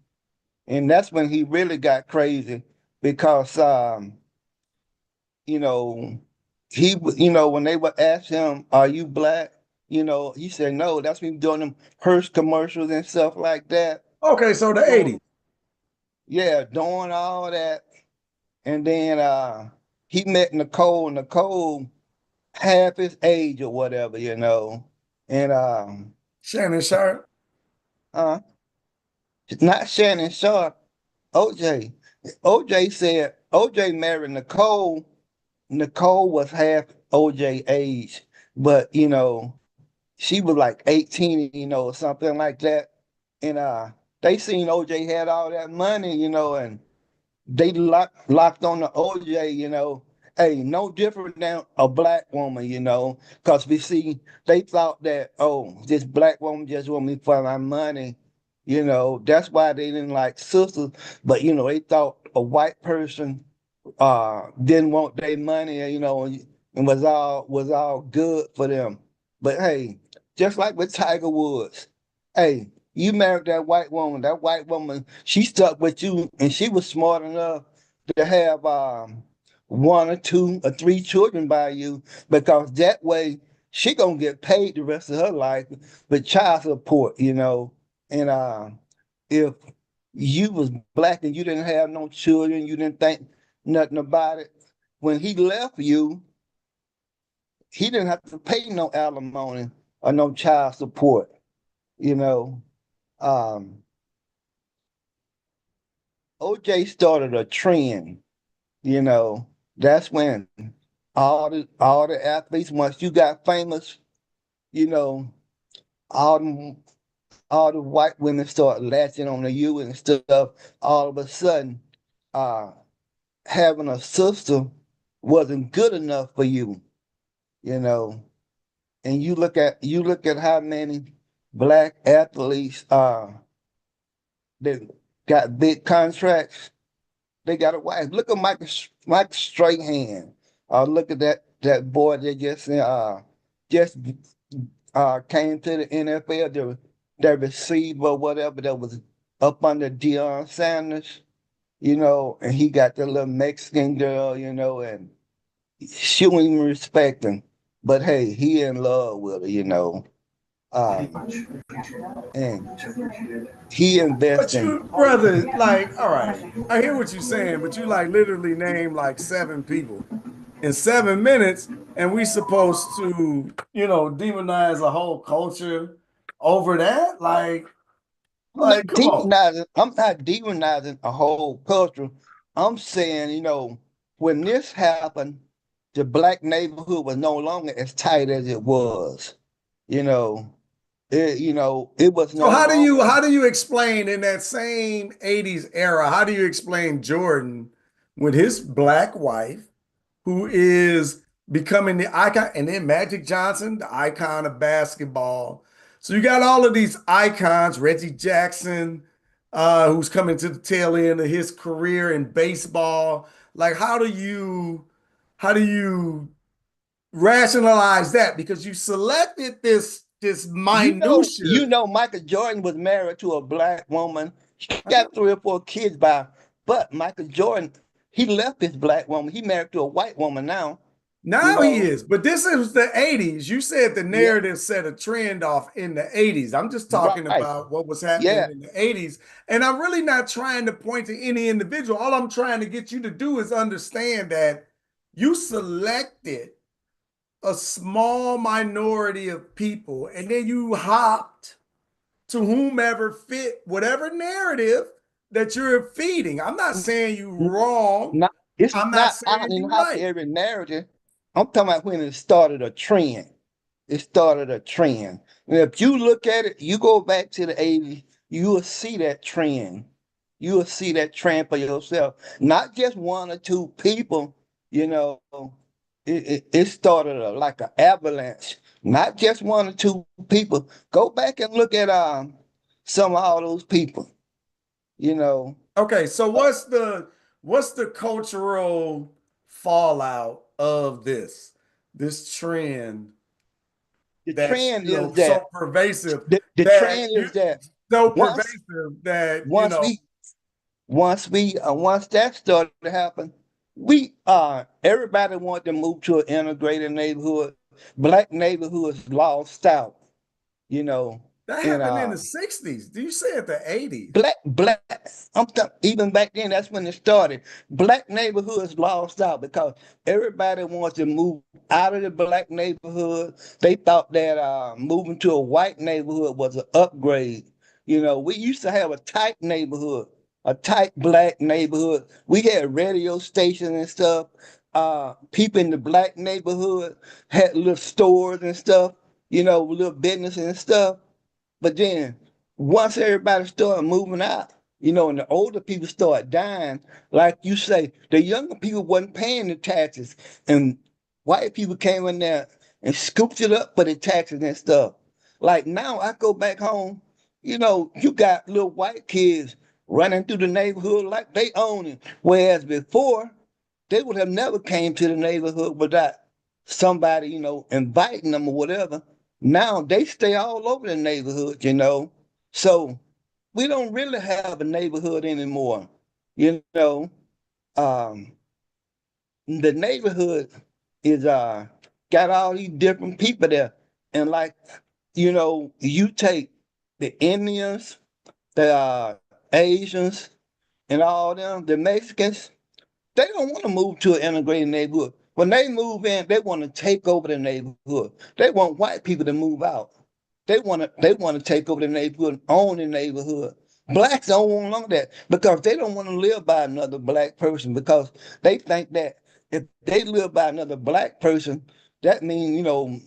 and that's when he really got crazy because you know, when they would ask him, "Are you black?" He said, "No." That's when he doing them Hearst commercials and stuff like that. Okay, so the Doing, 80s. yeah, doing all that, and then he met Nicole. Nicole half his age or whatever, and Shannon Sharp. uh, not Shannon Sharp. OJ. OJ said OJ married Nicole. Nicole was half OJ age, but she was like 18, or something like that. And they seen OJ had all that money, and they locked on the OJ, Hey, no different than a black woman, because we see they thought that, oh, this black woman just want me for my money, That's why they didn't like sisters, but they thought a white person didn't want their money, and was all good for them. But hey, just like with Tiger Woods, hey, you married that white woman. That white woman, she stuck with you, and she was smart enough to have one or two or three children by you, because that way she gonna get paid the rest of her life with child support, And if you was black and you didn't have no children, you didn't think nothing about it. When he left you, he didn't have to pay no alimony or no child support, you know. Um, OJ started a trend, you know. That's when all the athletes, once you got famous, you know, all them, all the white women start latching on to you and stuff. All of a sudden, uh, having a sister wasn't good enough for you, you know. And you look at how many black athletes that got big contracts. They got a wife. Look at Mike Strahan. Look at that boy that just came to the NFL. The receiver, whatever, that was up under Deion Sanders, and he got the little Mexican girl, and she wouldn't even respect him. But hey, he in love with her. Um, and he But investing. you, brother, like, all right, I hear what you're saying, but you like literally name like 7 people in 7 minutes, and we supposed to, demonize a whole culture over that? Like, come on. I'm not demonizing a whole culture. I'm saying, when this happened, the black neighborhood was no longer as tight as it was, you know. it was So no how longer. do you explain in that same 80s era, how do you explain Jordan with his black wife, who is becoming the icon, and then Magic Johnson, the icon of basketball. So you got all of these icons, Reggie Jackson, who's coming to the tail end of his career in baseball. Like, how do you rationalize that? Because you selected this minutia. Michael Jordan was married to a black woman. She got 3 or 4 kids but Michael Jordan, he left his black woman. He married to a white woman now. You Now he know, is, but this is the 80s. You said the yeah, narrative set a trend off in the 80s. I'm just talking right, about what was happening yeah. in the 80s. And I'm really not trying to point to any individual. All I'm trying to get you to do is understand that you selected a small minority of people and then you hopped to whomever fit whatever narrative that you're feeding. I'm not saying you wrong. Not, it's I'm not not. I saying don't even you have to right. every narrative. I'm talking about when it started a trend. It started a trend. And if you look at it, you go back to the 80s, you will see that trend. You will see that trend for yourself. Not just 1 or 2 people, you know. It started like an avalanche. Not just 1 or 2 people. Go back and look at some of all those people, you know. Okay, so what's the cultural fallout of this trend The that's trend is so that pervasive the that trend you is that so once pervasive that once we once that started to happen, we everybody wanted to move to an integrated neighborhood. Black neighborhoods lost out, you know, that and happened in the 60s. Do you say it the 80s? black. Even back then. That's when it started. Black neighborhoods lost out because everybody wants to move out of the black neighborhood. They thought that moving to a white neighborhood was an upgrade. We used to have a tight neighborhood, a tight black neighborhood. We had radio stations and stuff. People in the black neighborhood had little stores and stuff. Little business and stuff. But then once everybody started moving out, and the older people started dying, like you say, the younger people wasn't paying the taxes. And white people came in there and scooped it up for the taxes and stuff. Like now I go back home, you got little white kids running through the neighborhood like they own it. Whereas before, they would have never came to the neighborhood without somebody, inviting them or whatever. Now they stay all over the neighborhood. So we don't really have a neighborhood anymore. You know, um, the neighborhood is got all these different people there. And like, you take the Indians, the Asians, and all them, the Mexicans, they don't want to move to an integrated neighborhood. When they move in, they want to take over the neighborhood. They want white people to move out. They want to take over the neighborhood and own the neighborhood. Blacks don't want that because they don't want to live by another black person because they think that if they live by another black person, that means,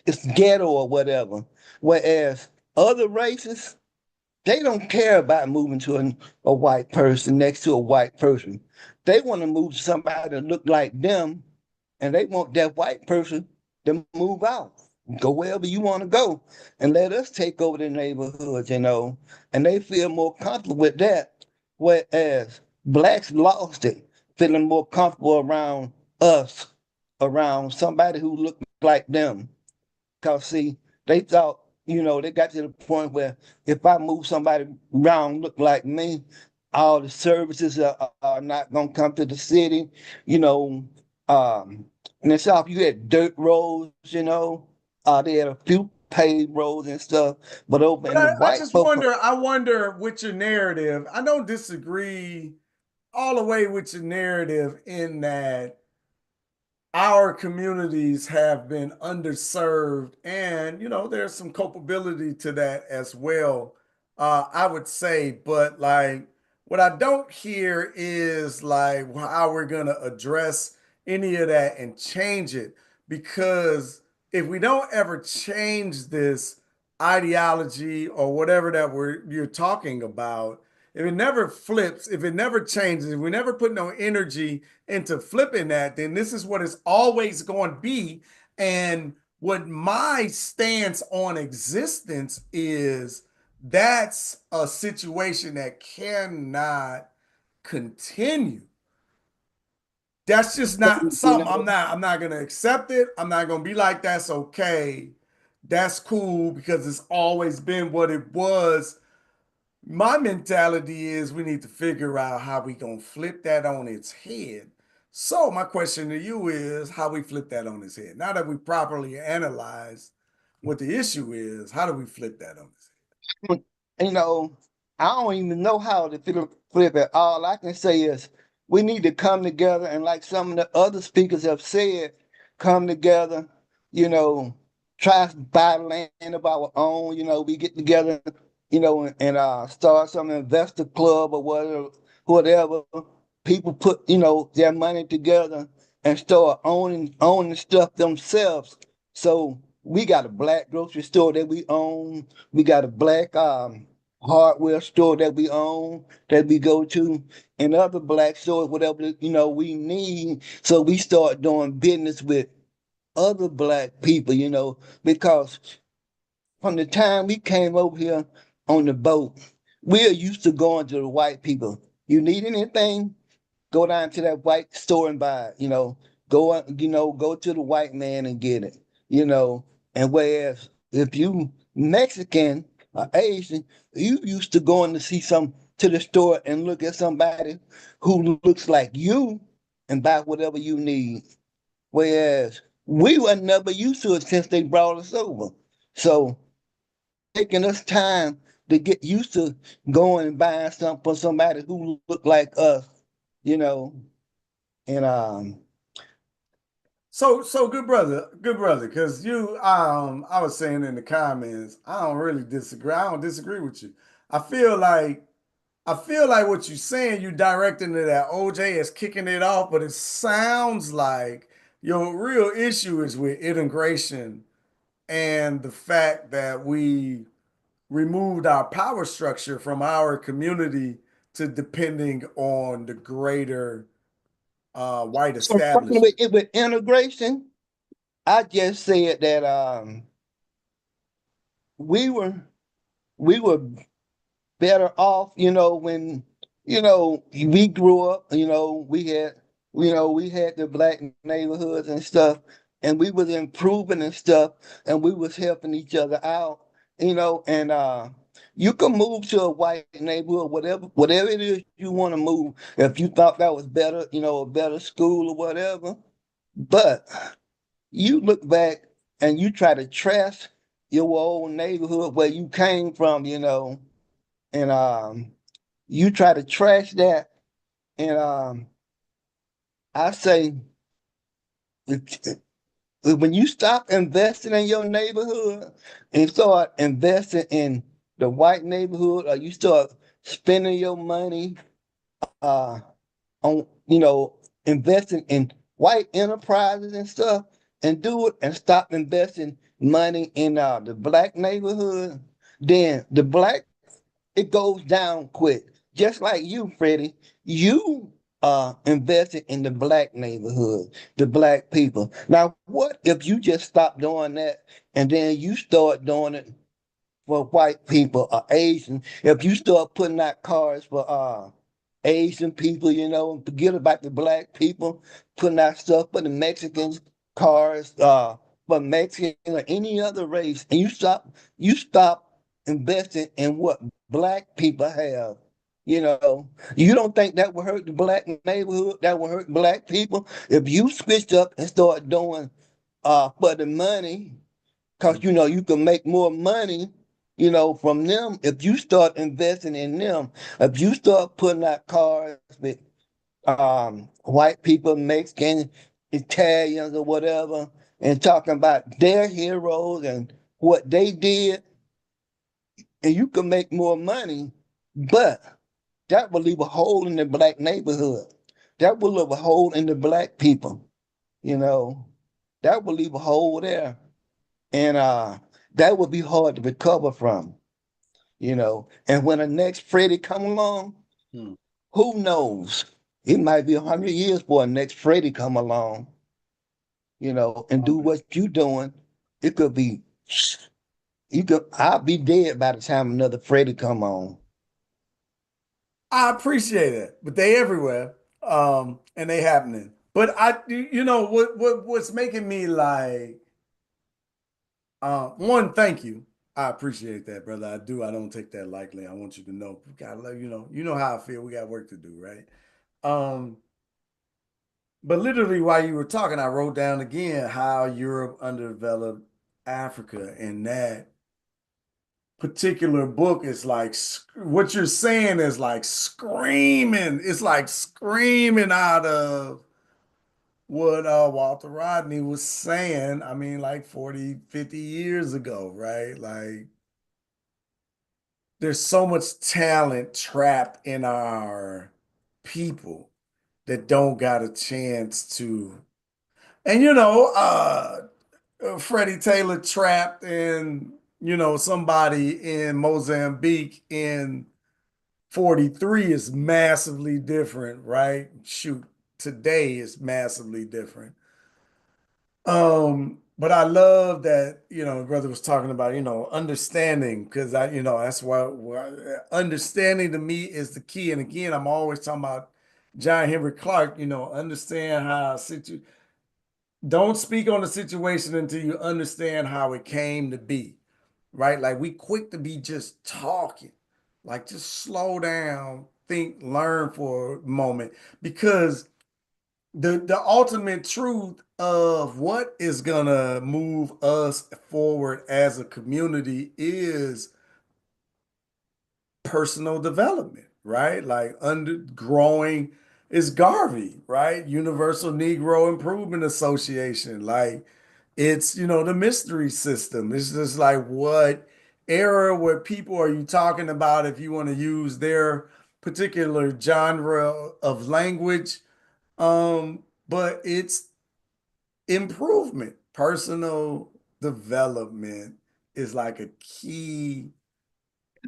it's ghetto or whatever. Whereas other races, they don't care about moving to a white person next to a white person. They want to move to somebody that look like them, and they want that white person to move out, go wherever you want to go, and let us take over the neighborhood. And they feel more comfortable with that, whereas blacks lost it, feeling more comfortable around us, around somebody who looked like them. Because, see, they thought, they got to the point where if I move somebody around look like me, all the services are not going to come to the city. You know, in the South, you had dirt roads, they had a few paved roads and stuff. But over But in the I white just folk, wonder with your narrative. I don't disagree all the way with your narrative in that our communities have been underserved and there's some culpability to that as well, I would say. But like what I don't hear is like how we're going to address any of that and change it, because if we don't ever change this, ideology or whatever that you're talking about, if it never flips, if it never changes, if we never put no energy into flipping that, then this is what it's always going to be. And what my stance on existence is, that's a situation that cannot continue. That's just not You something know, I'm not gonna accept it. I'm not gonna be like, that's okay. That's cool because it's always been what it was. My mentality is we need to figure out how we gonna flip that on its head. So my question to you is how we flip that on its head. Now that we properly analyze what the issue is, how do we flip that on its you know, I don't even know how to flip it. All I can say is we need to come together and, like some of the other speakers have said, come together, you know, try to buy land of our own, we get together, and start some investor club or whatever. People put, their money together and start owning stuff themselves. So we got a black grocery store that we own. We got a black hardware store that we own, that we go to, and other black stores, whatever we need. So we start doing business with other black people, because from the time we came over here on the boat, we're used to going to the white people. You need anything? Go down to that white store and buy it, go to the white man and get it, you know. And whereas if you Mexican or Asian, you used to going to see some to the store and look at somebody who looks like you and buy whatever you need. Whereas we were never used to it since they brought us over. So taking us time to get used to going and buying something for somebody who look like us, you know. And So good brother, because I was saying in the comments, I don't really disagree. I don't disagree with you. I feel like I feel like what you're saying, you directing it at OJ is kicking it off, but it sounds like your real issue is with integration and the fact that we removed our power structure from our community to depending on the greater white so with, establishment. with integration, I just said that we were we were better off, when, we grew up, we had the black neighborhoods and stuff, and we was improving and stuff, and we was helping each other out, and you can move to a white neighborhood, whatever it is you want to move, if you thought that was better, a better school or whatever. But you look back and you try to trash your old neighborhood where you came from, and you try to trash that. And I say, if, when you stop investing in your neighborhood and start investing in the white neighborhood, or you start spending your money uh, on, investing in white enterprises and stuff, and do it and stop investing money in the black neighborhood, then the black it goes down quick. Just like you, Freddie, you invested in the black neighborhood, the black people. Now, what if you just stop doing that and then you start doing it for white people or Asian? If you start putting out cars for Asian people, forget about the black people, putting out stuff for the Mexicans, cars for Mexican or any other race, and you stop investing in what black people have. You don't think that will hurt the black neighborhood, that will hurt black people if you switched up and start doing for the money, because you can make more money, from them if you start investing in them. If you start putting out cars with white people, Mexican, Italians, or whatever, and talking about their heroes and what they did, and you can make more money, but that will leave a hole in the black neighborhood. That will leave a hole in the black people, you know. That will leave a hole there. And that would be hard to recover from, you know. And when the next Freddie come along, who knows? It might be 100 years before the next Freddie come along, you know, and do what you doing. It could be I'll be dead by the time another Freddie come on. I appreciate it, but they everywhere, and they happening. But you know, what's making me like, one, thank you. I appreciate that, brother. I do. I don't take that lightly. I want you to know. We gotta let you know how I feel. We got work to do, right? Um, but literally, while you were talking, I wrote down again how Europe underdeveloped Africa, and that particular book is like what you're saying is like screaming. It's like screaming out of what Walter Rodney was saying. I mean, like 40, 50 years ago, right? Like there's so much talent trapped in our people that don't got a chance to. And you know, Freddie Taylor trapped in, you know, somebody in Mozambique in 43 is massively different, right? Shoot, today is massively different. But I love that, you know, brother was talking about, you know, understanding, because you know, that's why understanding to me is the key. And again, I'm always talking about John Henry Clark, you know, understand how don't speak on the situation until you understand how it came to be, right? Like we quick to be just talking, like just slow down, think, learn for a moment, because the ultimate truth of what is gonna move us forward as a community is personal development, right? Like undergrowing is Garvey, right? Universal Negro Improvement Association. Like it's, you know, the mystery system. It's just like what era, what people are you talking about if you want to use their particular genre of language. But it's improvement, personal development is like a key.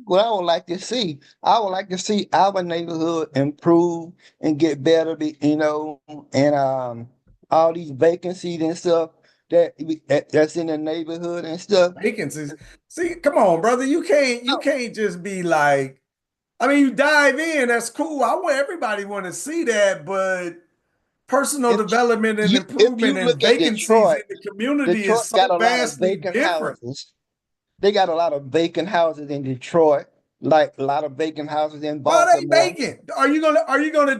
What I would like to see, I would like to see our neighborhood improve and get better, you know, and all these vacancies and stuff that's in the neighborhood and stuff. Vacancies. See, come on, brother. You can't just be like, I mean, you dive in, that's cool. I want everybody want to see that, but personal If development and if improvement you and look at vacancies in Detroit, the community Detroit is got so a lot of vastly vacant different. houses. They got a lot of vacant houses in Detroit, like a lot of vacant houses in Why they Baltimore. vacant? Are you gonna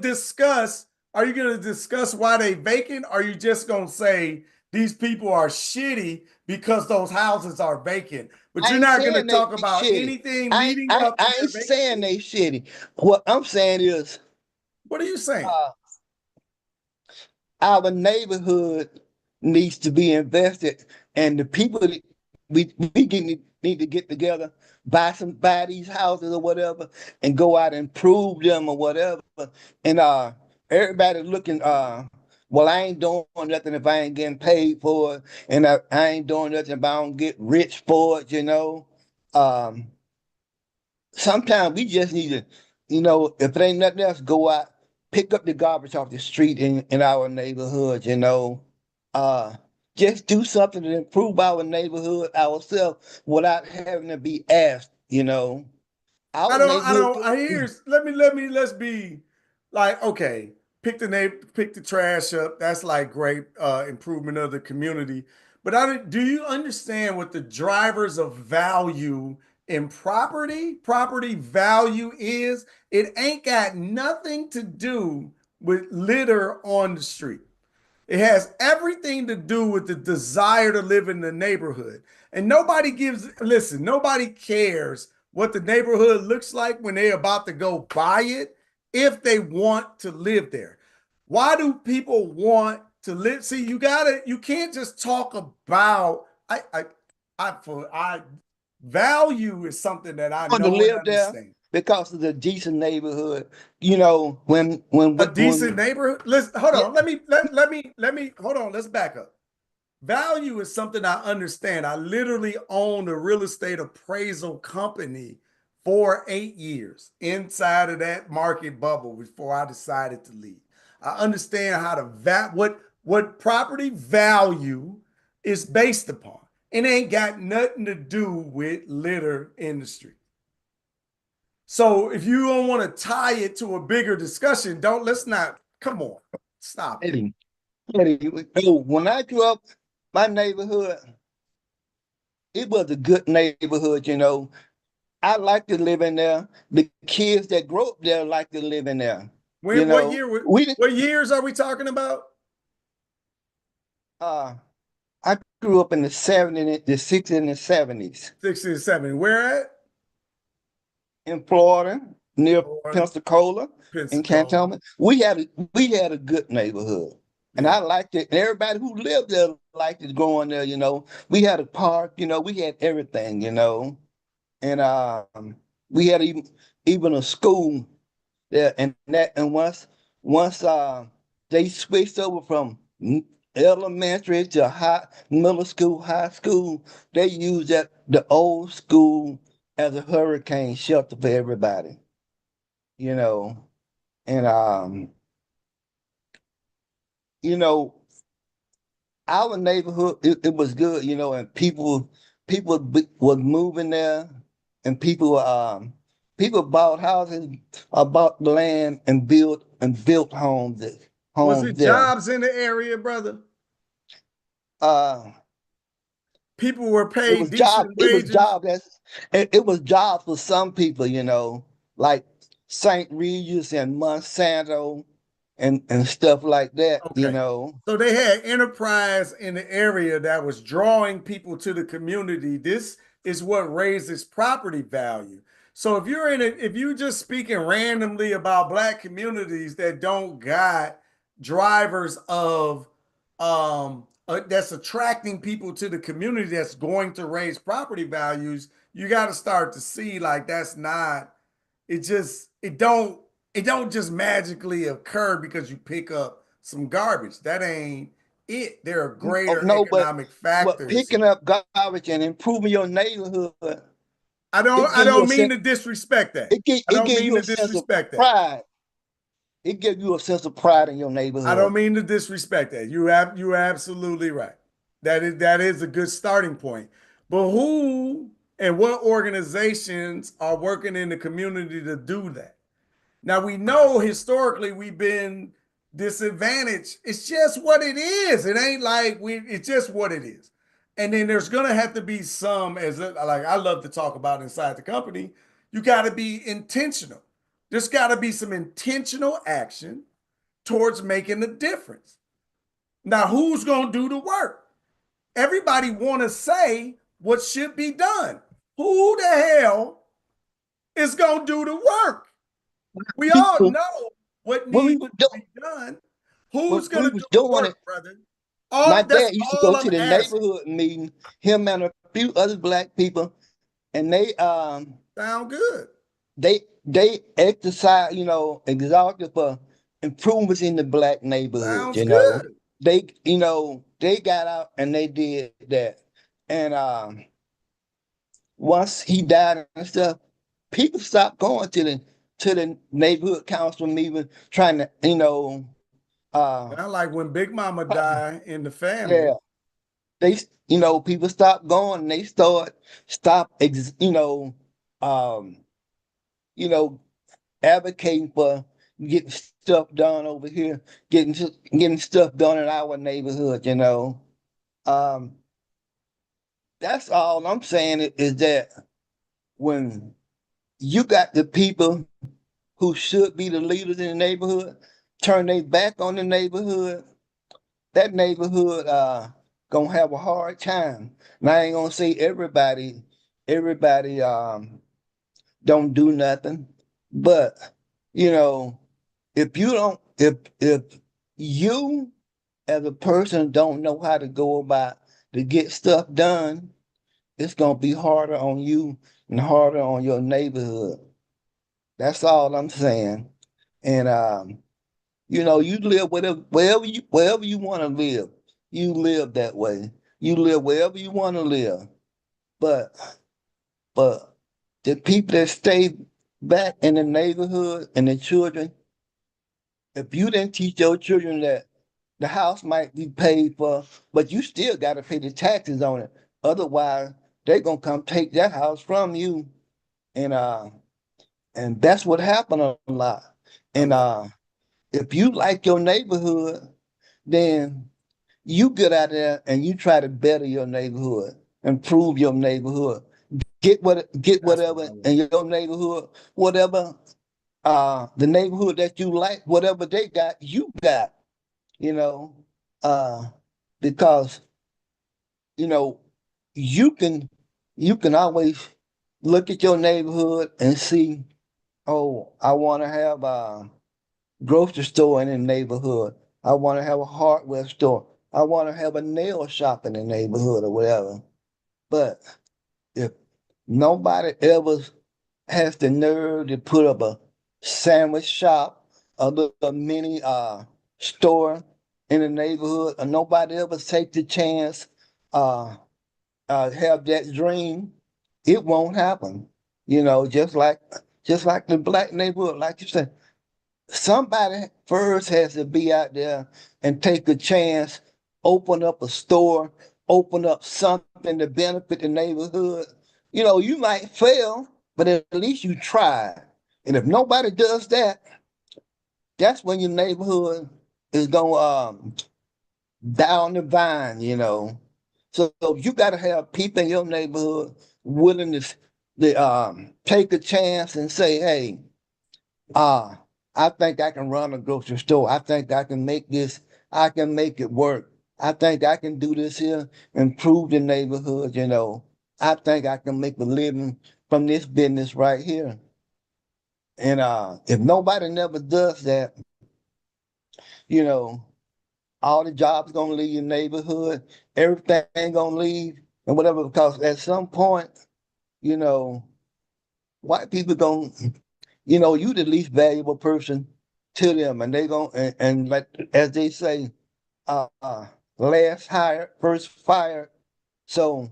discuss why they vacant? Are you just gonna say these people are shitty because those houses are vacant? But I you're ain't not gonna saying they talk about shitty. anything leading up to I their ain't saying vacancy. they shitty. What I'm saying is, What are you saying? uh, our neighborhood needs to be invested, and the people that need to get together, buy these houses or whatever, and go out and improve them or whatever. And everybody looking, well, I ain't doing nothing if I ain't getting paid for it, and I ain't doing nothing if I don't get rich for it, you know. Um, Sometimes we just need to, you know, if it ain't nothing else, go out, pick up the garbage off the street in our neighborhood, you know. Uh, just do something to improve our neighborhood ourselves without having to be asked, you know. Our neighborhood do it. Let's be like, okay, pick the trash up. That's like great improvement of the community. But do you understand what the drivers of value in property value is? It ain't got nothing to do with litter on the street. It has everything to do with the desire to live in the neighborhood. And nobody cares what the neighborhood looks like when they're about to go buy it if they want to live there. Why do people want to live? See, you can't just talk about I value is something that I Want to know and live there understand. because of the decent neighborhood. You know, A decent neighborhood. Listen, hold yeah, on. Let me hold on. Let's back up. Value is something I understand. I literally owned a real estate appraisal company for 8 years inside of that market bubble before I decided to leave. I understand how to what property value is based upon. It ain't got nothing to do with litter industry. So if you don't want to tie it to a bigger discussion, let's not, come on, stop it. When I grew up, my neighborhood, it was a good neighborhood, you know. I like to live in there. The kids that grow up there like to live in there. You When know, we didn't what years are we talking about? I grew up in the 70s, the 60s and the 70s 60 and 70. Where at? in Florida, near Florida, Pensacola, in Pensacola. Cantonment. We had a good neighborhood. And Yeah. I liked it. And everybody who lived there liked it going there, you know. We had a park, you know, we had everything, you know. And we had even a school there. And once they switched over from elementary to middle school, high school, they used the old school as a hurricane shelter for everybody, you know. And you know, our neighborhood, it was good, you know, and was moving there, and people bought houses, bought land, and built Was homes it there. jobs in the area, brother? Uh, People were it paid was job. decent It was wages. job. It was jobs for some people, you know, like St. Regis and Monsanto and stuff like that, you Okay. know. So they had enterprise in the area that was drawing people to the community. This is what raises property value. So if you're just speaking randomly about black communities that don't got drivers of that's attracting people to the community that's going to raise property values, you got to start to see like that's not it just it don't just magically occur because you pick up some garbage. That ain't it. There are Oh, greater no, but economic factors. picking up garbage and improving your neighborhood, it I give you don't a mean sense. to disrespect that. It I don't give mean you to a sense of disrespect that. pride. It gives you a sense of pride in your I don't neighborhood. mean to disrespect that. You're absolutely right. That is a good starting point. But who and what organizations are working in the community to do that? Now we know historically we've been disadvantaged. It's just what it is. It ain't like it's just what it is. And then there's gonna have to be some, as like I love to talk about inside the company, you gotta be intentional. There's gotta be some intentional action towards making a difference. Now, who's gonna do the work? Everybody wanna say what should be done. Who the hell is gonna do the work? We all People, know what when we needs were to doing, be done. when Who's we gonna was do the doing it, work, brother? my All that's dad used to all go I'm to the asking. neighborhood meeting, him and a few other black people, and Sound good. they exercise, you know, exalted for improvements in the black neighborhood, Sounds you know. good. They got out and they did that. And once he died and stuff, people stopped going to the neighborhood council meeting trying to, Now, like when Big Mama died in the yeah, family, they, people stopped going and they stop um, you know, advocating for getting stuff done over here, getting stuff done in our neighborhood, you know. Um, that's all I'm saying is that when you got the people who should be the leaders in the neighborhood turn their back on the neighborhood, that neighborhood gonna have a hard time. And I ain't gonna say everybody don't do nothing, but you know, if you as a person don't know how to go about to get stuff done, it's gonna be harder on you and harder on your neighborhood. That's all I'm saying. And you live wherever you want to live. you live that way. You live wherever you want to live. But the people that stay back in the neighborhood and the children, if you didn't teach your children that the house might be paid for, but you still got to pay the taxes on it. Otherwise, they're gonna come take that house from you, and that's what happened a lot. And if you like your neighborhood, then you get out there and you try to better your neighborhood, improve your neighborhood, get whatever in your neighborhood, whatever the neighborhood that you like, whatever they got, you got, you know, uh, because you know you can you can always look at your neighborhood and see, oh, I want to have a grocery store in the neighborhood. I want to have a hardware store. I want to have a nail shop in the neighborhood or whatever. But if nobody ever has the nerve to put up a sandwich shop, a little mini store in the neighborhood, and nobody ever take the chance uh have that dream, it won't happen. You know, just like the black neighborhood, like you said, somebody first has to be out there and take a chance, open up a store, open up something to benefit the neighborhood. You know, you might fail, but at least you tried. And if nobody does that, that's when your neighborhood is gonna down the vine, you know. So you got to have people in your neighborhood willing to take a chance and say, hey, uh, I think I can run a grocery store. I think I can make this, I can make it work. I think I can do this here, improve the neighborhood, you know. I think I can make a living from this business right here. And if nobody never does that, you know, all the jobs gonna leave your neighborhood, everything gonna leave and whatever, because at some point, you know, white people gonna, you know, you the least valuable person to them, and they gonna and like as they say, uh, uh last hired, first fired. So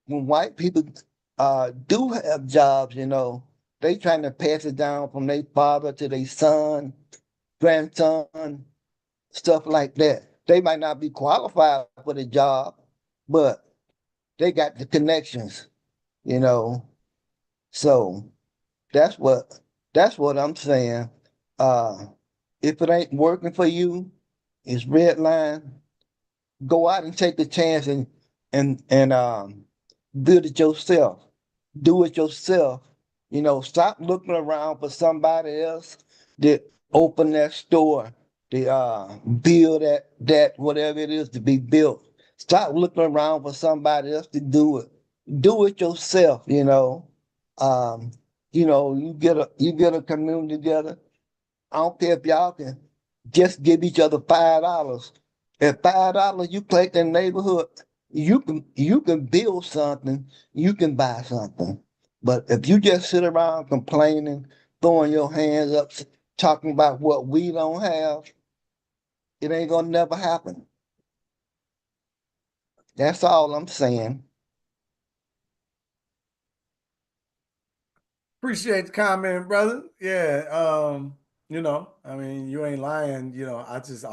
when white people do have jobs, you know, they trying to pass it down from their father to their son, grandson, stuff like that. They might not be qualified for the job, but they got the connections, you know. So that's what that's what I'm saying. Uh, if it ain't working for you, it's red line. Go out and take the chance and build it yourself. Do it yourself. You know, stop looking around for somebody else to open that store, to build that whatever it is to be built. Stop looking around for somebody else to do it. Do it yourself, you know. Um, you know, you get a community together. I don't care if y'all can just give each other $5. At $5 you collect in the neighborhood, you can build something, you can buy something. But if you just sit around complaining, throwing your hands up, talking about what we don't have, it ain't gonna never happen. That's all I'm saying. Appreciate the comment, brother. Yeah, you know, I mean, you ain't lying. You know, I just,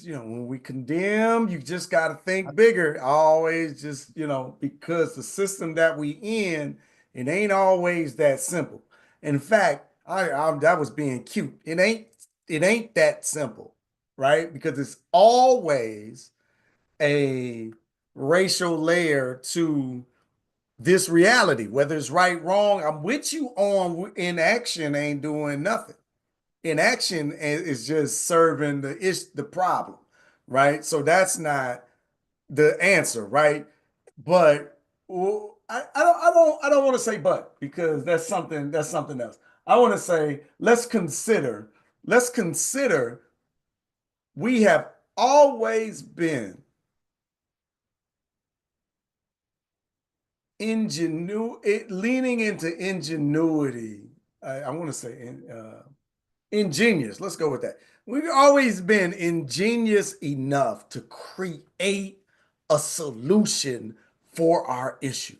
you know, when we condemn, you just got to think bigger. I always just, you know, because the system that we in, it ain't always that simple. In fact, that was being cute. It ain't that simple, right? Because it's always a racial layer to this reality, whether it's right, wrong. I'm with you on inaction ain't doing nothing. Inaction is just serving the problem, right? So that's not the answer, right? But well, I don't want to say but because that's something else. I want to say let's consider we have always been leaning into ingenuity. I want to say ingenious. Let's go with that. We've always been ingenious enough to create a solution for our issue.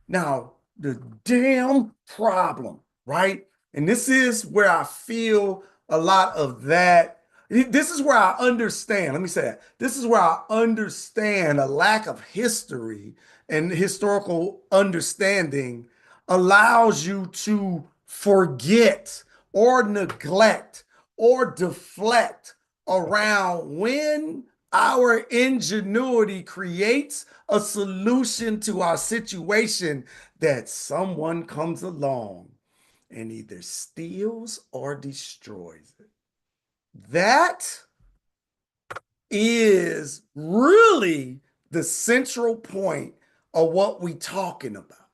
Now, the damn problem, right? And this is where I feel a lot of that. This is where I understand, let me say that. This is where I understand a lack of history and historical understanding allows you to forget or neglect or deflect around when our ingenuity creates a solution to our situation that someone comes along and either steals or destroys it. That is really the central point of what we talking about,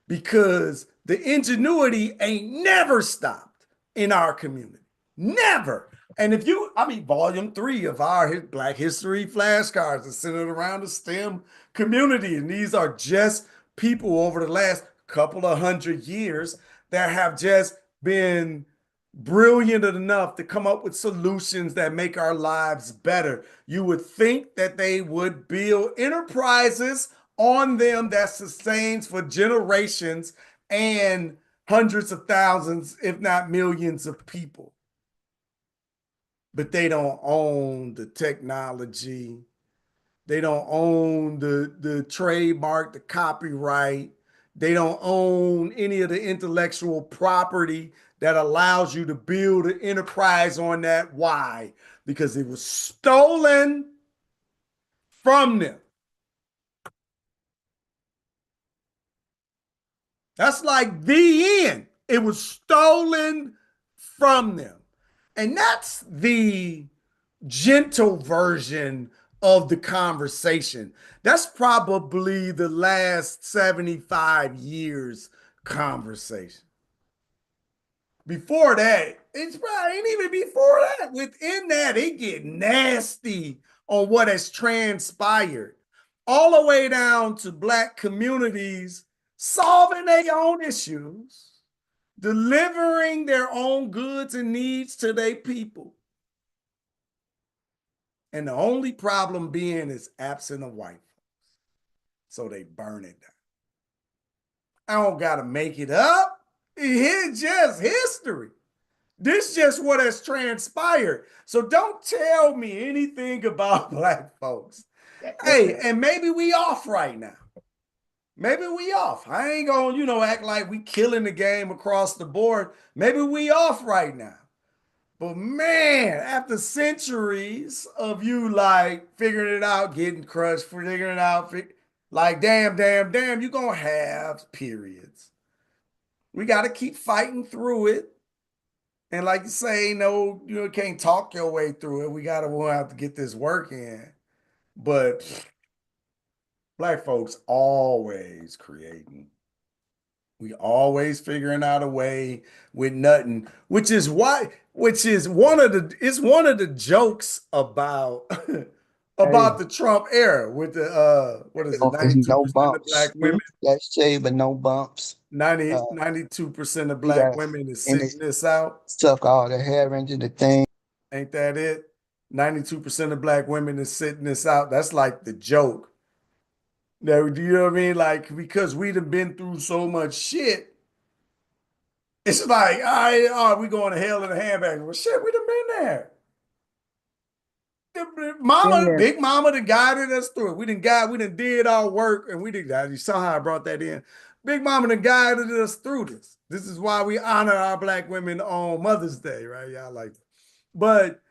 because the ingenuity ain't never stopped in our community. Never. And if you, volume 3 of our Black History flashcards is centered around the STEM community. And these are just people over the last couple of 100 years that have just been brilliant enough to come up with solutions that make our lives better. You would think that they would build enterprises on them that sustains for generations and hundreds of thousands, if not millions of people. But they don't own the technology. They don't own the trademark, the copyright. They don't own any of the intellectual property that allows you to build an enterprise on that. Why? Because it was stolen from them. That's like the end. It was stolen from them. And that's the gentle version of the conversation. That's probably the last 75 years conversation. Before that, it's probably ain't even before that. Within that, it get nasty on what has transpired. All the way down to Black communities solving their own issues, delivering their own goods and needs to their people. And the only problem being is absent of white folks. So they burn it down. I don't got to make it up. It's just history. This is just what has transpired. So don't tell me anything about Black folks. Hey, and maybe we off right now. Maybe we off. I ain't gonna, act like we killing the game across the board. Maybe we off right now. But man, after centuries of you like figuring it out, getting crushed, figuring it out, like damn, you're gonna have periods. We got to keep fighting through it. And like you say, no, you can't talk your way through it. We we'll have to get this work in. But Black folks always creating. We always figuring out a way with nothing, which is one of the jokes about about the Trump era with the what is it, 92% no of bumps. Black women. That's shade, but no bumps. 92% of Black women is sitting this out. Suck all the hair into the thing. Ain't that it? 92% of Black women is sitting this out. That's like the joke. Now, do you know what I mean? Like, because we've been through so much shit, it's like, all right, we going to hell in a handbag. Well, shit, we done been there. Big mama done guided us through it. We done did our work, and you saw how I brought that in. Big mama done guided us through this. This is why we honor our Black women on Mother's Day, right? Y'all like that. But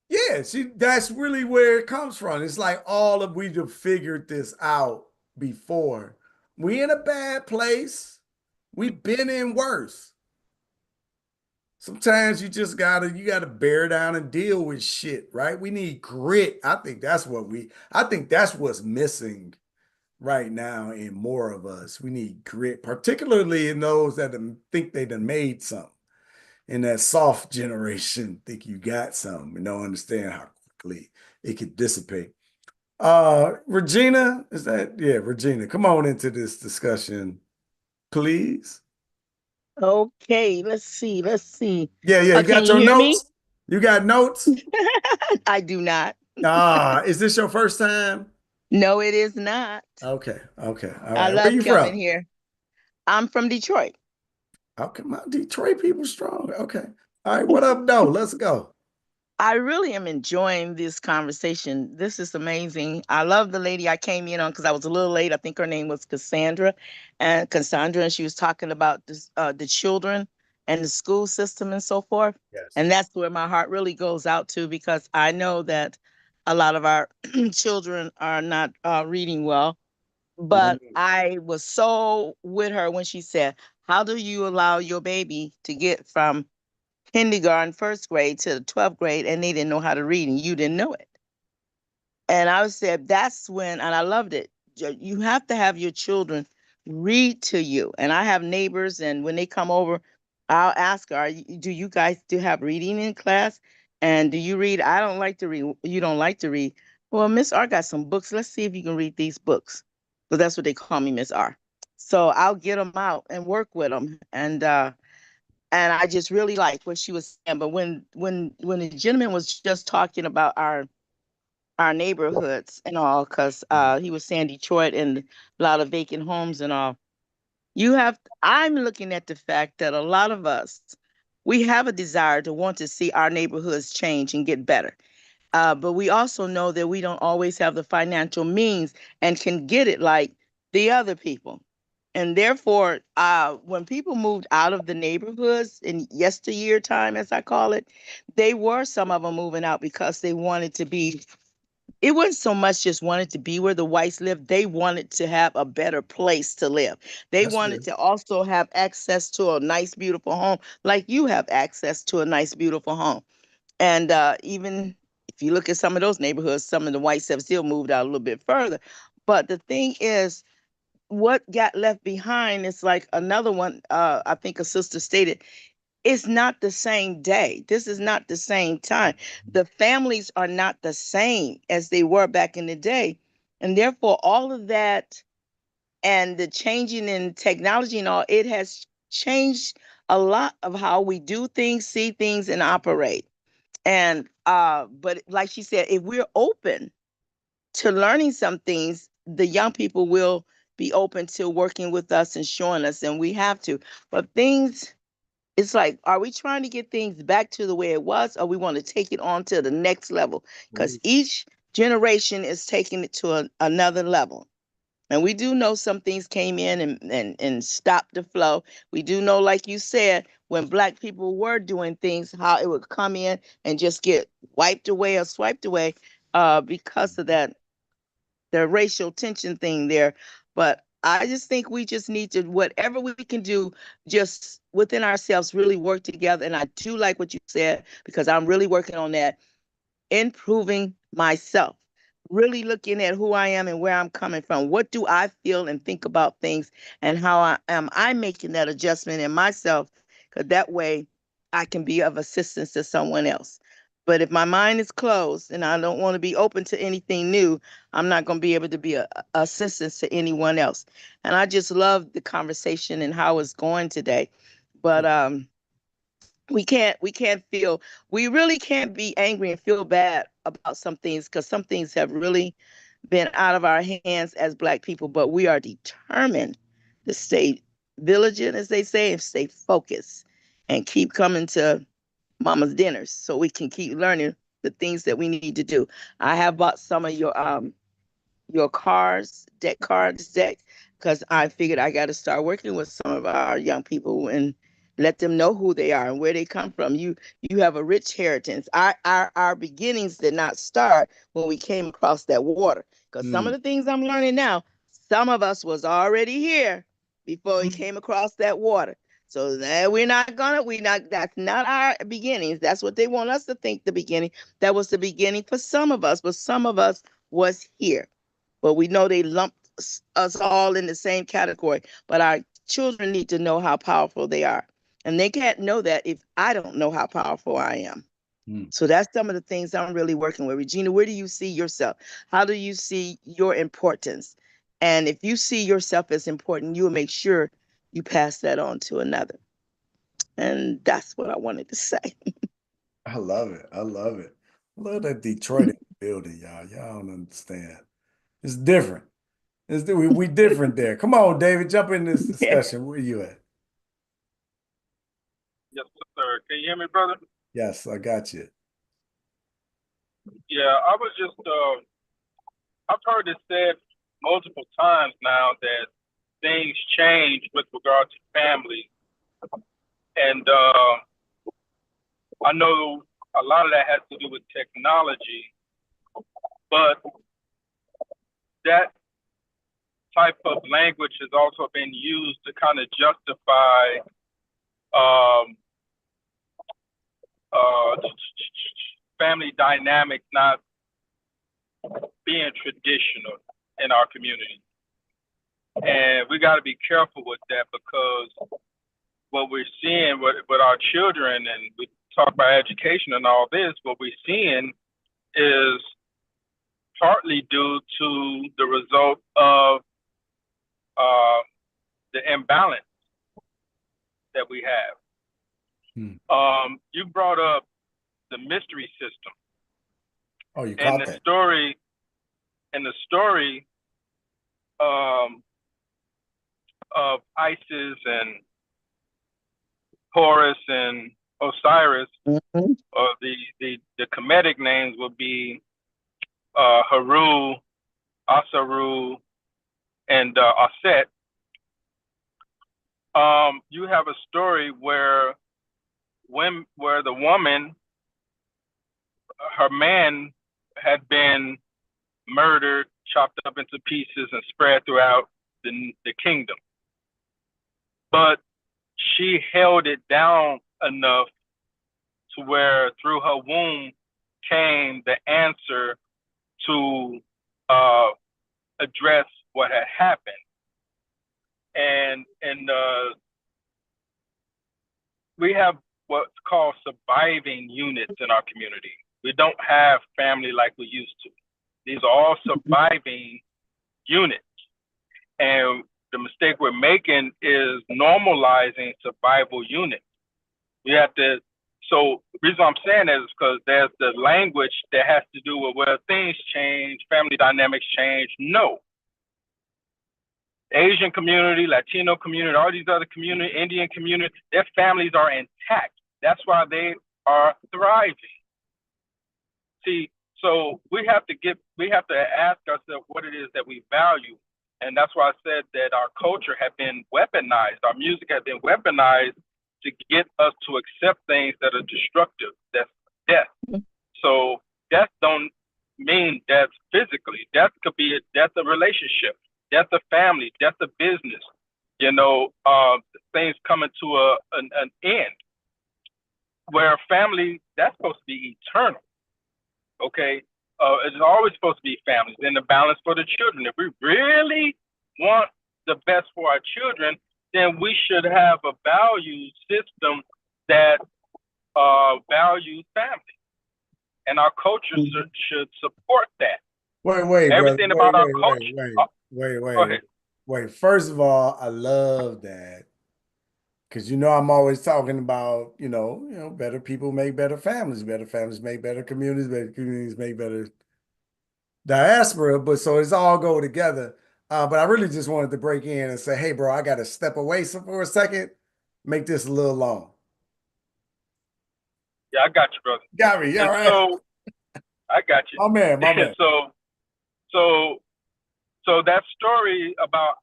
yeah, that's really where it comes from. It's like we have figured this out before. We in a bad place. We've been in worse. Sometimes you gotta bear down and deal with shit, right? We need grit. I think that's what's missing right now in more of us. We need grit, particularly in those that think they done made something. In that soft generation, think you got something and don't understand how quickly it could dissipate. Regina, Regina, come on into this discussion, please. Okay, let's see. Yeah, you got Can you your hear me? notes? You got notes? I do not. Is this your first time? No, it is not. Okay. Okay. All I right. Where love you coming from? here. I'm from Detroit. Okay, my Detroit people strong. Okay. All right. What up, though? Let's go. I really am enjoying this conversation. This is amazing. I love the lady I came in on because I was a little late. I think her name was Cassandra, and she was talking about this, the children and the school system and so forth. Yes. And that's where my heart really goes out to because I know that a lot of our children are not reading well. But Mm, I was so with her when she said, "How do you allow your baby to get from kindergarten, first grade to the 12th grade, and they didn't know how to read, and you didn't know it?" And I said, that's when, and I loved it. You have to have your children read to you. And I have neighbors, and when they come over, I'll ask her, do you guys do have reading in class? And do you read? I don't like to read. You don't like to read. Well, Miss R got some books. Let's see if you can read these books. So that's what they call me, Miss R. So I'll get them out and work with them. And I just really like what she was saying. But when the gentleman was just talking about our neighborhoods and all, because he was saying Detroit and a lot of vacant homes and all. I'm looking at the fact that a lot of us, we have a desire to want to see our neighborhoods change and get better. But we also know that we don't always have the financial means and can get it like the other people. And therefore, when people moved out of the neighborhoods in yesteryear time, as I call it, they were some of them moving out because they wanted to be, it wasn't so much just wanted to be where the whites lived. They wanted to have a better place to live. They that's wanted good. to also have access to a nice, beautiful home, like you have access to a nice, beautiful home. And even if you look at some of those neighborhoods, some of the whites have still moved out a little bit further. But the thing is, what got left behind is like another one. I think a sister stated, it's not the same day. This is not the same time. The families are not the same as they were back in the day. And therefore, all of that and the changing in technology and all, it has changed a lot of how we do things, see things, and operate. And but like she said, if we're open to learning some things, the young people will be open to working with us and showing us, and we have to. But things, it's like, are we trying to get things back to the way it was, or we want to take it on to the next level? Because Ooh, each generation is taking it to another level. And we do know some things came in and stopped the flow. We do know, like you said, when Black people were doing things, how it would come in and just get wiped away or swiped away because of that, the racial tension thing there. But I just think we just need to, whatever we can do, just within ourselves, really work together. And I do like what you said, because I'm really working on that, improving myself, really looking at who I am and where I'm coming from. What do I feel and think about things, and how am I making that adjustment in myself? Because that way I can be of assistance to someone else. But if my mind is closed and I don't want to be open to anything new, I'm not going to be able to be a assistance to anyone else. And I just love the conversation and how it's going today. But we can't feel, we really can't be angry and feel bad about some things, because some things have really been out of our hands as Black people, but we are determined to stay vigilant, as they say, and stay focused and keep coming to mama's dinners so we can keep learning the things that we need to do. I have bought some of your cards deck, because I figured I got to start working with some of our young people and let them know who they are and where they come from. You have a rich heritage. Our beginnings did not start when we came across that water, because some of mm, the things I'm learning now, some of us was already here before we came across that water. So that we not, that's not our beginnings. That's what they want us to think, the beginning. That was the beginning for some of us, but some of us was here. But we know they lump us all in the same category. But our children need to know how powerful they are. And they can't know that if I don't know how powerful I am. mm. So that's some of the things I'm really working with. Regina, where do you see yourself? How do you see your importance? And if you see yourself as important, you will make sure you pass that on to another. And that's what I wanted to say. I love it. I love it. I love that Detroit in the building, y'all. Y'all don't understand. It's different. We different there. Come on, David, jump in this discussion. Where you at? Yes, sir. Can you hear me, brother? Yes, I got you. Yeah, I was just, I've heard it said multiple times now that things change with regard to family. And I know a lot of that has to do with technology, but that type of language has also been used to kind of justify um, family dynamics not being traditional in our community. And we got to be careful with that, because what we're seeing with our children, and we talk about education and all this, what we're seeing is partly due to the result of the imbalance that we have. You brought up the mystery system. Oh, you and caught the that. story of Isis and Horus and Osiris, or the Kemetic names would be Haru, Asaru, and Aset. You have a story where the woman, her man had been murdered, chopped up into pieces, and spread throughout the kingdom. But she held it down enough to where through her womb came the answer to address what had happened. And we have what's called surviving units in our community. We don't have family like we used to. These are all surviving units. And the mistake we're making is normalizing survival units. We have to, so the reason I'm saying that is because there's the language that has to do with where things change, family dynamics change. No. Asian community, Latino community, all these other communities, Indian community, their families are intact. That's why they are thriving. See, so we have to ask ourselves what it is that we value. And that's why I said that our culture had been weaponized. Our music had been weaponized to get us to accept things that are destructive. That's death. So death don't mean death physically. Death could be death of relationship, death of family, death of business. You know, things coming to an end. Where family, that's supposed to be eternal. Okay, it's always supposed to be families, and the balance for the children. If we really want the best for our children, then we should have a value system that values family, and our culture should support that. Wait, Everything brother. about our culture. Wait. First of all, I love that. Because I'm always talking about, better people make better families make better communities make better diaspora. But so it's all go together. But I really just wanted to break in and say, hey, bro, I got to step away for a second, make this a little long. Yeah, I got you, brother. Got me. All right. So I got you. My man. So that story about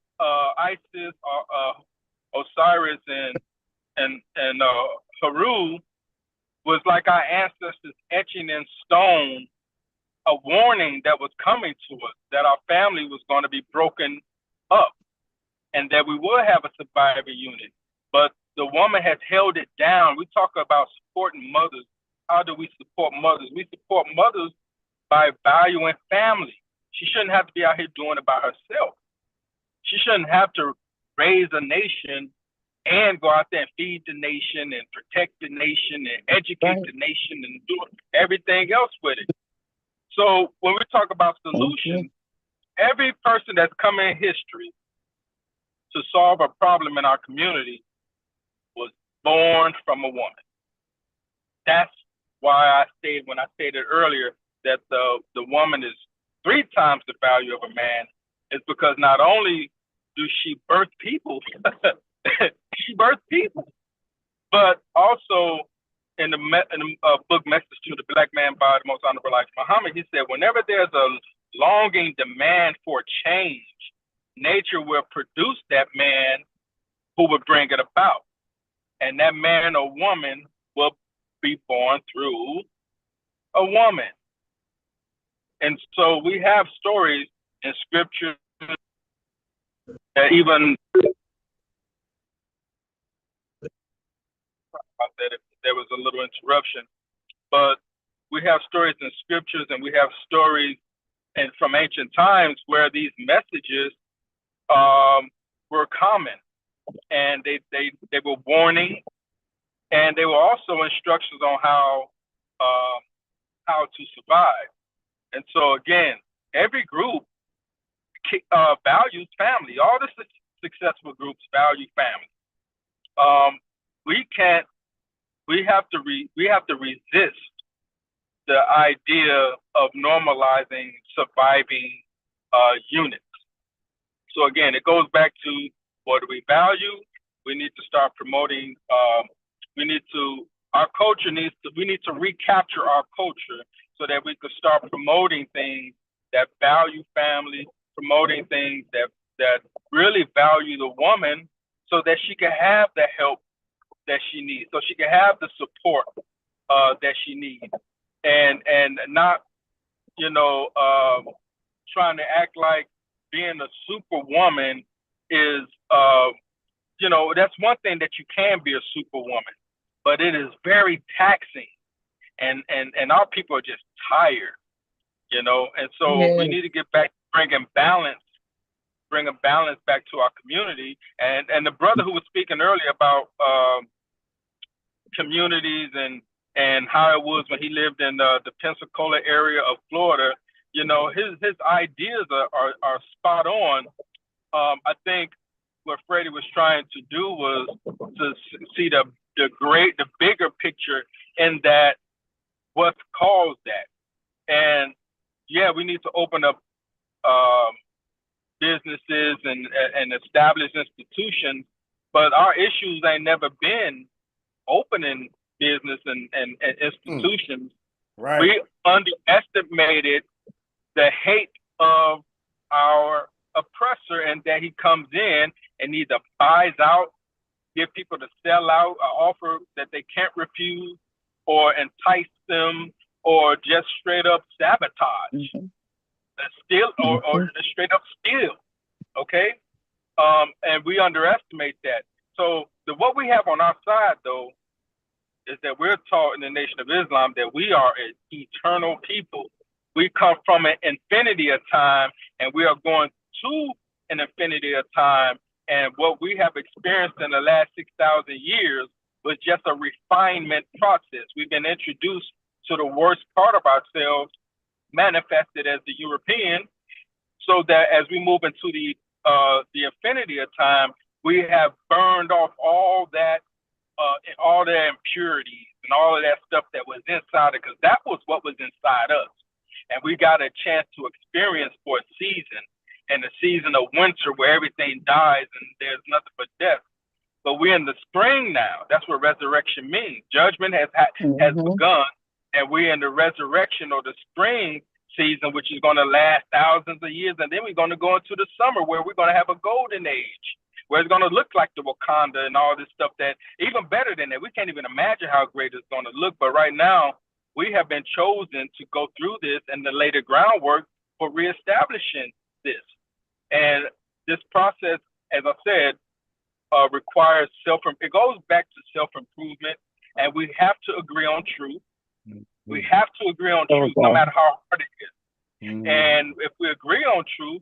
Isis, Osiris, and Haru was like our ancestors etching in stone a warning that was coming to us, that our family was going to be broken up and that we would have a surviving unit. But the woman has held it down. We talk about supporting mothers. How do we support mothers? We support mothers by valuing family. She shouldn't have to be out here doing it by herself. She shouldn't have to raise a nation and go out there and feed the nation and protect the nation and educate the nation and do everything else with it. So when we talk about solutions, every person that's come in history to solve a problem in our community was born from a woman. That's why I stated earlier that the woman is 3 times the value of a man, is because not only do she birth people, she births people, but also in the book Message to the Black Man by the Most Honorable Elijah Muhammad, he said, whenever there's a longing demand for change, nature will produce that man who would bring it about. And that man or woman will be born through a woman. And so we have stories in scripture that even if there was a little interruption, but we have stories in scriptures and we have stories and from ancient times where these messages were common, and they were warning, and they were also instructions on how to survive. And so again, every group values family. All the successful groups value family. We have to resist the idea of normalizing surviving units. So again, it goes back to, what do we value? We need to start promoting. We need to recapture our culture so that we could start promoting things that value family, promoting things that really value the woman, so that she can have the help that she needs, so she can have the support that she needs, and not, trying to act like being a superwoman is, that's one thing, that you can be a superwoman, but it is very taxing, and our people are just tired, and so we need to get back to bringing balance back to our community. And the brother who was speaking earlier about communities and how it was when he lived in the Pensacola area of Florida, his ideas are spot on. I think what Freddie was trying to do was to see the bigger picture, in that what's caused that. And yeah, we need to open up businesses and establish institutions, but our issues ain't never been opening business and institutions. Right. We underestimated the hate of our oppressor, and that he comes in and either buys out, get people to sell out, an offer that they can't refuse, or entice them, or just straight up sabotage, steal, or straight up steal. Okay, and we underestimate that. So what we have on our side, though, is that we're taught in the Nation of Islam that we are an eternal people. We come from an infinity of time, and we are going to an infinity of time. And what we have experienced in the last 6,000 years was just a refinement process. We've been introduced to the worst part of ourselves, manifested as the European, so that as we move into the infinity of time, we have burned off all the impurities and all of that stuff that was inside it, because that was what was inside us. And we got a chance to experience for a season, and the season of winter where everything dies and there's nothing but death. But we're in the spring now. That's what resurrection means. Judgment has begun, and we're in the resurrection, or the spring season, which is going to last thousands of years. And then we're going to go into the summer, where we're going to have a golden age, where it's going to look like the Wakanda and all this stuff, that even better than that. We can't even imagine how great it's going to look. But right now, we have been chosen to go through this and to lay the groundwork for reestablishing this. And this process, as I said, requires it goes back to self-improvement, and we have to agree on truth. We have to agree on truth, no matter how hard it is. And if we agree on truth,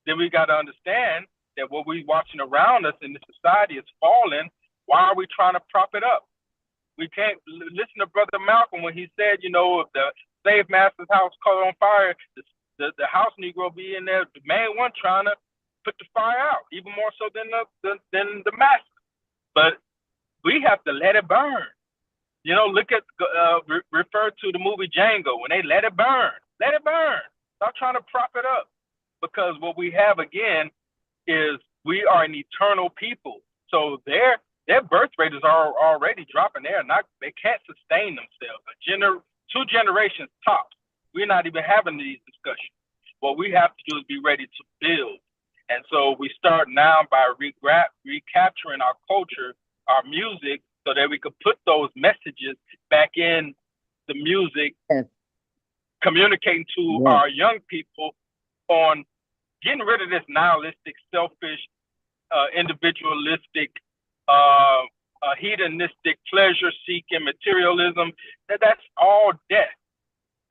then we got to understand that what we're watching around us in this society is falling. Why are we trying to prop it up? We can't listen to Brother Malcolm when he said, if the slave master's house caught on fire, the house Negro be in there, the main one trying to put the fire out, even more so than the master. But we have to let it burn. Look at refer to the movie Django when they let it burn. Let it burn. Stop trying to prop it up. Because what we have again is we are an eternal people. So their birth rate is already dropping. They can't sustain themselves. Two generations tops. We're not even having these discussions. What we have to do is be ready to build. And so we start now by recapturing our culture, our music, so that we could put those messages back in the music, communicating to our young people on getting rid of this nihilistic, selfish, individualistic, hedonistic, pleasure-seeking materialism. That's all death.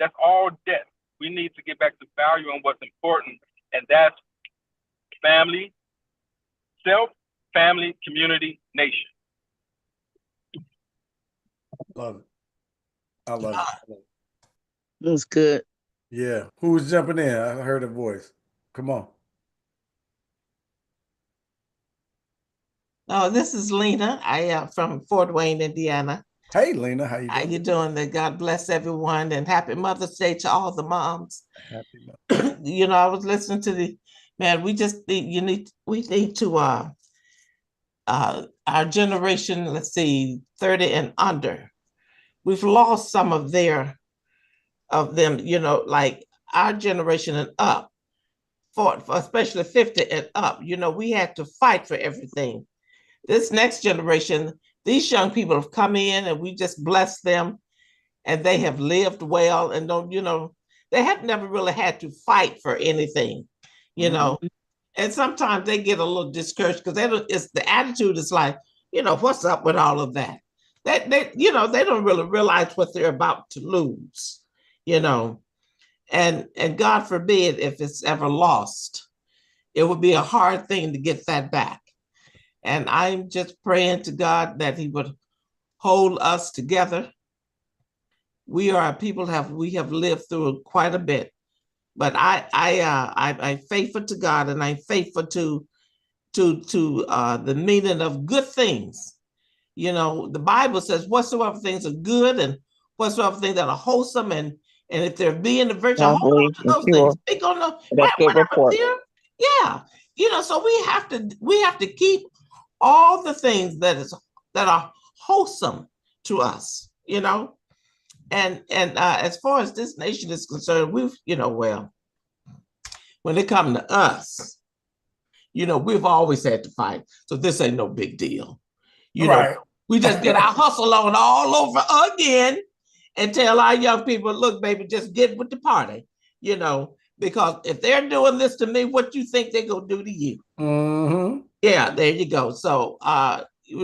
That's all death. We need to get back to value on what's important, and that's family, self, family, community, nation. Love it. I love it. That's good. Yeah. Who was jumping in? I heard a voice. Come on. Oh, this is Lena. I am from Fort Wayne, Indiana. Hey, Lena, how you doing? How you doing? God bless everyone, and happy Mother's Day to all the moms. Happy Mother's Day. I was listening to the man. We need to our generation. Let's see, 30 and under. We've lost some of them. Like our generation and up, for especially 50 and up. We had to fight for everything. This next generation, these young people have come in and we just bless them, and they have lived well and they have never really had to fight for anything, and sometimes they get a little discouraged because the attitude is like, what's up with all of that? They don't really realize what they're about to lose, and God forbid if it's ever lost, it would be a hard thing to get that back. And I'm just praying to God that He would hold us together. We are people we have lived through quite a bit, but I'm faithful to God, and I'm faithful to the meaning of good things. The Bible says, "Whatsoever things are good, and whatsoever things that are wholesome, and if there be in the virtue, hold on to those things. Speak on the whatever there." Yeah, so we have to keep all the things that are wholesome to us, and as far as this nation is concerned, we've, when it comes to us, we've always had to fight. So this ain't no big deal. Right. We just get our hustle on all over again and tell our young people, look, baby, just get with the party, because if they're doing this to me, what you think they're going to do to you? Mm-hmm. Yeah, there you go. So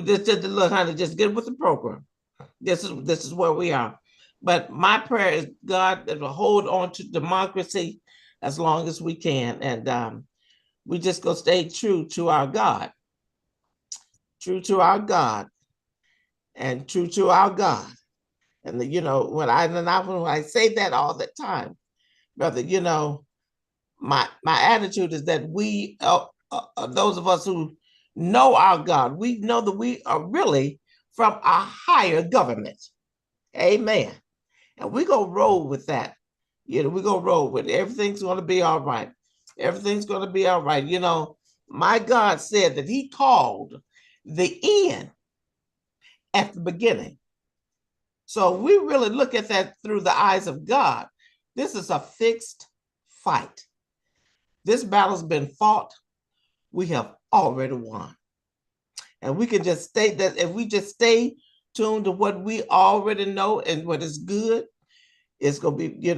just look, honey, just get with the program. This is where we are. But my prayer is God that will hold on to democracy as long as we can. And we just go stay true to our God. True to our God. And true to our God. And when I say that all the time, brother, my attitude is that we those of us who know our God, we know that we are really from a higher government. Amen. And we're going to roll with that. We're going to roll with it. Everything's going to be all right. Everything's going to be all right. My God said that He called the end at the beginning. So we really look at that through the eyes of God. This is a fixed fight. This battle's been fought. We have already won. And we can just state that if we just stay tuned to what we already know and what is good, it's going to be,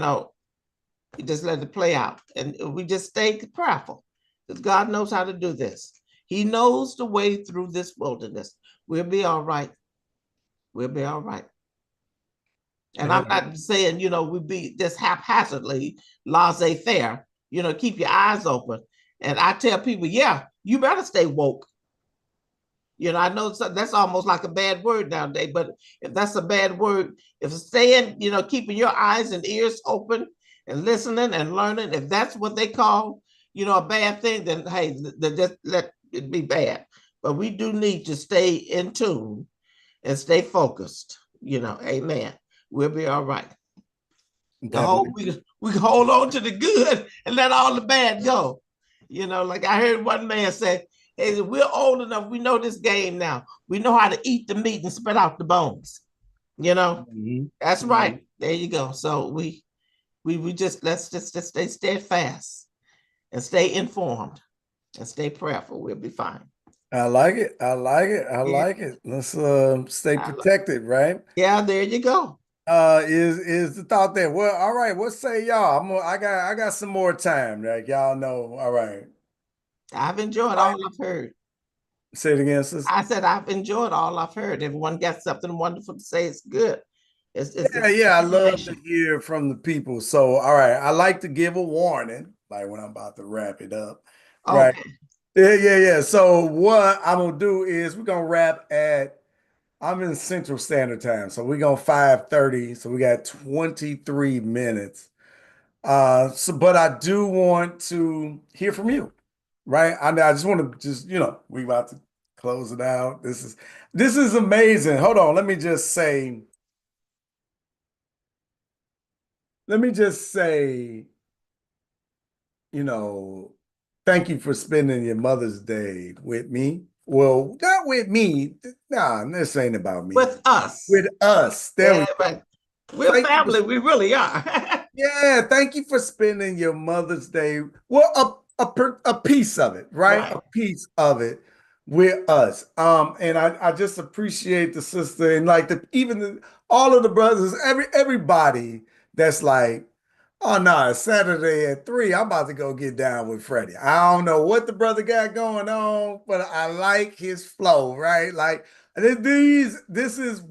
we just let it play out. And we just stay prayerful because God knows how to do this. He knows the way through this wilderness. We'll be all right. We'll be all right. And I'm not saying, we be just haphazardly laissez-faire, keep your eyes open. And I tell people, yeah, you better stay woke. I know that's almost like a bad word nowadays, but if that's a bad word, if staying, keeping your eyes and ears open and listening and learning, if that's what they call, a bad thing, then hey, just let it be bad. But we do need to stay in tune and stay focused. Amen. We'll be all right. Definitely. We can hold on to the good and let all the bad go. Like I heard one man say, hey, we're old enough, we know this game now. We know how to eat the meat and spit out the bones. That's right. There you go. So we let's just stay steadfast and stay informed and stay prayerful. We'll be fine. I like it. I like it. I like it. Let's stay protected, right? Yeah, there you go. Is the thought there? Well, all right. What say y'all? I got some more time. Like y'all know. All right. I've enjoyed all I've heard. Say it again, sister. I said I've enjoyed all I've heard. Everyone got something wonderful to say. It's good. Yeah. I love to hear from the people. So, all right. I like to give a warning, like when I'm about to wrap it up. Right. Yeah. So what I'm gonna do is we're gonna wrap I'm in Central Standard Time, so we're gonna 5:30. So we got 23 minutes. But I do want to hear from you, right? I just want to we about to close it out. This is amazing. Hold on, let me just say, thank you for spending your Mother's Day with me. Well, not with me. Nah, this ain't about me. With us. With us. There we go. We're family. We really are. Yeah, thank you for spending your Mother's Day. Well, a piece of it, right? A piece of it with us. And I just appreciate the sister and like all of the brothers, everybody that's like, oh no, it's Saturday at 3. I'm about to go get down with Freddie. I don't know what the brother got going on, but I like his flow, right? Like this is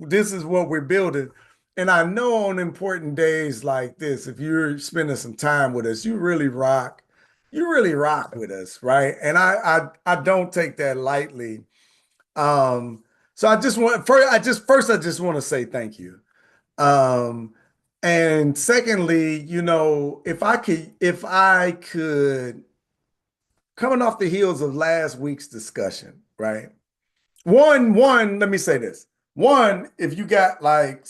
what we're building. And I know on important days like this, if you're spending some time with us, you really rock with us, right? And I don't take that lightly. So I just want I just want to say thank you. And secondly, if I could, coming off the heels of last week's discussion, right? One, let me say this. One, if you got like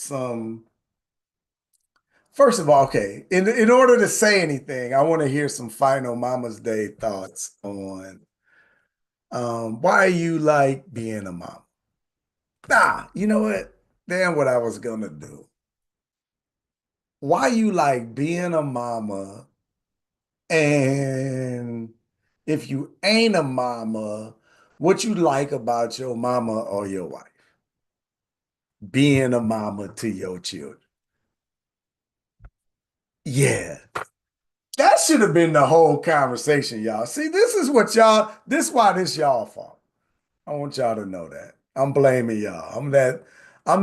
first of all, okay, in order to say anything, I want to hear some final Mama's Day thoughts on why you like being a mom. You know what? Damn what I was gonna do. Why you like being a mama, and if you ain't a mama, what you like about your mama or your wife? Being a mama to your children. Yeah. That should have been the whole conversation, y'all. See, this is why this y'all fault. I want y'all to know that. I'm blaming y'all. I'm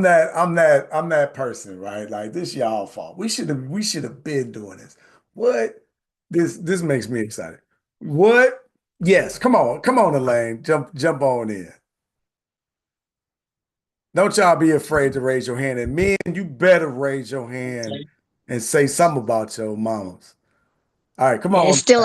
that person, right? Like this y'all fault. We should have been doing this. What? This makes me excited. What? Yes, come on, Elaine. Jump on in. Don't y'all be afraid to raise your hand. And men, you better raise your hand and say something about your mamas. All right, come on. It's still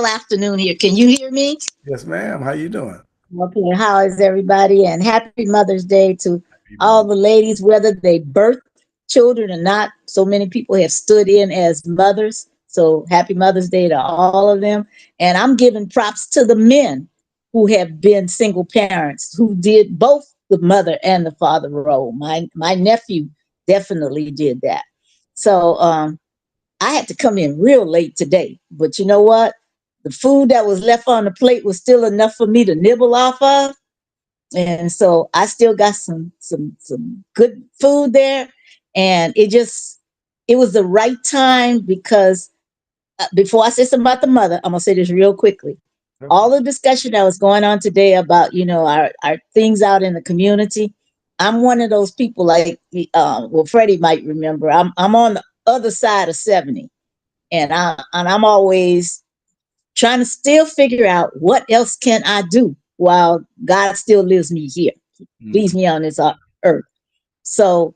afternoon here. Can you hear me? Yes, ma'am. How you doing? Okay, how is everybody? And happy Mother's Day to all the ladies, whether they birth children or not. So many people have stood in as mothers. So happy Mother's Day to all of them. And I'm giving props to the men who have been single parents, who did both the mother and the father role. My nephew definitely did that. So I had to come in real late today, but you know what? The food that was left on the plate was still enough for me to nibble off of. And so I still got some good food there. And it was the right time because before I say something about the mother, I'm gonna say this real quickly. All the discussion that was going on today about, our things out in the community. I'm one of those people like, Freddie might remember, I'm on the other side of 70. And I'm always trying to still figure out what else can I do while God still leaves me here, leaves me on this earth. So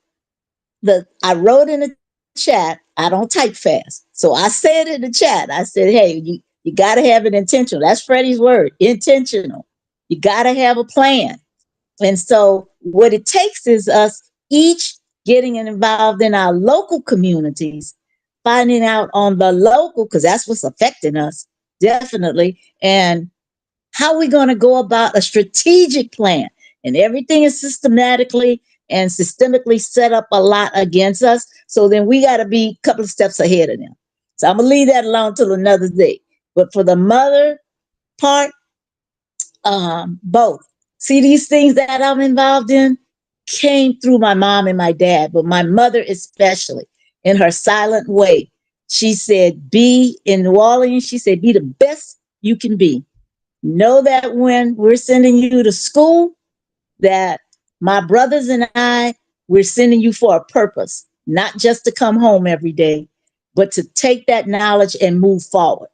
I wrote in the chat, I don't type fast. So I said in the chat, I said, hey, you got to have it intentional. That's Freddie's word, intentional. You got to have a plan. And so what it takes is us each getting involved in our local communities, finding out on the local, because that's what's affecting us, definitely, and how we going to go about a strategic plan. And everything is systematically and systemically set up a lot against us. So then we got to be a couple of steps ahead of them. So I'm going to leave that alone till another day. But for the mother part, both. See, these things that I'm involved in came through my mom and my dad, but my mother especially, in her silent way. She said, be in New Orleans, she said, be the best you can be. Know that when we're sending you to school, that my brothers and I, we're sending you for a purpose, not just to come home every day, but to take that knowledge and move forward.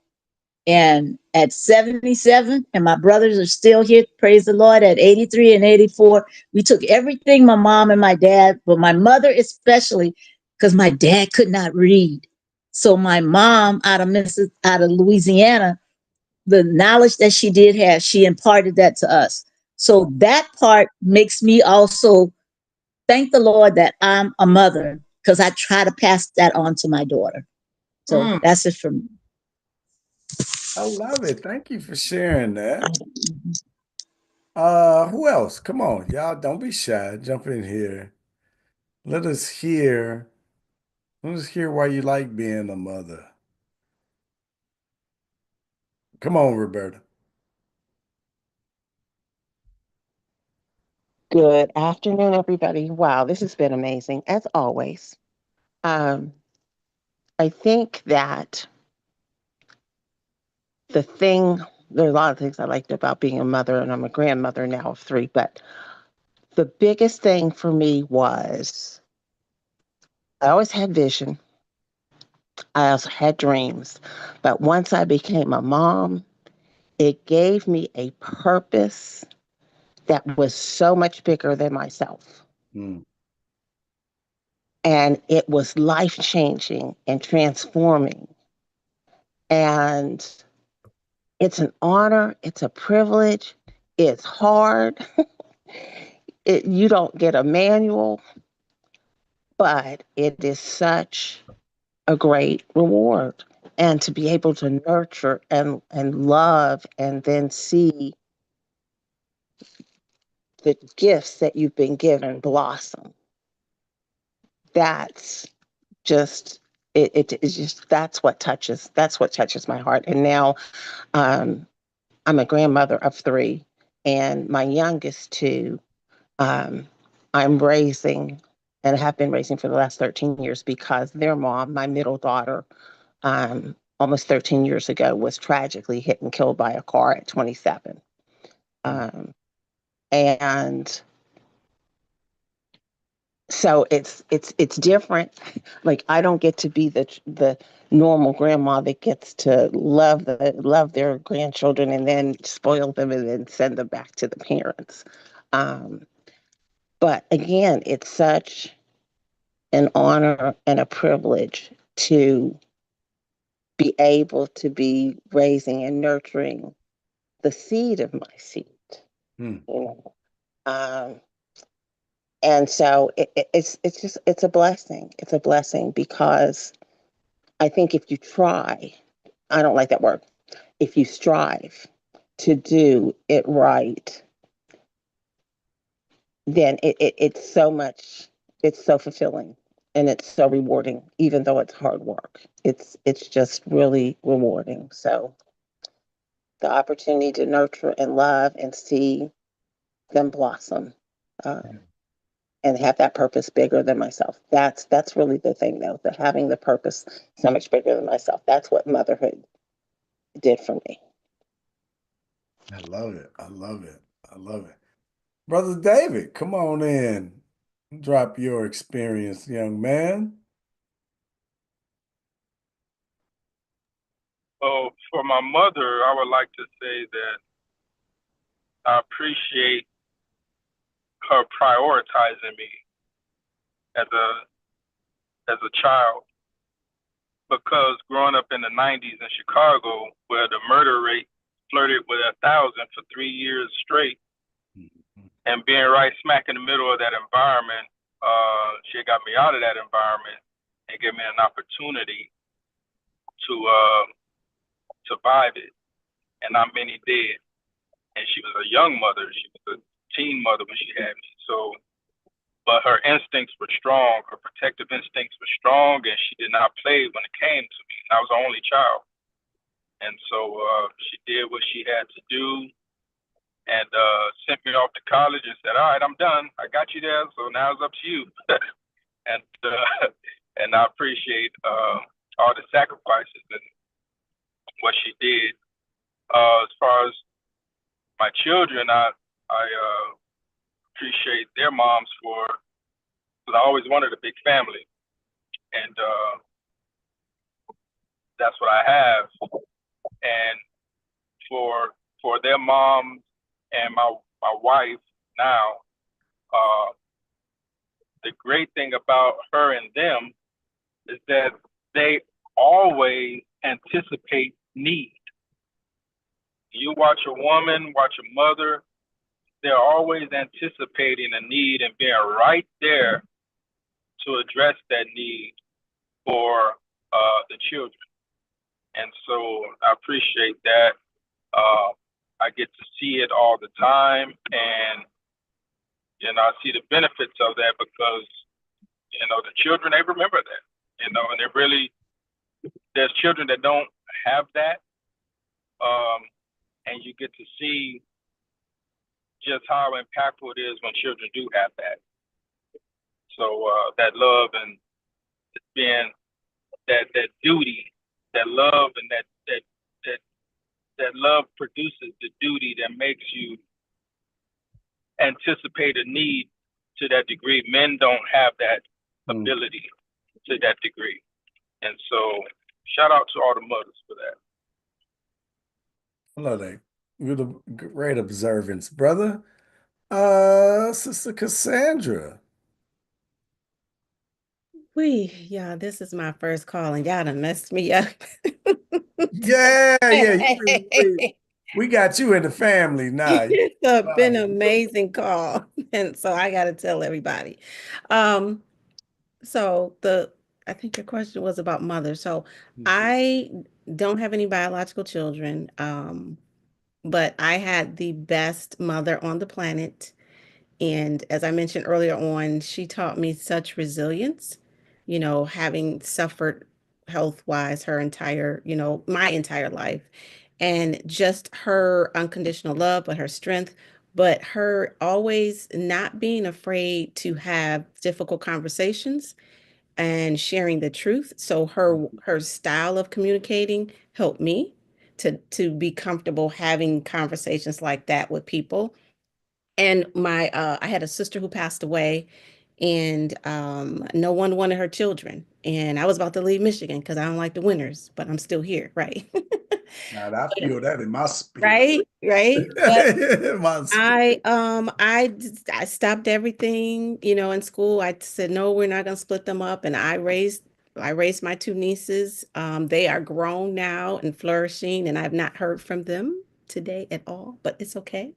And at 77, and my brothers are still here, praise the Lord, at 83 and 84, we took everything my mom and my dad, but my mother especially, because my dad could not read. So my mom out of Louisiana, the knowledge that she did have, she imparted that to us. So that part makes me also thank the Lord that I'm a mother, because I try to pass that on to my daughter. So that's it for me. I love it. Thank you for sharing that. Who else? Come on, y'all, don't be shy. Jump in here. Let us hear. Let us hear why you like being a mother. Come on, Roberta. Good afternoon, everybody. Wow, this has been amazing, as always. Um, I think that there's a lot of things I liked about being a mother, and I'm a grandmother now of 3, but the biggest thing for me was I always had vision. I also had dreams. But once I became a mom, it gave me a purpose that was so much bigger than myself. Mm. And it was life changing and transforming. And it's an honor, it's a privilege, it's hard. You don't get a manual, but it is such a great reward. And to be able to nurture and love and then see the gifts that you've been given blossom. That's just it's just that's what touches my heart. And now I'm a grandmother of 3, and my youngest 2 I'm raising and have been raising for the last 13 years because their mom, my middle daughter, almost 13 years ago, was tragically hit and killed by a car at 27. And so it's different. Like, I don't get to be the normal grandma that gets to love their grandchildren and then spoil them and then send them back to the parents. But again, it's such an honor and a privilege to be able to be raising and nurturing the seed of my seed. Mm. You know? And so it's a blessing. It's a blessing because I think if you try, I don't like that word, if you strive to do it right, then it's so much, it's so fulfilling and it's so rewarding, even though it's hard work. It's just really rewarding. So the opportunity to nurture and love and see them blossom, and have that purpose bigger than myself. That's really the thing, though, that having the purpose so much bigger than myself. That's what motherhood did for me. I love it. I love it. I love it. Brother David, come on in. Drop your experience, young man. So for my mother, I would like to say that I appreciate her prioritizing me as a child, because growing up in the 90s in Chicago, where the murder rate flirted with 1,000 for 3 years straight, and being right smack in the middle of that environment, She got me out of that environment and gave me an opportunity to survive it. And not many did. And she was a young mother. She was a teen mother when she had me. So, but her instincts were strong. Her protective instincts were strong, and she did not play when it came to me. And I was the only child. And so she did what she had to do and sent me off to college and said, all right, I'm done. I got you there. So now it's up to you. and and I appreciate all the sacrifices and what she did. As far as my children, I appreciate their moms because I always wanted a big family, and that's what I have. And for their moms and my wife now, the great thing about her and them is that they always anticipate need. You watch a woman, watch a mother, they're always anticipating a need and being right there to address that need for the children. And so I appreciate that. I get to see it all the time, and I see the benefits of that because the children, they remember that, and it really, there's children that don't have that, and you get to see just how impactful it is when children do have that. So that love and being that duty, that love, and that love produces the duty that makes you anticipate a need to that degree. Men don't have that ability to that degree. And so shout out to all the mothers for that. I love that. Good, great observance, brother. Sister Cassandra. Yeah, this is my first call and y'all done messed me up. Yeah. We got you in the family now. It's been an amazing call. And so I got to tell everybody. So I think your question was about mothers. So I don't have any biological children, but I had the best mother on the planet. And as I mentioned earlier on, she taught me such resilience, having suffered health-wise my entire life. And just her unconditional love, but her strength, but her always not being afraid to have difficult conversations and sharing the truth. So her style of communicating helped me to be comfortable having conversations like that with people. And I had a sister who passed away, and no one wanted her children. And I was about to leave Michigan because I don't like the winters, but I'm still here, right? Now I feel that in my spirit. Right. But My spirit. I stopped everything, in school. I said, no, we're not gonna split them up. And I raised my two nieces. They are grown now and flourishing, and I've not heard from them today at all, but it's okay.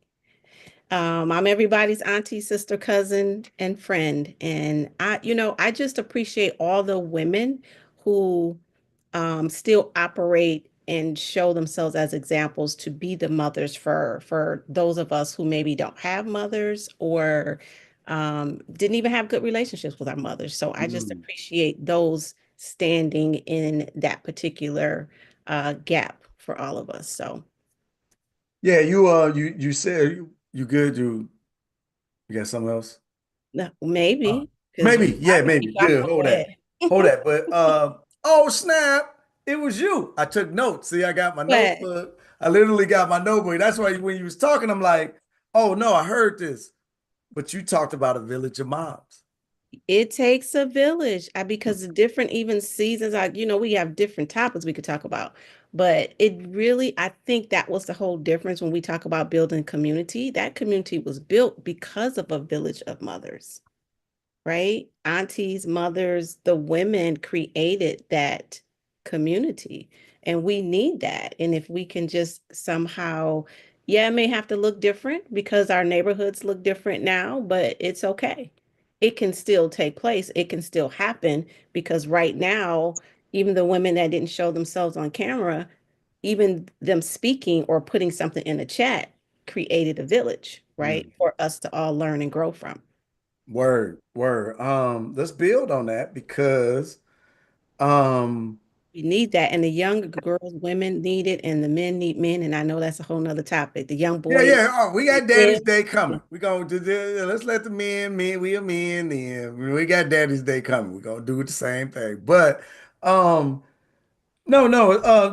I'm everybody's auntie, sister, cousin, and friend. And I just appreciate all the women who still operate and show themselves as examples to be the mothers for those of us who maybe don't have mothers or didn't even have good relationships with our mothers. So I just appreciate those standing in that particular gap for all of us. So Yeah, you said you good. You got something else? maybe because Maybe, yeah, maybe. Good. go ahead. Hold that. But oh snap, it was you. I took notes. See, I got my But notebook. I literally got my notebook. That's why when you was talking, I'm like, oh no, I heard this. But you talked about a village of moms. it takes a village because the different even seasons we have different topics we could talk about, but I think that was the whole difference when we talk about building community. That community was built because of a village of mothers, right? Aunties, mothers, the women created that community, and we need that. And if we can just somehow, yeah, it may have to look different because our neighborhoods look different now, but it's okay. it can still take place. It can still happen because right now, even the women that didn't show themselves on camera, even them speaking or putting something in the chat created a village, right? For us to all learn and grow from. Word, word. Let's build on that because um We need that. And the young girls, women need it, and the men need men. And I know that's a whole nother topic. The young yeah, boys. yeah. Oh, we got Men. Daddy's Day coming. We gonna do this. Let's let the men, we are men then. We got Daddy's Day coming. We're gonna do the same thing. But um no,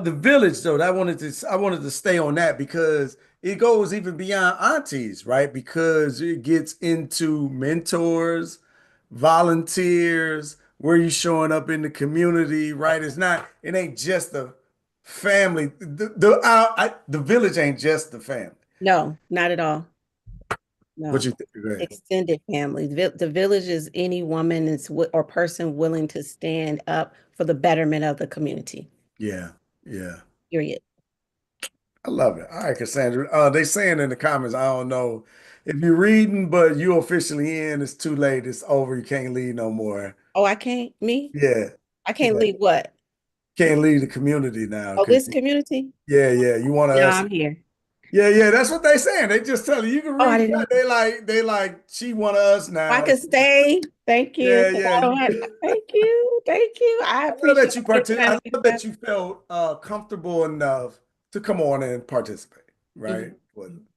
the village though, I wanted to stay on that because it goes even beyond aunties, right? Because it gets into mentors, volunteers, where you showing up in the community, right? It ain't just the family. The village ain't just the family. No, not at all. What No. you think? Go ahead. Extended family. The village is any woman or person willing to stand up for the betterment of the community. Yeah, yeah. Period. I love it. All right, Cassandra. They saying in the comments, I don't know if you're reading, but you officially in. It's too late. It's over. You can't leave no more. Oh, I can't, me? Yeah, I can't yeah. leave what? Can't leave the community now Oh, because this community? yeah. You want No, us. I'm here. Yeah. That's what they saying. They just tell you can Oh, I read. didn't know. They like she want us I now. can stay. Thank you. Yeah, 'Cause yeah. I don't have, thank you. Thank you. I I love appreciate that you your time. I love that you felt comfortable enough to come on and participate. Right?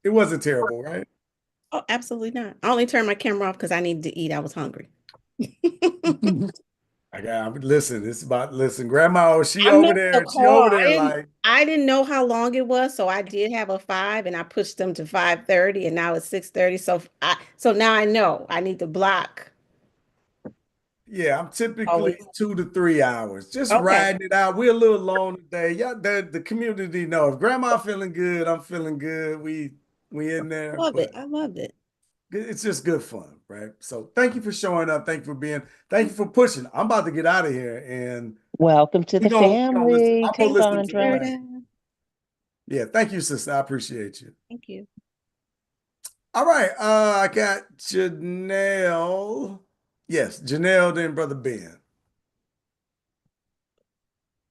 It wasn't terrible, right? Oh, absolutely not. I only turned my camera off because I needed to eat. I was hungry. Listen, it's about listen, grandma, she I over missed the there, call. like I didn't know how long it was, so I did have a 5 and I pushed them to 5:30 and now it's 6:30. So now I know I need to block. yeah, I'm typically Always. 2 to 3 hours. Just Okay. riding it out. We're a little alone today. Yeah, the community knows. Grandma feeling good. I'm feeling good. We in there, Love it. but I love it. it's just good fun, right? So thank you for showing up. Thank you for pushing. I'm about to get out of here and Welcome to the we gonna listen. family, I'm gonna listen Cassandra. tonight. Yeah, thank you, sister. I appreciate you. Thank you. All right. I got Janelle. Yes, Janelle, then Brother Ben.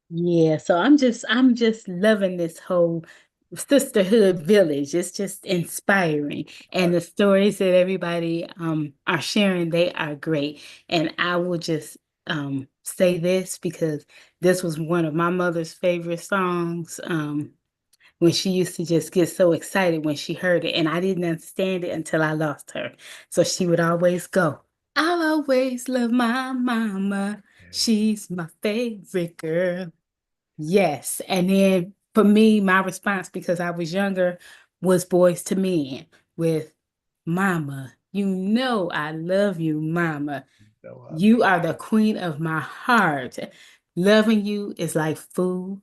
Yeah, so I'm just loving this whole sisterhood village. It's just inspiring. And the stories that everybody are sharing, they are great. And I will just say this because this was one of my mother's favorite songs. When she used to just get so excited when she heard it. And I didn't understand it until I lost her. So she would always go, I'll always love my mama. She's my favorite girl. Yes. And then for me, my response, because I was younger, was Boys to Men with Mama. You know I love you, Mama. You are the queen of my heart. Loving you is like food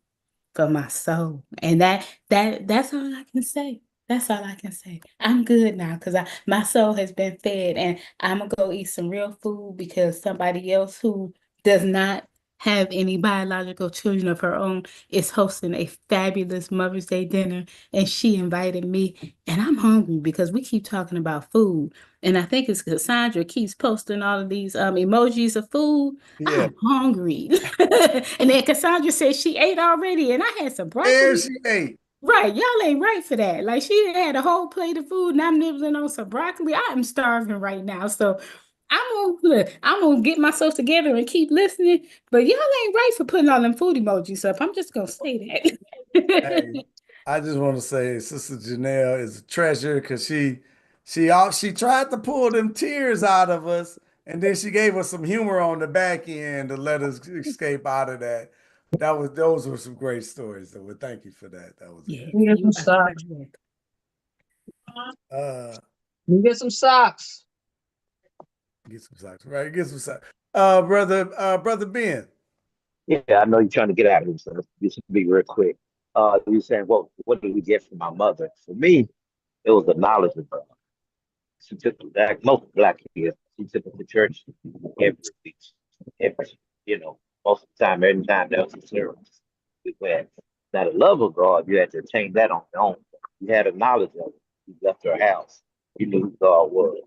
for my soul. And that's all I can say. That's all I can say. I'm good now because my soul has been fed and I'm gonna go eat some real food because somebody else who does not have any biological children of her own is hosting a fabulous Mother's Day dinner and she invited me and I'm hungry because we keep talking about food. And I think it's Cassandra keeps posting all of these emojis of food. Yeah. I'm hungry. And then Cassandra said she ate already, and I had some Yeah, broccoli. she ate. Right, y'all ain't right for that. Like she had a whole plate of food, and I'm nibbling on some broccoli. I am starving right now, so I'm gonna get myself together and keep listening. But y'all ain't right for putting all them food emojis up. I'm just gonna say Hey, that. I just want to say Sister Janelle is a treasure because she tried to pull them tears out of us, and then she gave us some humor on the back end to let us escape out of that. Those were some great stories. So thank you for that. That was Yeah, good. You get you some are socks. correct. Uh, You get some socks. get some socks, right? Get some socks. Brother Ben. Yeah, I know you're trying to get out of this, so this will be real quick. You're saying, well, what did we get from my mother? For me, it was the knowledge of God. She took like most black kids. She took us to church every week, every most of the time, every time there was a service. We went. Now the love of God, you had to attain that on your own. You had a knowledge of it. You left your house. You knew who God was.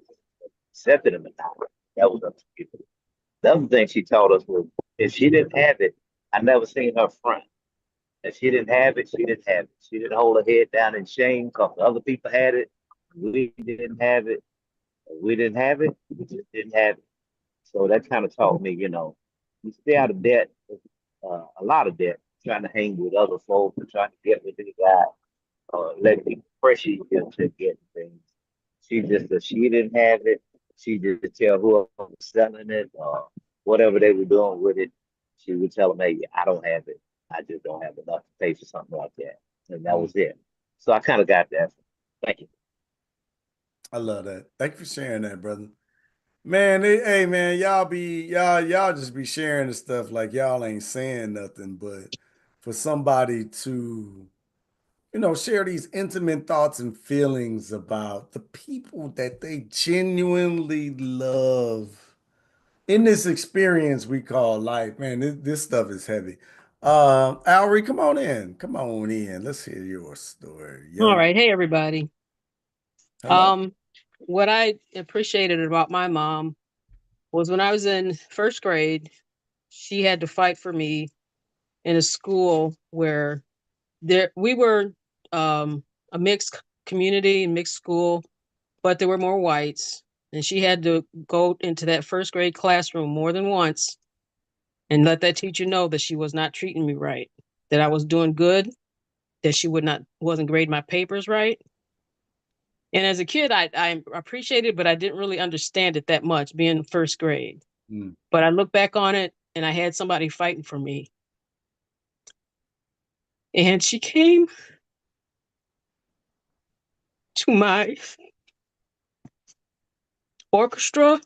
Accepted him or not. That was up to you. The other thing she taught us was if she didn't have it, I never seen her front. If she didn't have it, she didn't have it. She didn't hold her head down in shame because other people had it. We didn't have it. We didn't have it. We just didn't have it. So that kind of taught me, you stay out of debt, a lot of debt, trying to hang with other folks and trying to get with this guy, let people pressure you into getting things. She didn't have it. She just tell whoever was selling it or whatever they were doing with it. She would tell them, "Hey, I don't have it. I just don't have enough to pay for something like that." And that was it. So I kind of got that. Thank you. I love that. Thank you for sharing that, brother. Man, hey man, y'all just be sharing the stuff like y'all ain't saying nothing, but for somebody to, share these intimate thoughts and feelings about the people that they genuinely love in this experience we call life, man, this stuff is heavy. Alry, come on in. Come on in. Let's hear your story. All Young. right. Hey, everybody. Hello. What I appreciated about my mom was when I was in first grade, she had to fight for me in a school where we were a mixed community, mixed school, but there were more whites. And she had to go into that first grade classroom more than once and let that teacher know that she was not treating me right, that I was doing good, that she wasn't grading my papers right. And as a kid, I appreciated it, but I didn't really understand it that much being in first grade. But I look back on it and I had somebody fighting for me. And she came to my orchestra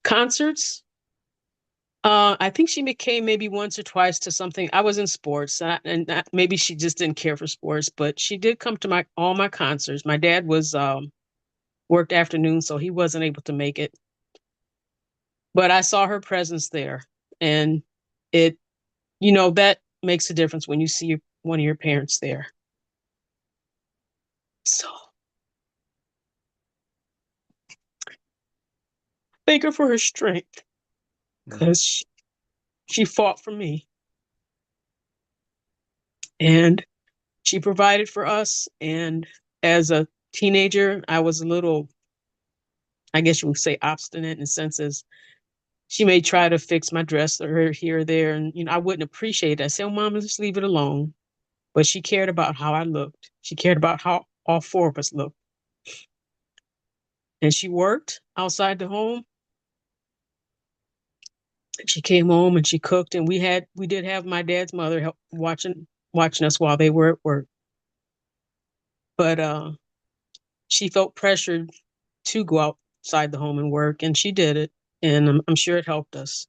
concerts. I think she came maybe once or twice to something. I was in sports, maybe she just didn't care for sports, but she did come to all my concerts. My dad was worked afternoons, so he wasn't able to make it. But I saw her presence there, and it, that makes a difference when you see one of your parents there. So thank her for her strength because she fought for me and she provided for us. And as a teenager, I was a little, I guess you would say, obstinate in the sense as she may try to fix my dress or here or there. And, I wouldn't appreciate it. I said, "Oh, Mama, just leave it alone." But she cared about how I looked. She cared about how all four of us looked. And she worked outside the home. She came home and she cooked, and we did have my dad's mother help watching us while they were at work. But she felt pressured to go outside the home and work, and she did it, and I'm sure it helped us.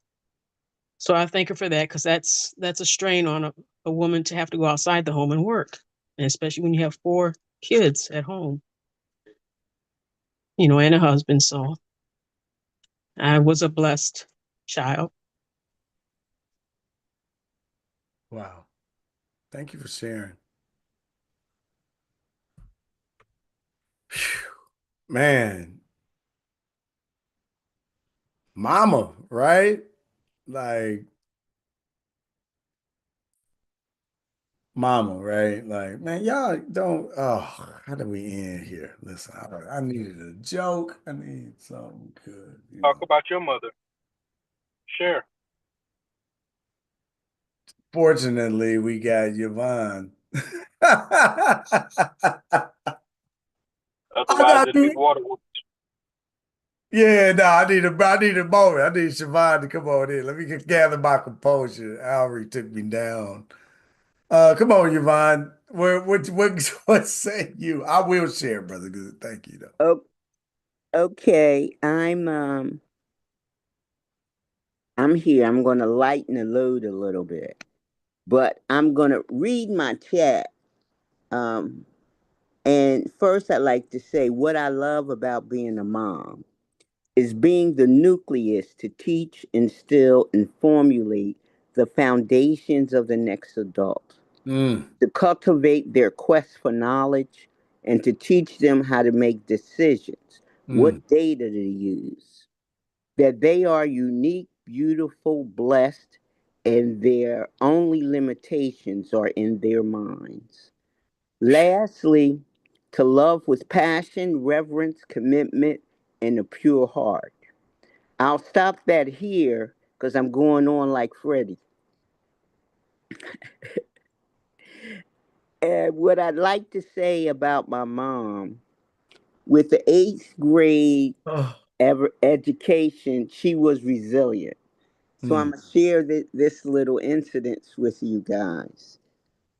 So I thank her for that, because that's a strain on a woman to have to go outside the home and work, and especially when you have 4 kids at home, and a husband. So I was a blessed child. Wow. Thank you for sharing. Whew. Man, mama, right? Like mama, right? Like, man, y'all don't. Oh, how do we end here? Listen, I needed a joke. I need something good. Talk about your mother. Share. Fortunately, we got Yvonne. I Otherwise, got it'd be you. water. Yeah, no, I need a moment. I need Siobhan to come on in. Let me gather my composure. Alry took me down. Come on, Yvonne. What say you? I will share, brother. Good. Thank you, though. Oh, okay. I'm here. I'm gonna lighten the load a little bit. But I'm gonna read my chat. Um, and first I'd like to say what I love about being a mom is being the nucleus to teach, instill, and formulate the foundations of the next adult, to cultivate their quest for knowledge, and to teach them how to make decisions Mm. What data do they use? That they are unique, beautiful, blessed, and their only limitations are in their minds. Lastly, to love with passion, reverence, commitment, and a pure heart. I'll stop that here because I'm going on like Freddie. And what I'd like to say about my mom, with the eighth grade Oh. education, she was resilient. So I'm Mm. going to share this little incident with you guys.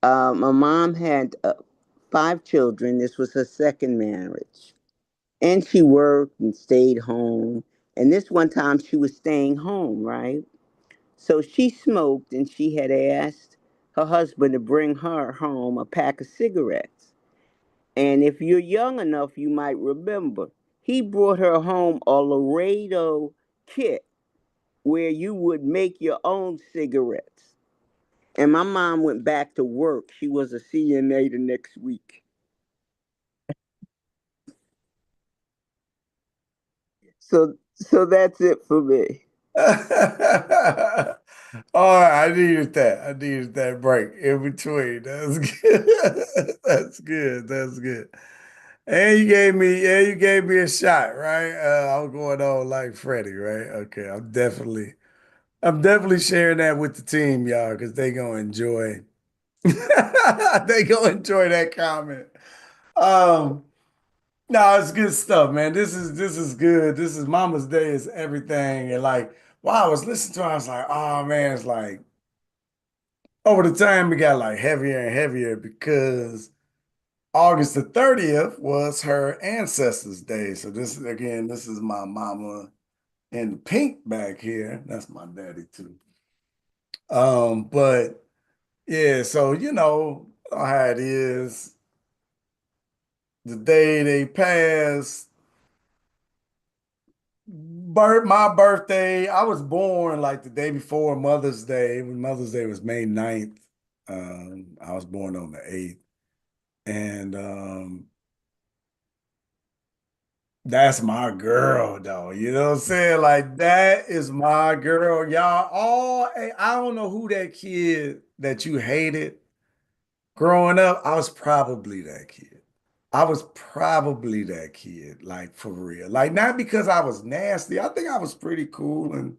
My mom had 5 children. This was her second marriage. And she worked and stayed home. And this one time she was staying home, right? So she smoked and she had asked her husband to bring her home a pack of cigarettes. And if you're young enough, you might remember he brought her home a Laredo kit where you would make your own cigarettes. And my mom went back to work. She was a CNA the next week. So that's it for me. All right, I needed that. I needed that break in between. That's good. That's good. That's good. And you gave me a shot, right? I'm going on like Freddie, right? Okay, I'm definitely sharing that with the team, y'all, because they gonna enjoy. They gonna enjoy that comment. Um, no, it's good stuff, man. This is good. This is Mama's Day is everything. And like while I was listening to it, I was like, oh man, it's like over the time it got like heavier and heavier because August the 30th was her ancestors' day. So this again, this is my mama in the pink back here. That's my daddy too. But yeah, so how it is. The day they passed, my birthday, I was born like the day before Mother's Day. When Mother's Day was May 9th. I was born on the 8th. And that's my girl, though. You know what I'm saying? Like, that is my girl. Y'all all, I don't know who that kid that you hated growing up. I was probably that kid. I was probably that kid, like for real. Like, not because I was nasty. I think I was pretty cool and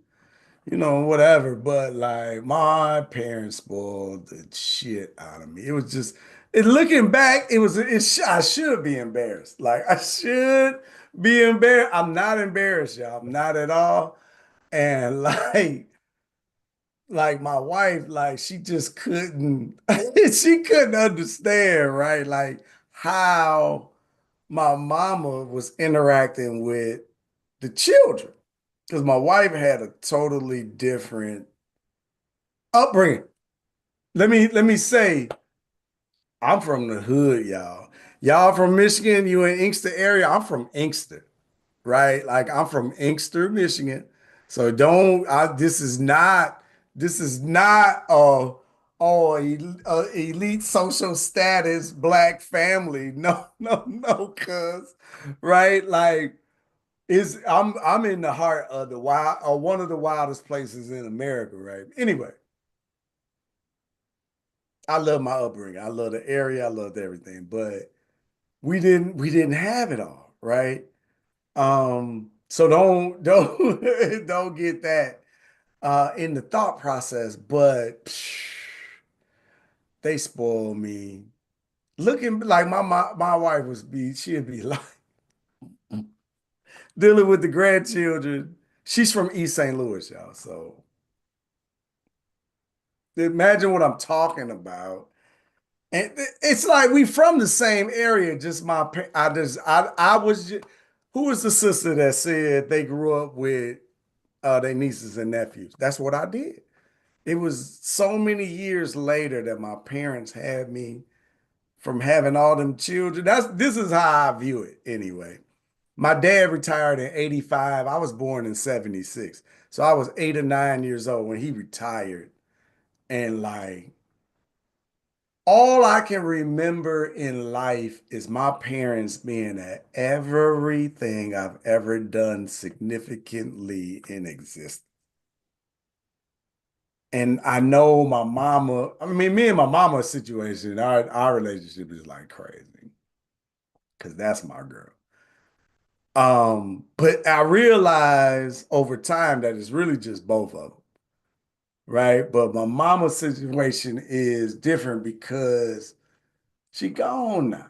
whatever. But like my parents spoiled the shit out of me. It was just, looking back, I should be embarrassed. Like I should be embarrassed. I'm not embarrassed, y'all. I'm not at all. And like my wife, like she just couldn't, she couldn't understand, right? Like how my mama was interacting with the children. Because my wife had a totally different upbringing. Let me say, I'm from the hood, y'all. Y'all from Michigan, you in Inkster area. I'm from Inkster, right? Like I'm from Inkster, Michigan. So this is not elite social status black family. No, no, no, cuz, right? Like I'm in the heart of the wild, or one of the wildest places in America, right? Anyway, I love my upbringing. I love the area. I loved everything, but we didn't have it all, right? So don't don't get that in the thought process, but they spoil me. Looking like my wife she'd be like dealing with the grandchildren. She's from East St. Louis, y'all. So imagine what I'm talking about. And it's like we from the same area. Just I was who was the sister that said they grew up with their nieces and nephews? That's what I did. It was so many years later that my parents had me from having all them children. This is how I view it anyway. My dad retired in 85. I was born in 76. So I was 8 or 9 years old when he retired. And like all I can remember in life is my parents being at everything I've ever done significantly in existence. And I know my mama, I mean, me and my mama's situation, our relationship is like crazy because that's my girl. But I realize over time that it's really just both of them, right? But my mama's situation is different because she gone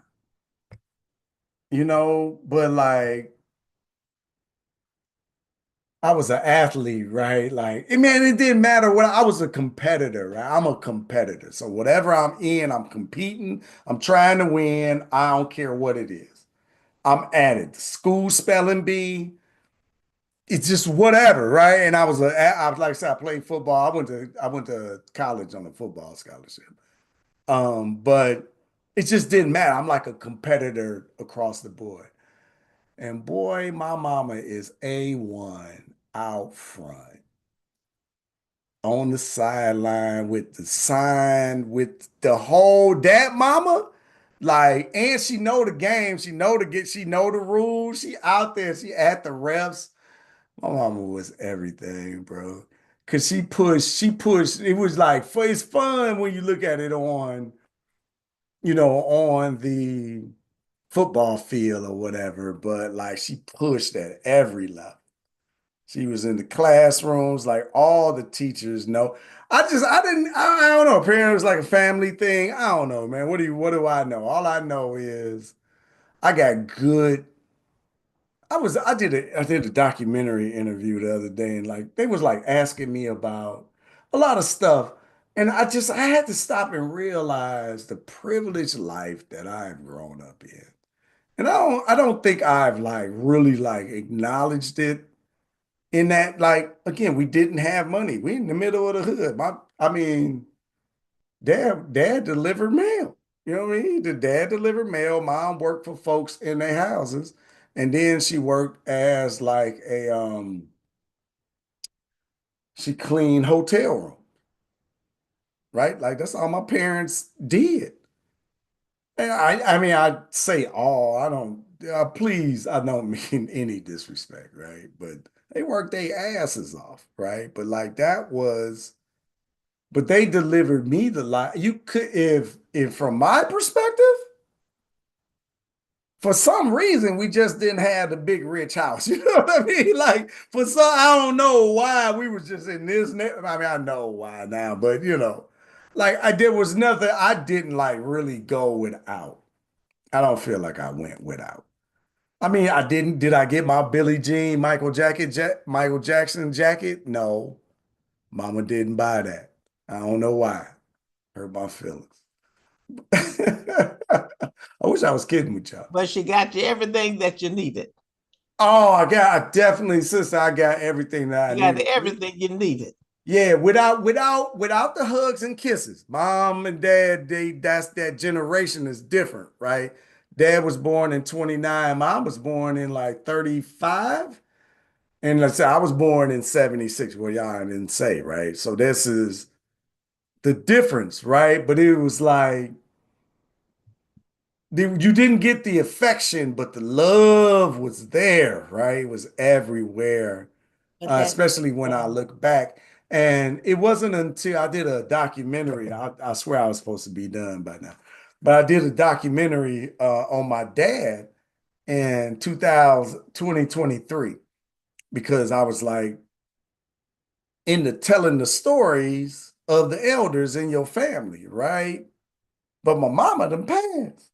now, but like I was an athlete, right? Like, man, it didn't matter what I was a competitor, right? I'm a competitor. So whatever I'm in, I'm competing, I'm trying to win. I don't care what it is. I'm at it. School spelling bee, it's just whatever, right? And I was like I said, I played football. I went to college on a football scholarship. But it just didn't matter. I'm like a competitor across the board. And boy, my mama is A1 out front on the sideline with the sign, with the whole dad mama. Like, and she know the game, she know the rules. She out there, she at the refs. My mama was everything, bro. Cause she pushed. It was like it's fun when you look at it on the football field or whatever, but like she pushed at every level. She was in the classrooms, like all the teachers know. I don't know. Apparently it was like a family thing. I don't know, man. What do I know? All I know is I got good. I did a documentary interview the other day, and like they was like asking me about a lot of stuff. And I had to stop and realize the privileged life that I've grown up in. And I don't think I've like really like acknowledged it in that, like, again, we didn't have money. We in the middle of the hood. I mean, dad delivered mail. You know what I mean? The dad delivered mail. Mom worked for folks in their houses. And then she worked as like she cleaned hotel room, right? Like that's all my parents did. And I mean, I say all, I don't, please, I don't mean any disrespect, right? But they worked their asses off, right? But like but they delivered me the life. You could, if from my perspective, for some reason, we just didn't have the big rich house. You know what I mean? Like I don't know why we was just in this. I mean, I know why now, but like there was nothing I didn't like really go without. I don't feel like I went without. I mean, I didn't. Did I get my Billie Jean Michael Jackson jacket? No, Mama didn't buy that. I don't know why. Hurt my feelings. I wish I was kidding with y'all. But she got you everything that you needed. Oh, I definitely, sister, I got everything that I You got needed. everything you needed. Yeah, without the hugs and kisses. Mom and dad, that's that generation is different, right? Dad was born in 29. Mom was born in like 35. And let's say I was born in 76. Well, y'all didn't say, right? So this is the difference, right? But it was like you didn't get the affection, but the love was there, right? It was everywhere, especially when I look back. And it wasn't until I did a documentary, I swear I was supposed to be done by now, but I did a documentary on my dad in 2023 because I was like into telling the stories of the elders in your family, right? But my mama done passed.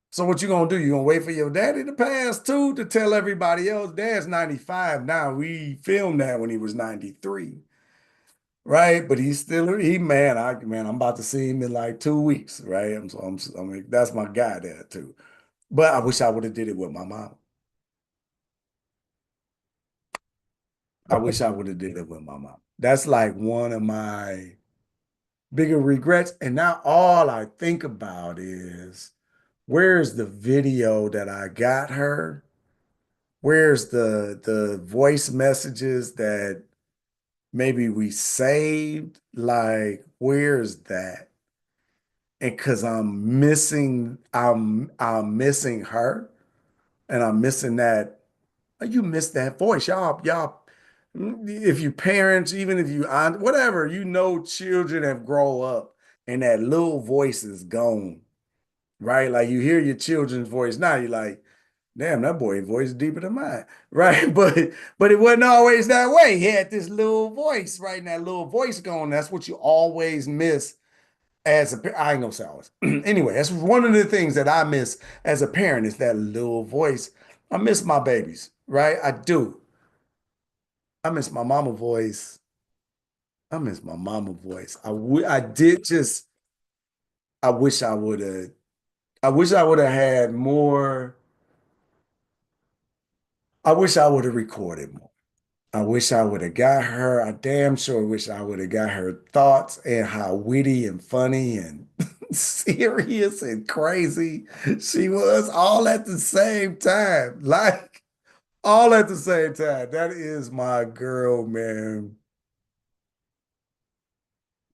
So what you gonna do? You gonna wait for your daddy to pass too to tell everybody else? Dad's 95 now. We filmed that when he was 93, right? But he's still I'm about to see him in like 2 weeks, right? I mean, that's my guy there too. But I wish I would have did it with my mom. I wish I would have did it with my mom. That's like one of my bigger regrets. And now all I think about is where's the video that I got her? Where's the voice messages that maybe we saved? Like, where's that? and because I'm missing her, and I'm missing that. You miss that voice, y'all. If you parents, even if you aunt, whatever, children have grown up and that little voice is gone, right? Like you hear your children's voice now, you're like, damn, that boy voice is deeper than mine, right? But it wasn't always that way. He had this little voice, right? And that little voice gone. That's what you always miss as a parent. I ain't gonna say always. Anyway, that's one of the things that I miss as a parent is that little voice. I miss my babies, right? I do. I miss my mama voice. I miss my mama voice. I did just I wish I wish I would have had more. I wish I would have recorded more. I wish I would have got her. I damn sure wish I would have got her thoughts and how witty and funny and serious and crazy she was all at the same time. Like all at the same time. That is my girl, man.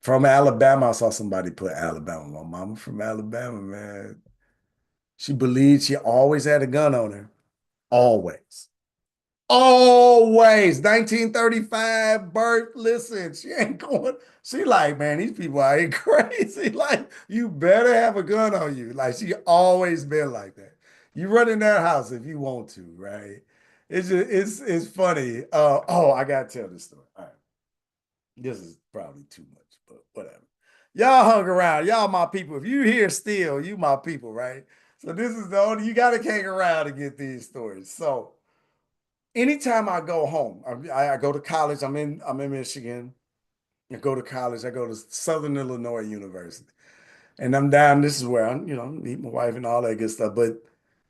From Alabama, I saw somebody put Alabama. My mama from Alabama, man. She believed she always had a gun on her. Always. Always. 1935 birth. Listen, she ain't going. She like, man, these people are ain't crazy. Like, you better have a gun on you. Like, she always been like that. You run in that house if you want to, right? It's funny. I gotta tell this story. All right. This is probably too much, but whatever. Y'all hung around. Y'all my people. If you here still, you my people, right? So this is the only you gotta hang around to get these stories. So anytime I go home, I go to college. I'm in Michigan. I go to college. I go to Southern Illinois University, and I'm down. This is where I'm, meet my wife and all that good stuff. But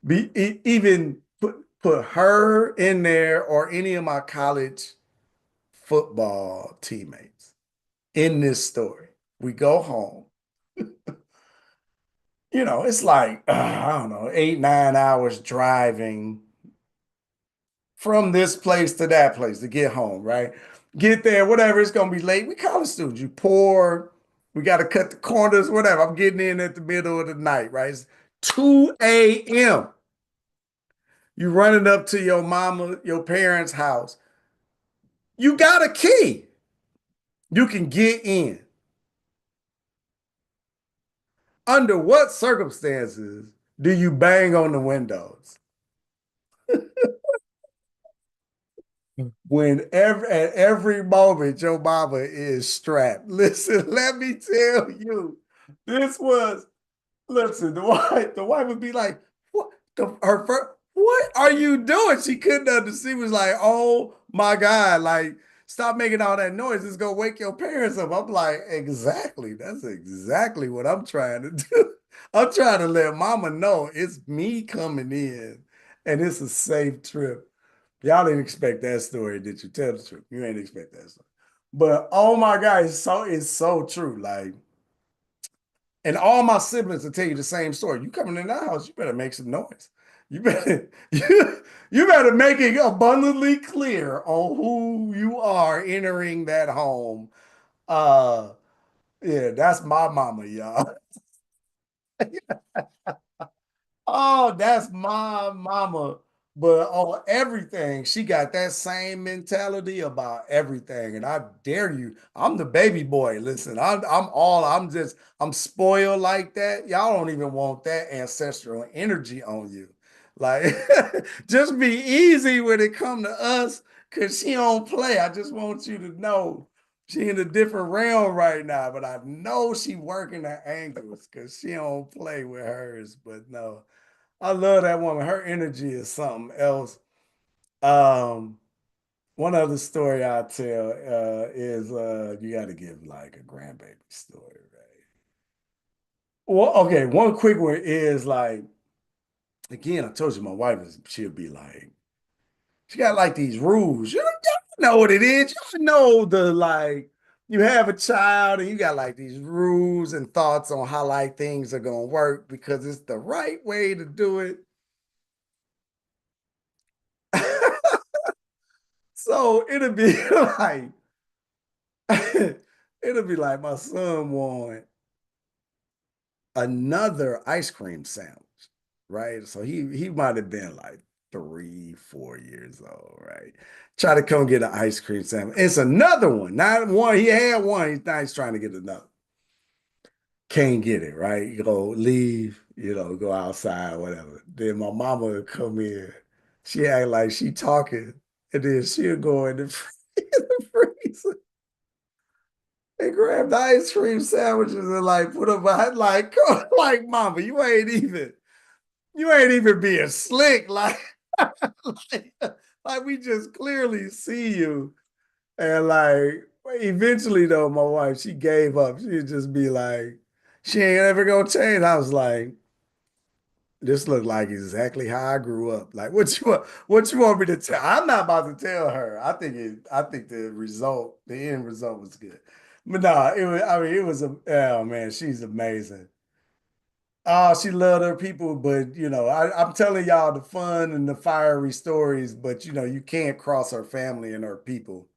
even put her in there or any of my college football teammates in this story. We go home. It's like I don't know, 8, 9 hours driving from this place to that place to get home, right? Get there, whatever, it's gonna be late. We college students, you poor, we gotta cut the corners, whatever. I'm getting in at the middle of the night, right? It's 2 a.m. You running up to your parents' house. You got a key. You can get in. Under what circumstances do you bang on the windows? At every moment your mama is strapped. Listen, let me tell you, this was listen, the wife would be like, what what are you doing? She couldn't understand. She was like, oh my God, like stop making all that noise. It's gonna wake your parents up. I'm like, exactly. That's exactly what I'm trying to do. I'm trying to let mama know it's me coming in and it's a safe trip. Y'all didn't expect that story, did you? Tell the truth. You ain't expect that story. But oh my God, it's so true. Like, and all my siblings will tell you the same story. You coming in our house, you better make some noise. You better you better make it abundantly clear on who you are entering that home. Uh yeah, that's my mama, y'all. Oh, that's my mama. But on everything, she got that same mentality about everything. And I dare you, I'm the baby boy. Listen, I'm spoiled like that. Y'all don't even want that ancestral energy on you. Like, just be easy when it come to us, cause she don't play. I just want you to know she in a different realm right now, but I know she working her angles because she don't play with hers. But no. I love that woman. Her energy is something else. Um, One other story I'll tell is you got to give like a grandbaby story, right? Well, okay, one quick one is like, again, I told you my wife she'll be like, she got like these rules. You know what it is. You know you have a child and you got like these rules and thoughts on how like things are gonna work because it's the right way to do it. So it'll be like, it'll be like my son want another ice cream sandwich, right? So he might have been like 3, 4 years old, right? Try to come get an ice cream sandwich. It's another one, not one. He had one. Now he's trying to get another. Can't get it, right? You go leave, go outside, whatever. Then my mama would come in. She act like she talking, and then she'll go in the, in the freezer and grab the ice cream sandwiches and like put them behind, like, like mama, you ain't even being slick, like, like we just clearly see you. And like eventually though, my wife, she gave up. She'd just be like, she ain't ever gonna change. I was like, this looked like exactly how I grew up. Like, what you want me to tell? I'm not about to tell her. I think the end result was good. But no, it was oh man, she's amazing. Oh, she loved her people, but I'm telling y'all the fun and the fiery stories, but you can't cross her family and her people.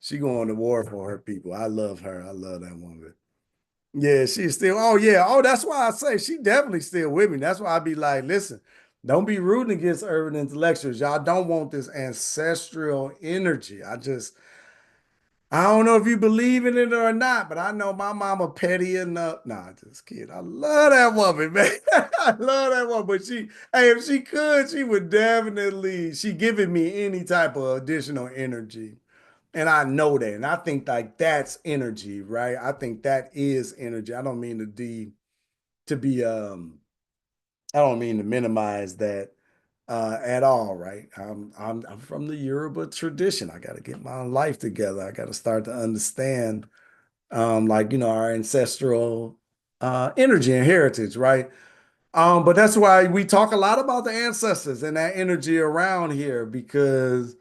She going to war for her people. I love her. I love that woman. Yeah, she's still, oh yeah. Oh, that's why I say she definitely still with me. That's why I be like, listen, don't be rooting against urban intellectuals. Y'all don't want this ancestral energy. I don't know if you believe in it or not, but I know my mama petty enough. Nah, just kidding. I love that woman, man. I love that woman. But hey, if she could, she would definitely, she giving me any type of additional energy. And I know that. And I think like that's energy, right? I think that is energy. I don't mean to be I don't mean to minimize that at all, right? I'm from the Yoruba tradition. I got to get my life together. I got to start to understand, like our ancestral energy and heritage, right? But that's why we talk a lot about the ancestors and that energy around here because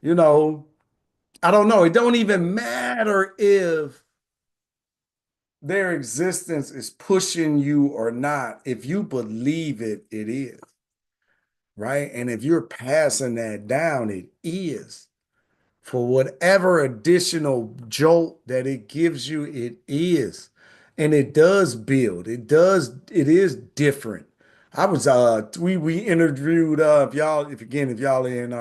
I don't know. It don't even matter if their existence is pushing you or not. If you believe it, it is. Right. And if you're passing that down, it is. For whatever additional jolt that it gives you, it is. And it does build. It is different. I was we interviewed if y'all in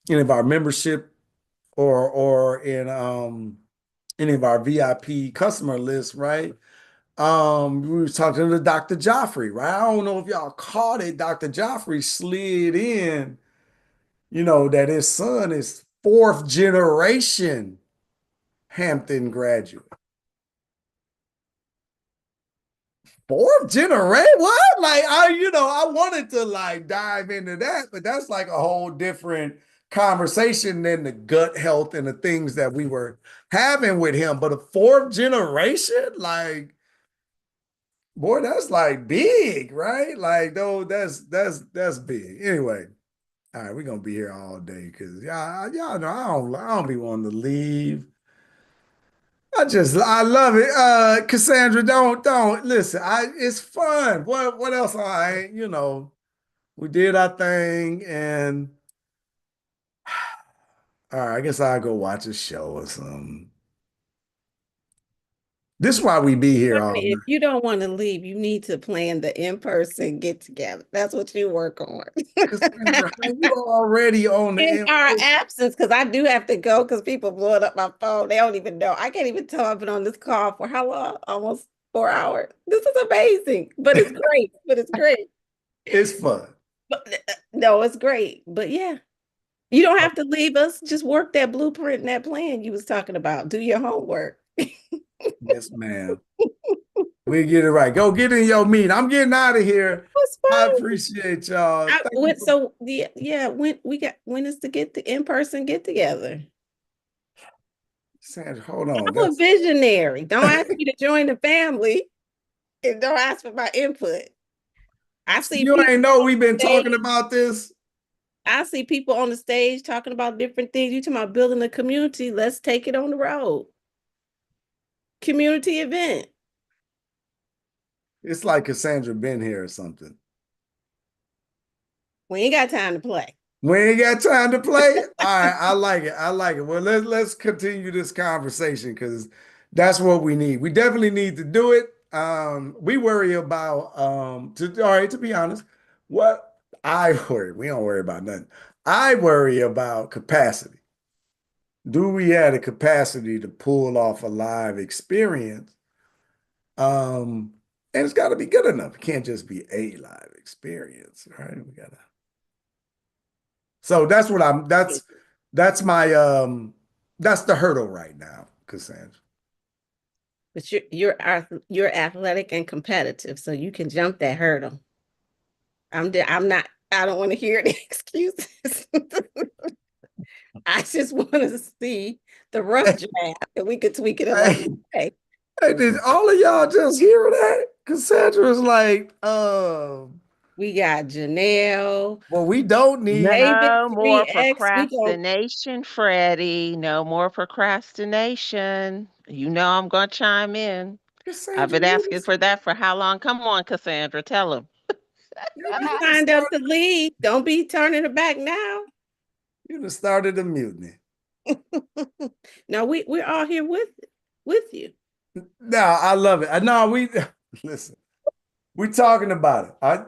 any of our membership or in any of our VIP customer lists, right? We was talking to Dr. Joffrey, right? I don't know if y'all caught it. Dr. Joffrey slid in, that his son is fourth generation Hampton graduate. Fourth generation? What? Like I wanted to like dive into that, but that's like a whole different conversation than the gut health and the things that we were having with him. But a fourth generation, like, boy, that's like big, right? Like, though, that's big. Anyway, all right, we're gonna be here all day because y'all know I don't be wanting to leave. I love it. Cassandra, don't listen. It's fun. What else? We did our thing, and all right, I guess I'll go watch a show or something. This is why we be here all If night. you don't want to leave, you need to plan the in-person get together. That's what you work on. Cassandra, how you already on the In our absence, because I do have to go because people blowing up my phone. They don't even know. I can't even tell I've been on this call for how long? Almost 4 hours. This is amazing, but it's great. But it's great. It's fun. But, no, it's great. But yeah, you don't have to leave us. Just work that blueprint and that plan you was talking about. Do your homework. Yes, ma'am. We get it right. Go get in your meeting. I'm getting out of here. I appreciate y'all. When is the in-person get together? Sandra, hold on. I'm a visionary. Don't ask me to join the family and don't ask for my input. I see you ain't know we've been talking about this. I see people on the stage talking about different things. You talking about building a community. Let's take it on the road. Community event. It's like Cassandra been here or something. We ain't got time to play. We ain't got time to play. All right, I like it. I like it. Well, let's continue this conversation because that's what we need. We definitely need to do it. We worry about all right, to be honest, what I worry, we don't worry about nothing. I worry about capacity. Do we have the capacity to pull off a live experience? And it's got to be good enough. It can't just be a live experience, right? We gotta. So that's what that's my that's the hurdle right now, Cassandra. But you're athletic and competitive, so you can jump that hurdle. I'm not. I don't want to hear any excuses. I just want to see the rough draft, and we could tweak it along the way. Hey, did all of y'all just hear that? Cassandra's like, we got Janelle. Well, we don't need no more 3X. procrastination, Freddie. No more procrastination. You know I'm gonna chime in. Cassandra, I've been asking for that for how long? Come on, Cassandra, tell him. You signed up to lead. Don't be turning it back now. You just started a mutiny. No, we're all here with you. No, I love it. No, we listen. We're talking about it.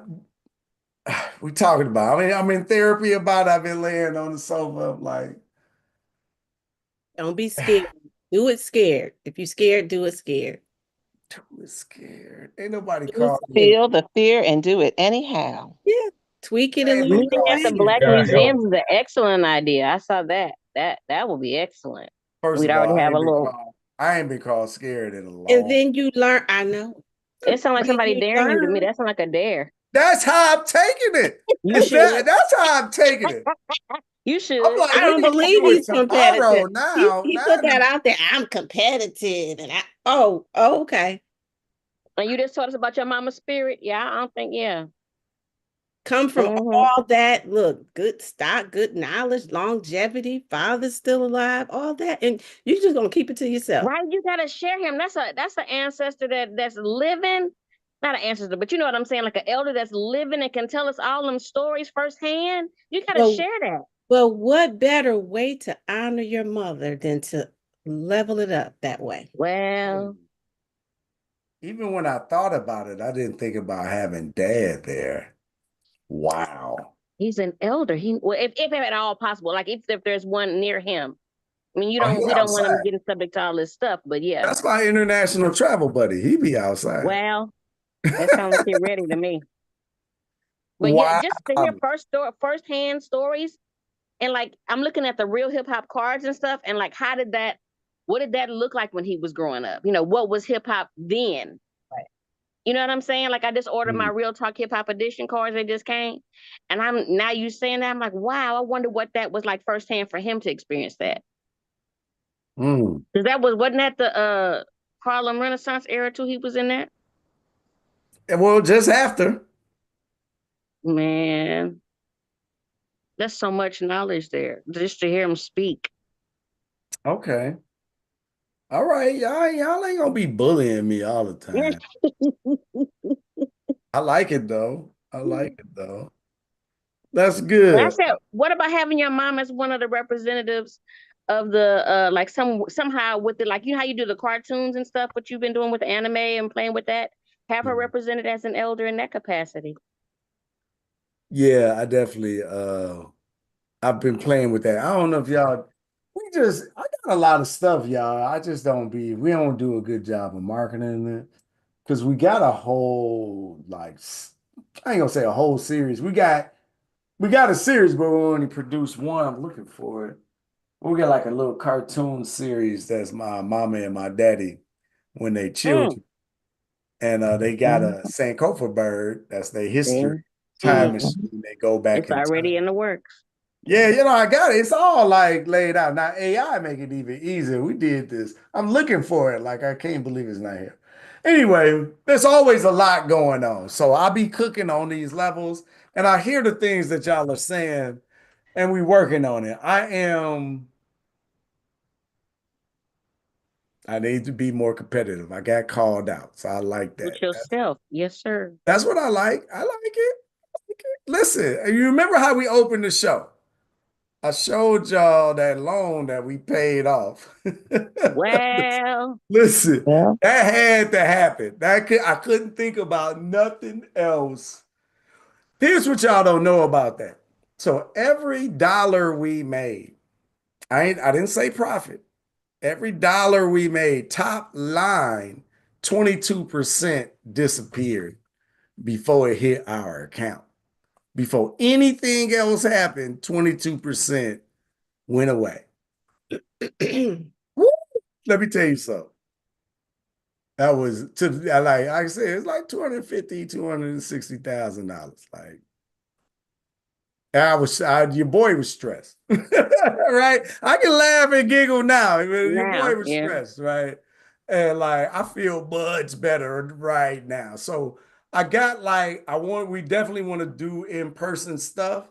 We're talking about it. I mean, I'm in therapy about it. I've been laying on the sofa. I'm like, don't be scared. Do it scared. If you're scared, do it scared. Do it scared. Ain't nobody called me. Feel the fear and do it anyhow. Yeah. Tweak it. And meeting at the Black Museum is an excellent idea. I saw that. That would be excellent. First We'd of all, already have a little. I ain't been called scared in a long. And then you learn. I know. It sounds like somebody daring you to me. That sounds like a dare. That's how I'm taking it. That's how I'm taking it. You should. I'm like, I don't believe he's competitive. Now, he put that out there. I'm competitive, and okay. And you just told us about your mama's spirit. Yeah, I don't think. Yeah. Come from all that. Look, good stock, good knowledge, longevity. Father's still alive. All that, and you're just gonna keep it to yourself, right? You gotta share him. That's an ancestor that's living. Not an ancestor, but you know what I'm saying, like an elder that's living and can tell us all them stories firsthand. You gotta share that. Well, what better way to honor your mother than to level it up that way? Well, even when I thought about it, I didn't think about having dad there. Wow. He's an elder. If at all possible, like if there's one near him. I mean, we don't want him getting subject to all this stuff, but yeah. That's my international travel buddy. He be outside. Well, that sounds like you're ready to me. But yeah, just to hear first-hand stories, and like I'm looking at the real hip hop cards and stuff, and like what did that look like when he was growing up? You know, what was hip hop then? Right. You know what I'm saying? Like I just ordered my Real Talk Hip Hop edition cards. They just came, and now you saying that I'm like, wow, I wonder what that was like firsthand for him to experience that. Because wasn't that the Harlem Renaissance era too? He was in that. Well, just after. Man, that's so much knowledge there just to hear him speak. Okay. All right, y'all ain't gonna be bullying me all the time. I like it though. That's good. And I said, what about having your mom as one of the representatives of the like somehow with the, like, you know how you do the cartoons and stuff, what you've been doing with the anime and playing with that? Have her represented as an elder in that capacity. Yeah, I definitely I've been playing with that. I don't know if y'all I got a lot of stuff, y'all. I just we don't do a good job of marketing it. Because we got a whole, like, I ain't gonna say a whole series. We got a series, but we only produced one. I'm looking for it. We got like a little cartoon series that's my mama and my daddy when they children. And they got a Sankofa bird. That's their history. Time machine. They go back. It's already in the works. Yeah, I got it. It's all like laid out. Now AI make it even easier. We did this. I'm looking for it. Like I can't believe it's not here. Anyway, there's always a lot going on. So I'll be cooking on these levels and I hear the things that y'all are saying and we working on it. I need to be more competitive. I got called out. So I like that. With yourself. Yes, sir. That's what I like. I like it. Listen, you remember how we opened the show? I showed y'all that loan that we paid off. Well, Listen, Yeah. that had to happen. I couldn't think about nothing else. Here's what y'all don't know about that. So every dollar we made, I didn't say profit. Every dollar we made, top line, 22% disappeared before it hit our account. Before anything else happened, 22% went away. Woo! Let me tell you something. That was like I said, it's like $260,000. Like your boy was stressed, right? I can laugh and giggle now. Your now, boy was yeah. stressed, right? And like I feel much better right now. So I got like we definitely want to do in-person stuff.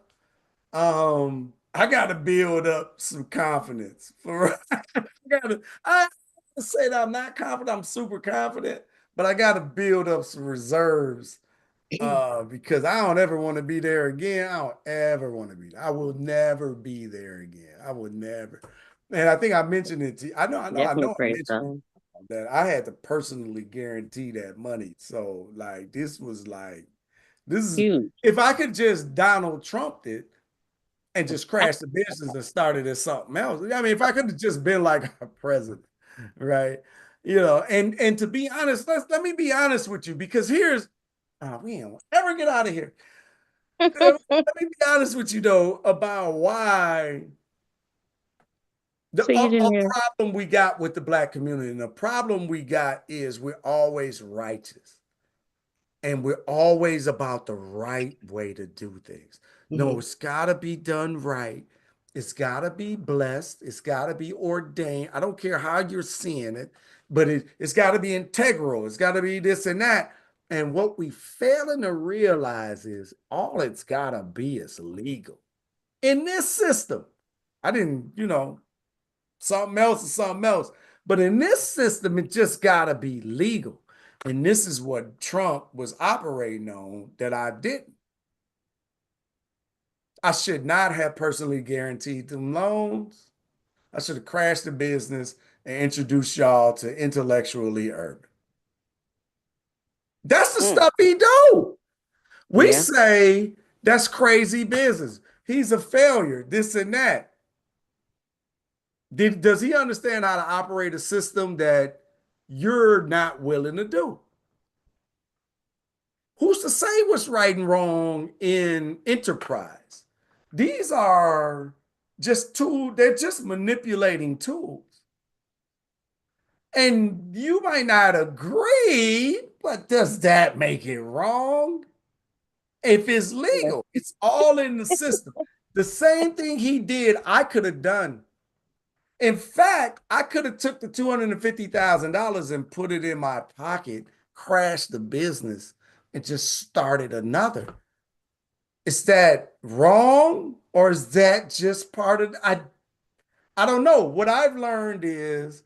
I gotta build up some confidence for I say that I'm not confident, I'm super confident, but I gotta build up some reserves because I don't ever want to be there again. I don't ever want to be there. I will never be there again. I will never. And I think I mentioned it to you. I Definitely I pray mentioned so. that I had to personally guarantee that money. So like this is Huge. if I could just Donald Trump it and just crash the business and started as something else. I mean, if I could have just been like a president, right? And to be honest, let me be honest with you because we don't ever get out of here. Let me be honest with you though about why So you a didn't hear? problem we got with the black community, and the problem we got is we're always righteous. And we're always about the right way to do things. No, it's got to be done right. It's got to be blessed. It's got to be ordained. I don't care how you're seeing it, but it's got to be integral. It's got to be this and that. And what we failing to realize is all it's got to be is legal. In this system, I didn't, something else is something else. But in this system, it just got to be legal. And this is what Trump was operating on that I didn't. I should not have personally guaranteed them loans. I should have crashed the business and introduced y'all to intellectually urban. That's the stuff he do. We Yeah. say that's crazy business. He's a failure, this and that. Does he understand how to operate a system that you're not willing to do? Who's to say what's right and wrong in enterprise? These are just tools, they're just manipulating tools. And you might not agree, but does that make it wrong? If it's Yeah. legal, it's all in the system. The same thing he did, I could have done. In fact, I could have took the $250,000 and put it in my pocket, crashed the business, and just started another. Is that wrong or is that just part of I don't know. What I've learned is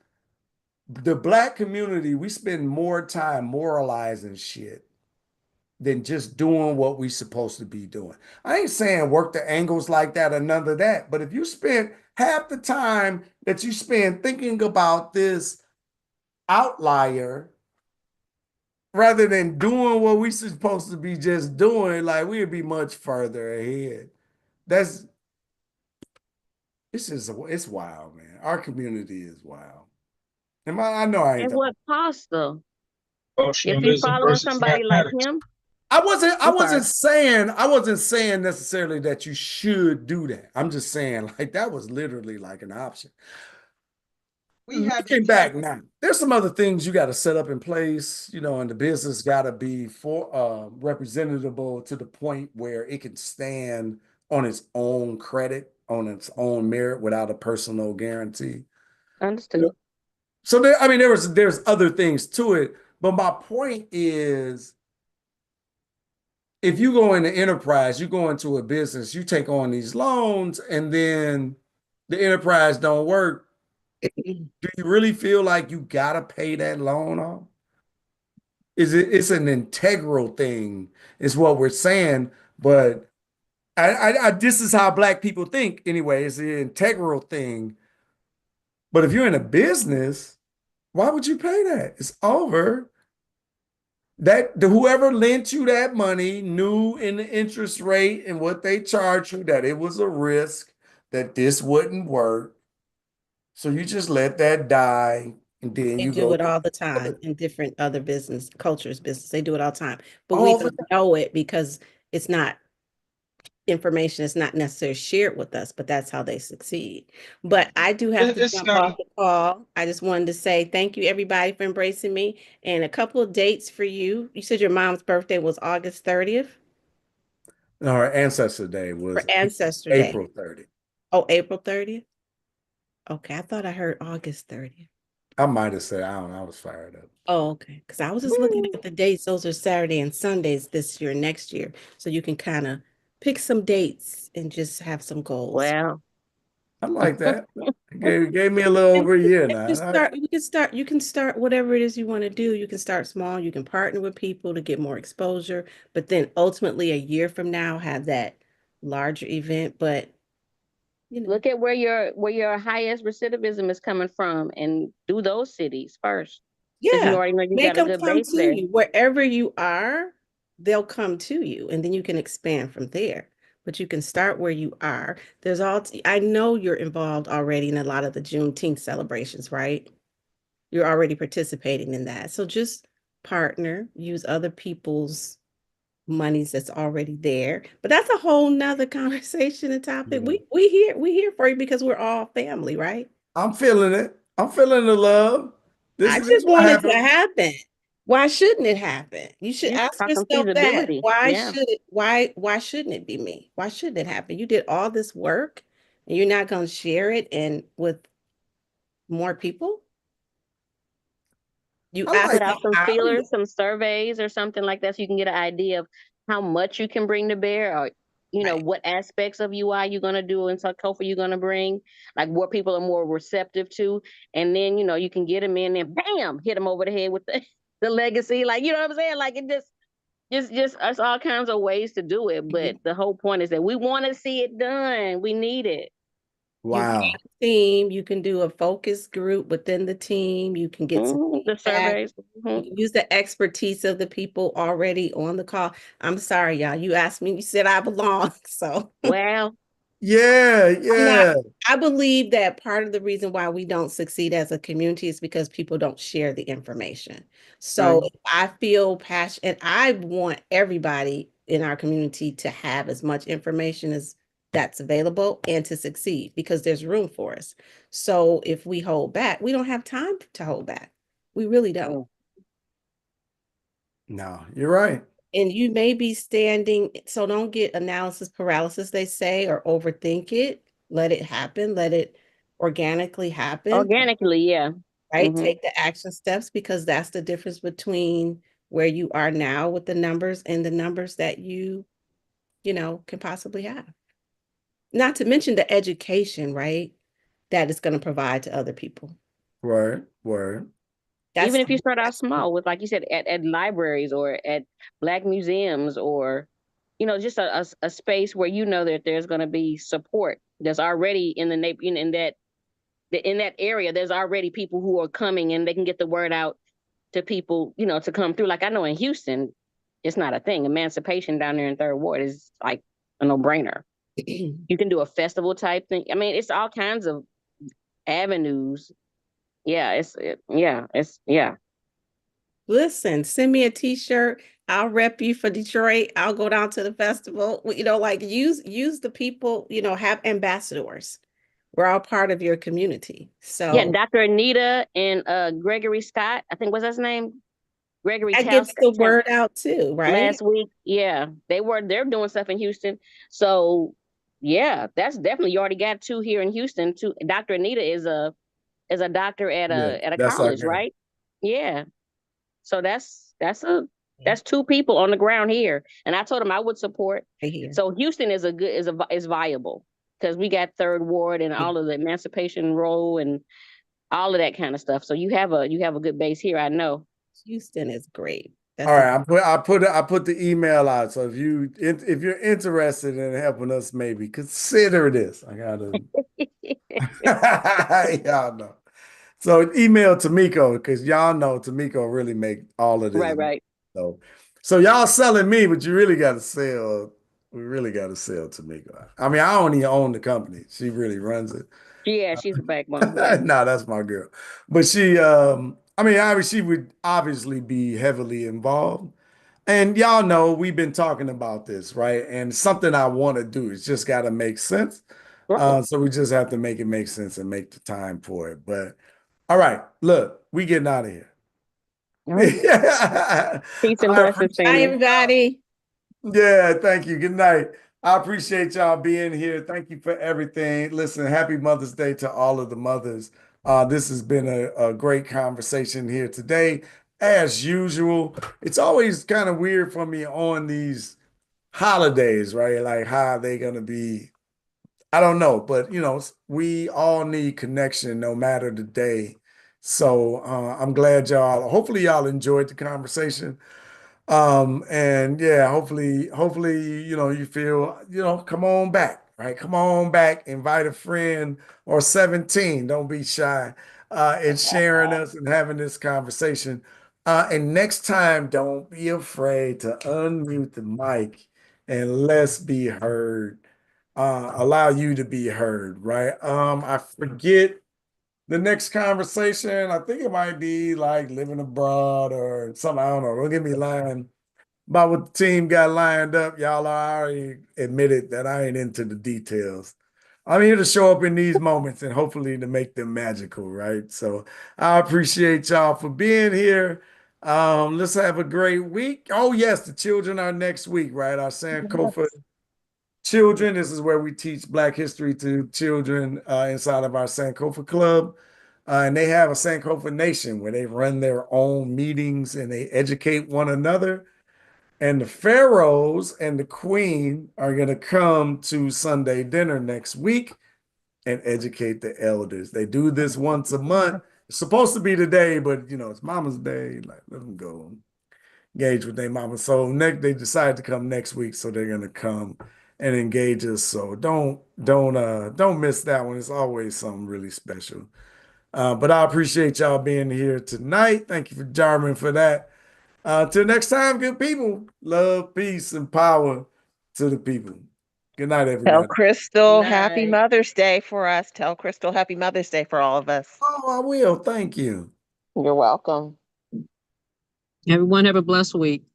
the black community, we spend more time moralizing shit than just doing what we supposed to be doing. I ain't saying work the angles like that or none of that, but if you spend half the time that you spend thinking about this outlier rather than doing what we supposed to be just doing, like we'd be much further ahead. That's it's wild, man. Our community is wild. I know I ain't And the what cost though? If you Socialism following versus somebody like mathematics. him, I I'm sorry. wasn't saying necessarily that you should do that. I'm just saying like that was literally like an option. We have Looking back now, there's some other things you got to set up in place, and the business got to be representable to the point where it can stand on its own credit, on its own merit without a personal guarantee. Understood. So there's other things to it, but my point is if you go into enterprise, you go into a business, you take on these loans and then the enterprise don't work, do you really feel like you gotta pay that loan off? It's an integral thing, is what we're saying, but This is how Black people think anyway. It's an integral thing. But if you're in a business, why would you pay that? It's over. Whoever lent you that money knew in the interest rate and what they charged you that it was a risk that this wouldn't work. So you just let that die, and then They you do go it all the time to in different other business cultures, business. They do it all the time, but we all the don't know it because it's not information. It's not necessarily shared with us, but that's how they succeed. But I do have to It's jump off not. the call. I just wanted to say thank you, everybody, for embracing me. And a couple of dates for you. You said your mom's birthday was August 30th No, her ancestor day for was Ancestor Day. April 30th. Oh, April 30th? Okay, I thought I heard August 30th. I might have said, I don't know, I was fired up. Oh, okay. Because I was just looking at the dates. Those are Saturday and Sundays this year, next year. So you can kind of pick some dates and just have some goals. Well, I like that. Gave me a little over a year now. You can start whatever it is you want to do. You can start small. You can partner with people to get more exposure, but then ultimately a year from now have that larger event. But look at where your highest recidivism is coming from and do those cities first. Because you yeah, already know you make got a them good come base to there. you. Wherever you are, they'll come to you, and then you can expand from there. But you can start where you are. I know you're involved already in a lot of the Juneteenth celebrations, right? You're already participating in that. So just partner, use other people's monies that's already there. But that's a whole nother conversation and topic. Yeah. We here for you because we're all family, right? I'm feeling it. I'm feeling the love. I This just what want it to happened. happen. Why shouldn't it happen? You should Yeah, ask talk some yourself that. feasibility. Yeah. Why shouldn't it be me? Why shouldn't it happen? You did all this work and you're not going to share it and with more people? You I ask Put like out them some how feelers, some surveys or something like that so you can get an idea of how much you can bring to bear or right. what aspects of UI you're gonna do and Sankofa you're gonna bring, like what people are more receptive to. And then, you can get them in and bam, hit them over the head with the, the legacy. Like, you know what I'm saying? Like it just us all kinds of ways to do it. But the whole point is that we want to see it done. We need it. You wow. create a team, you can do a focus group within the team, you can get some The feedback. surveys. You can use the expertise of the people already on the call. I'm sorry, y'all. You asked me, you said I belong. So Well, Yeah, I'm not, yeah. I believe that part of the reason why we don't succeed as a community is because people don't share the information. So Right. I feel passionate. I want everybody in our community to have as much information as that's available and to succeed because there's room for us. So if we hold back, we don't have time to hold back. We really don't. No, you're right. And you may be standing, so don't get analysis paralysis, they say, or overthink it. Let it happen, let it organically happen, organically, yeah. right? Hmm. Take the action steps because that's the difference between where you are now with the numbers and the numbers that you can possibly have. Not to mention the education, right? That it's going to provide to other people. Word. That's Even if you start out small with, like you said, at libraries or at Black museums or, just a space where that there's going to be support. There's already in the neighborhood, in that area, there's already people who are coming and they can get the word out to people, to come through. Like I know in Houston, it's not a thing. Emancipation down there in Third Ward is like a no-brainer. You can do a festival type thing. I mean, it's all kinds of avenues. Yeah, yeah. Listen, send me a t-shirt. I'll rep you for Detroit. I'll go down to the festival. Like use the people, have ambassadors. We're all part of your community. Yeah, So Dr. Anita and Gregory Scott, I think was his name. Gregory that Taus gets the word out too, right? last week. Yeah, they're doing stuff in Houston. So yeah, that's definitely, you already got two here in Houston. Two, Dr. Anita is a doctor at Yeah, a that's our college, guy. right? Yeah. So that's two people on the ground here. And I told him I would support. Right here. So Houston is viable because we got Third Ward and all of the Emancipation Row and all of that kind of stuff. So you have a good base here, I know. Houston is great. That's All the right, I put the email out. So if you're interested in helping us, maybe consider this. I gotta y'all know. So email Tamiko because y'all know Tamiko really make all of this. Right. So y'all selling me, but you really got to sell. We really got to sell Tamiko. I mean, I don't even own the company. She really runs it. Yeah, she's the backbone. Yeah. No, that's my girl. But she, I mean, obviously, she would obviously be heavily involved. And y'all know we've been talking about this, right? And something I want to do. It's just got to make sense. Right. So we just have to make it make sense and make the time for it. But all right, look, we getting out of here. All right. Peace and I blessings, appreciate Bye, family. everybody. Yeah, thank you. Good night. I appreciate y'all being here. Thank you for everything. Listen, happy Mother's Day to all of the mothers. This has been a great conversation here today. As usual, it's always kind of weird for me on these holidays, right? Like how they gonna be. I don't know, but we all need connection no matter the day. So I'm glad hopefully y'all enjoyed the conversation. And yeah, hopefully, you feel, come on back, right? Come on back, invite a friend or 17. Don't be shy in sharing us and having this conversation. And next time, don't be afraid to unmute the mic and let's be heard. Allow you to be heard, right? I forget the next conversation. I think it might be like living abroad or something. I don't know. Don't get me lying about what the team got lined up. Y'all already admitted that I ain't into the details. I'm here to show up in these moments and hopefully to make them magical, right? So I appreciate y'all for being here. Let's have a great week. Oh, yes, the children are next week, right? Our Sankofa children. This is where we teach Black history to children inside of our Sankofa Club. And they have a Sankofa Nation where they run their own meetings and they educate one another. And the pharaohs and the queen are going to come to Sunday dinner next week and educate the elders. They do this once a month. It's supposed to be today, but it's Mama's Day. Like, let them go engage with their mama. So next, they decided to come next week, so they're going to come and engage us. So don't miss that one. It's always something really special. But I appreciate y'all being here tonight. Thank you for Jarman for that. Till next time, good people. Love, peace, and power to the people. Good night, Tell everybody. Crystal happy Night. Mother's Day for us. Tell Crystal happy Mother's Day for all of us. Oh, I will. Thank you. You're welcome. Everyone have a blessed week.